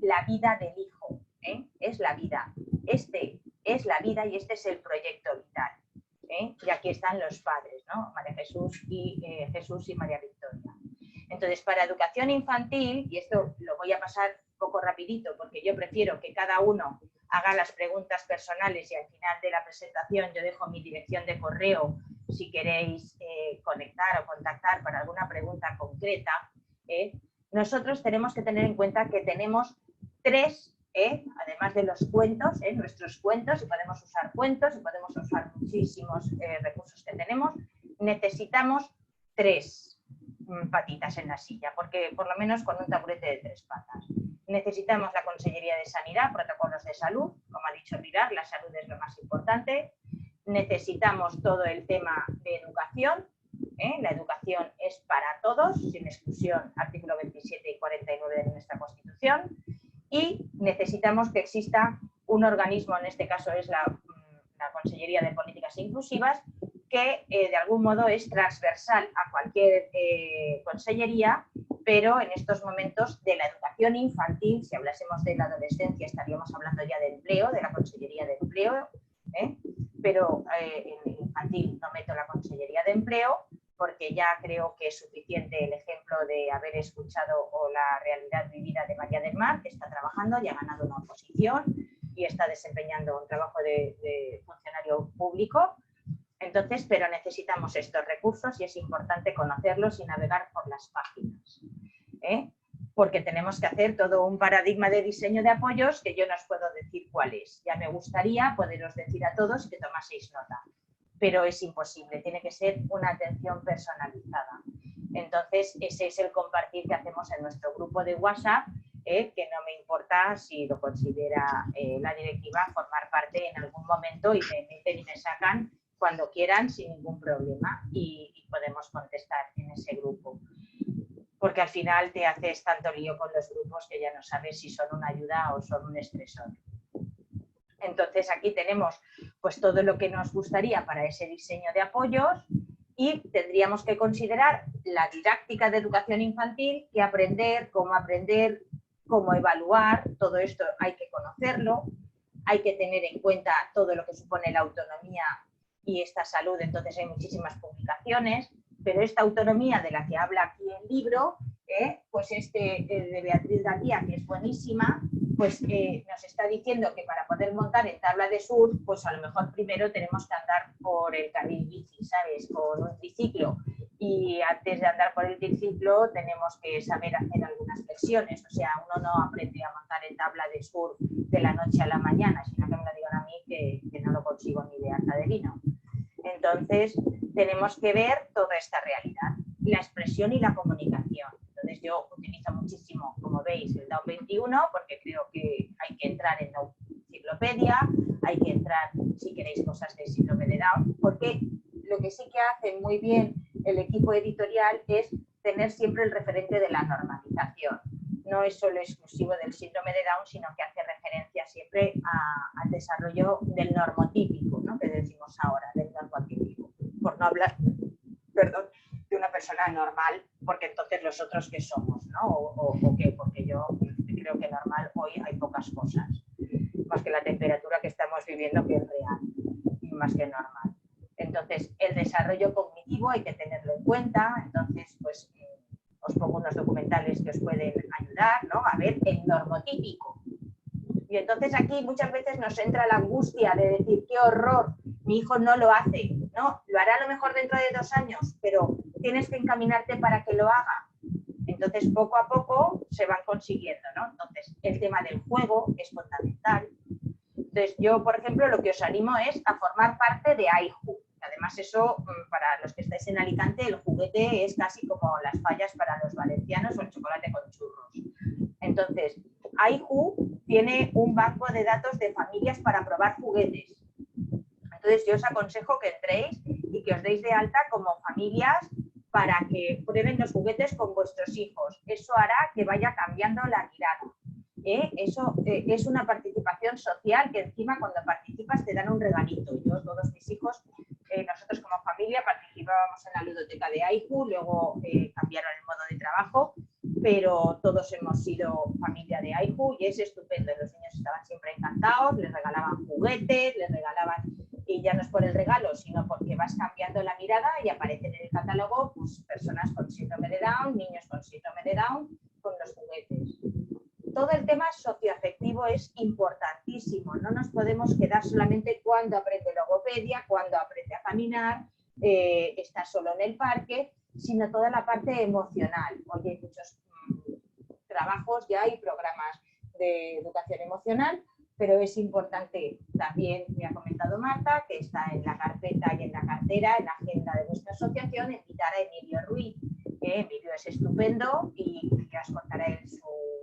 G: la vida del hijo, es la vida. Este es la vida y este es el proyecto vital. Y aquí están los padres, ¿no? María Jesús y María Victoria. Entonces, para educación infantil, y esto lo voy a pasar un poco rapidito porque yo prefiero que cada uno haga las preguntas personales y al final de la presentación yo dejo mi dirección de correo si queréis conectar o contactar para alguna pregunta concreta. Nosotros tenemos que tener en cuenta que tenemos tres, además de los cuentos, nuestros cuentos, y podemos usar cuentos y podemos usar muchísimos recursos que tenemos, necesitamos tres patitas en la silla, porque por lo menos con un taburete de 3 patas. Necesitamos la Consellería de Sanidad, protocolos de salud, como ha dicho Pilar, la salud es lo más importante. Necesitamos todo el tema de educación. La educación es para todos, sin exclusión, artículo 27 y 49 de nuestra Constitución. Y necesitamos que exista un organismo, en este caso es la Consellería de Políticas Inclusivas, que de algún modo es transversal a cualquier consellería, pero en estos momentos de la educación infantil, si hablásemos de la adolescencia estaríamos hablando ya de empleo, de la Consellería de Empleo, pero en infantil no meto la Consellería de Empleo porque ya creo que es suficiente el ejemplo de haber escuchado o la realidad vivida de María del Mar, que está trabajando y ha ganado una oposición y está desempeñando un trabajo de funcionario público. Entonces, pero necesitamos estos recursos y es importante conocerlos y navegar por las páginas, porque tenemos que hacer todo un paradigma de diseño de apoyos que yo no os puedo decir cuál es. Ya me gustaría poderos decir a todos que tomaseis nota, pero es imposible, tiene que ser una atención personalizada. Entonces, ese es el compartir que hacemos en nuestro grupo de WhatsApp, que no me importa si lo considera la directiva formar parte en algún momento y me meten y me sacan cuando quieran sin ningún problema y podemos contestar en ese grupo. Porque al final te haces tanto lío con los grupos que ya no sabes si son una ayuda o son un estresor. Entonces aquí tenemos pues todo lo que nos gustaría para ese diseño de apoyos y tendríamos que considerar la didáctica de educación infantil, que aprender, cómo evaluar, todo esto hay que conocerlo, hay que tener en cuenta todo lo que supone la autonomía y esta salud, entonces hay muchísimas publicaciones, pero esta autonomía de la que habla aquí el libro, pues de Beatriz Gandía, que es buenísima, pues nos está diciendo que para poder montar en tabla de surf, pues a lo mejor primero tenemos que andar por el carril bici, ¿sabes? Con un triciclo. Y antes de andar por el triciclo tenemos que saber hacer algunas flexiones. O sea, uno no aprende a montar en tabla de surf de la noche a la mañana, sino que me lo digan a mí que no lo consigo ni de harta de vino. Entonces, tenemos que ver toda esta realidad, la expresión y la comunicación. Entonces, yo utilizo muchísimo, como veis, el Down 21, porque creo que hay que entrar en la enciclopedia, hay que entrar, si queréis, cosas de síndrome de Down, porque lo que sí que hace muy bien el equipo editorial es tener siempre el referente de la normalización. No es solo exclusivo del síndrome de Down, sino que hace referencia siempre al desarrollo del normotípico, ¿no? Que decimos ahora, del normotípico, por no hablar, perdón, de una persona normal, porque entonces los otros ¿qué somos? ¿No? ¿O qué? Porque yo creo que normal hoy hay pocas cosas, más que la temperatura que estamos viviendo, que es real, más que normal. Entonces, el desarrollo cognitivo hay que tenerlo en cuenta. Entonces, pues os pongo unos documentales que os pueden ayudar, ¿no? A ver el normotípico. Y entonces aquí muchas veces nos entra la angustia de decir, qué horror, mi hijo no lo hace, ¿no? Lo hará a lo mejor dentro de 2 años, pero tienes que encaminarte para que lo haga. Entonces, poco a poco se van consiguiendo, ¿no? Entonces, el tema del juego es fundamental. Entonces, yo, por ejemplo, lo que os animo es a formar parte de AIJU. Además, eso, para los que estáis en Alicante, el juguete es casi como las fallas para los valencianos o el chocolate con churros. Entonces, AIJU tiene un banco de datos de familias para probar juguetes. Entonces, yo os aconsejo que entréis y que os deis de alta como familias para que prueben los juguetes con vuestros hijos. Eso hará que vaya cambiando la mirada. Eso es una participación social que encima cuando participas te dan un regalito. Yo, todos mis hijos, nosotros como familia participábamos en la ludoteca de AIJU, luego cambiaron el modo de trabajo, pero todos hemos sido familia de AIJU y es estupendo. Los niños estaban siempre encantados, les regalaban juguetes, les regalaban, y ya no es por el regalo, sino porque vas cambiando la mirada y aparecen en el catálogo pues, personas con síndrome de Down, niños con síndrome de Down, con los juguetes. Todo el tema socioafectivo es importantísimo. No nos podemos quedar solamente cuando aprende logopedia, cuando aprende a caminar, está solo en el parque, sino toda la parte emocional. Hoy hay muchos trabajos ya y programas de educación emocional, pero es importante también, me ha comentado Marta, que está en la carpeta y en la cartera, en la agenda de nuestra asociación, invitar a Emilio Ruiz. Emilio es estupendo y ya os contará él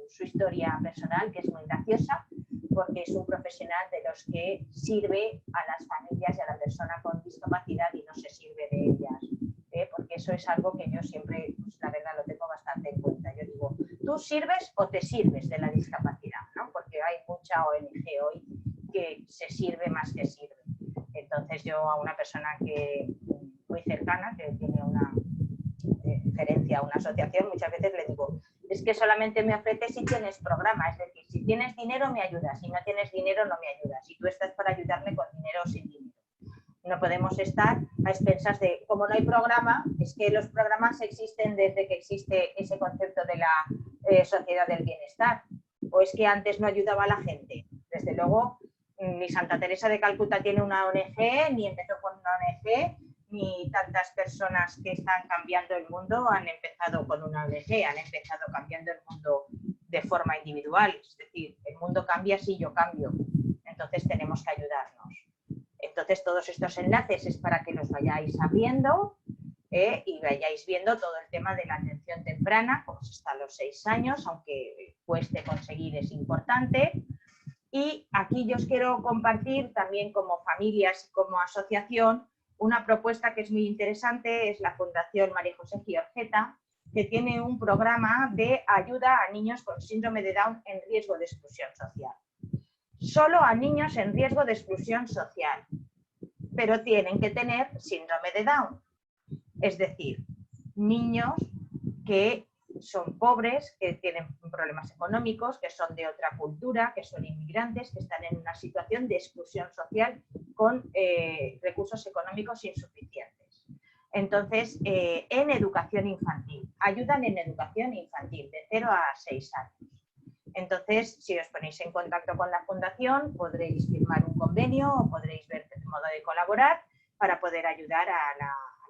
G: su historia personal, que es muy graciosa, porque es un profesional de los que sirve a las familias y a la persona con discapacidad y no se sirve de ellas, porque eso es algo que yo siempre, pues, la verdad, lo tengo bastante en cuenta. Yo digo, ¿tú sirves o te sirves de la discapacidad? ¿No? Porque hay mucha ONG hoy que se sirve más que sirve. Entonces yo a una persona que muy cercana, que tiene una referencia a una asociación, muchas veces le digo, es que solamente me ofreces si tienes programa, es decir, si tienes dinero me ayudas, si no tienes dinero no me ayudas, y tú estás para ayudarme con dinero o sin dinero. No podemos estar a expensas de, como no hay programa, es que los programas existen desde que existe ese concepto de la sociedad del bienestar, o es que antes no ayudaba a la gente. Desde luego, ni Santa Teresa de Calcuta tiene una ONG, ni empezó con una ONG, ni tantas personas que están cambiando el mundo han empezado con una ONG, han empezado cambiando el mundo de forma individual. Es decir, el mundo cambia si yo cambio, entonces tenemos que ayudarnos. Entonces todos estos enlaces es para que los vayáis abriendo y vayáis viendo todo el tema de la atención temprana, como hasta los 6 años, aunque cueste conseguir, es importante. Y aquí yo os quiero compartir también como familias y como asociación una propuesta que es muy interesante, es la Fundación María José Giorgetta, que tiene un programa de ayuda a niños con síndrome de Down en riesgo de exclusión social. Solo a niños en riesgo de exclusión social, pero tienen que tener síndrome de Down. Es decir, niños que son pobres, que tienen problemas económicos, que son de otra cultura, que son inmigrantes, que están en una situación de exclusión social con recursos económicos insuficientes. Entonces, en educación infantil, ayudan en educación infantil de 0 a 6 años. Entonces, si os ponéis en contacto con la Fundación, podréis firmar un convenio o podréis ver el modo de colaborar para poder ayudar a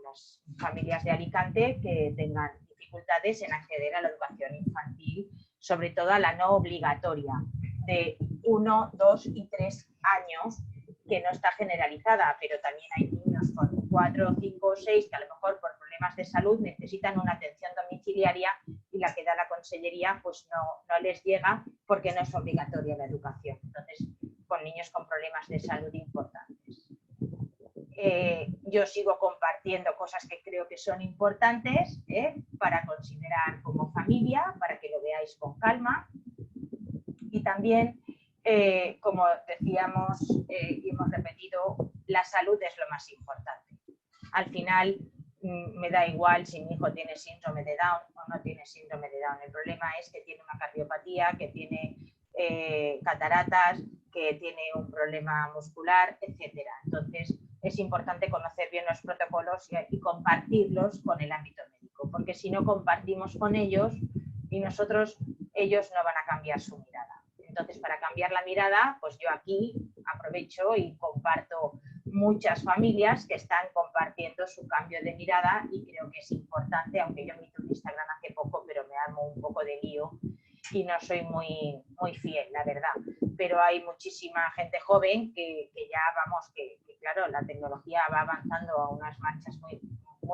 G: las familias de Alicante que tengan dificultades en acceder a la educación infantil, sobre todo a la no obligatoria, de 1, 2 y 3 años, que no está generalizada, pero también hay niños con 4, 5 o 6 que a lo mejor por problemas de salud necesitan una atención domiciliaria y la que da la consellería pues no les llega porque no es obligatoria la educación. Entonces, con niños con problemas de salud importantes. Yo sigo compartiendo cosas que creo que son importantes para considerar como familia, para que lo veáis con calma. Y también, como decíamos y hemos repetido, la salud es lo más importante. Al final, me da igual si mi hijo tiene síndrome de Down o no tiene síndrome de Down. El problema es que tiene una cardiopatía, que tiene cataratas, que tiene un problema muscular, etc. Entonces, es importante conocer bien los protocolos y compartirlos con el ámbito médico, porque si no compartimos con ellos y ellos no van a cambiar su mirada. Entonces, para cambiar la mirada, pues yo aquí aprovecho y comparto muchas familias que están compartiendo su cambio de mirada y creo que es importante, aunque yo me hice un Instagram hace poco, pero me armo un poco de lío y no soy muy fiel, la verdad. Pero hay muchísima gente joven que ya vamos, que claro, la tecnología va avanzando a unas marchas muy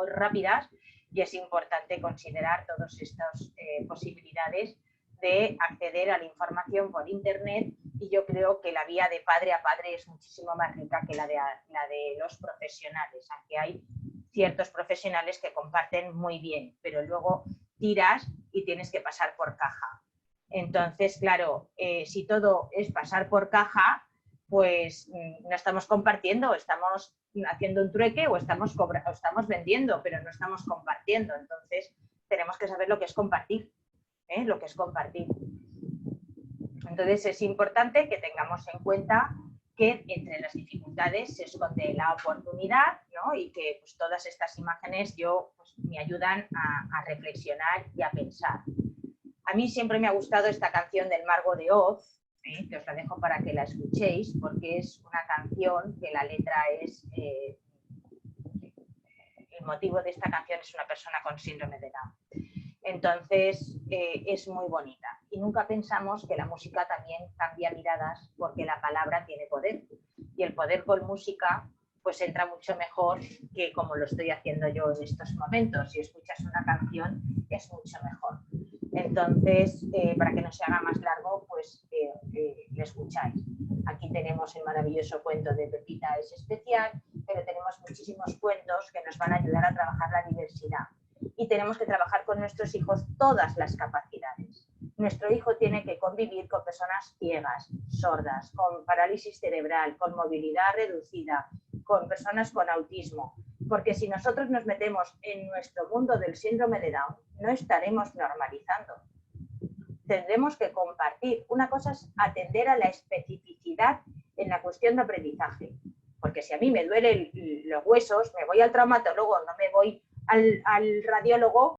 G: rápidas y es importante considerar todas estas posibilidades de acceder a la información por internet, y yo creo que la vía de padre a padre es muchísimo más rica que la de los profesionales, aunque hay ciertos profesionales que comparten muy bien, pero luego tiras y tienes que pasar por caja. Entonces, claro, si todo es pasar por caja, pues no estamos compartiendo, estamos haciendo un trueque o estamos vendiendo, pero no estamos compartiendo. Entonces, tenemos que saber lo que es compartir. Lo que es compartir. Entonces es importante que tengamos en cuenta que entre las dificultades se esconde la oportunidad, ¿no? Y que pues, todas estas imágenes me ayudan a reflexionar y a pensar. A mí siempre me ha gustado esta canción del Mago de Oz, que os la dejo para que la escuchéis, porque es una canción que la letra es... el motivo de esta canción es una persona con síndrome de Down. Entonces, es muy bonita. Y nunca pensamos que la música también cambia miradas porque la palabra tiene poder. Y el poder con música pues entra mucho mejor que como lo estoy haciendo yo en estos momentos. Si escuchas una canción, es mucho mejor. Entonces, para que no se haga más largo, pues lo escucháis. Aquí tenemos el maravilloso cuento de Pepita es especial, pero tenemos muchísimos cuentos que nos van a ayudar a trabajar la diversidad. Y tenemos que trabajar con nuestros hijos todas las capacidades. Nuestro hijo tiene que convivir con personas ciegas, sordas, con parálisis cerebral, con movilidad reducida, con personas con autismo, porque si nosotros nos metemos en nuestro mundo del síndrome de Down, no estaremos normalizando. Tendremos que compartir. Una cosa es atender a la especificidad en la cuestión de aprendizaje, porque si a mí me duelen los huesos, me voy al traumatólogo, no me voy al radiólogo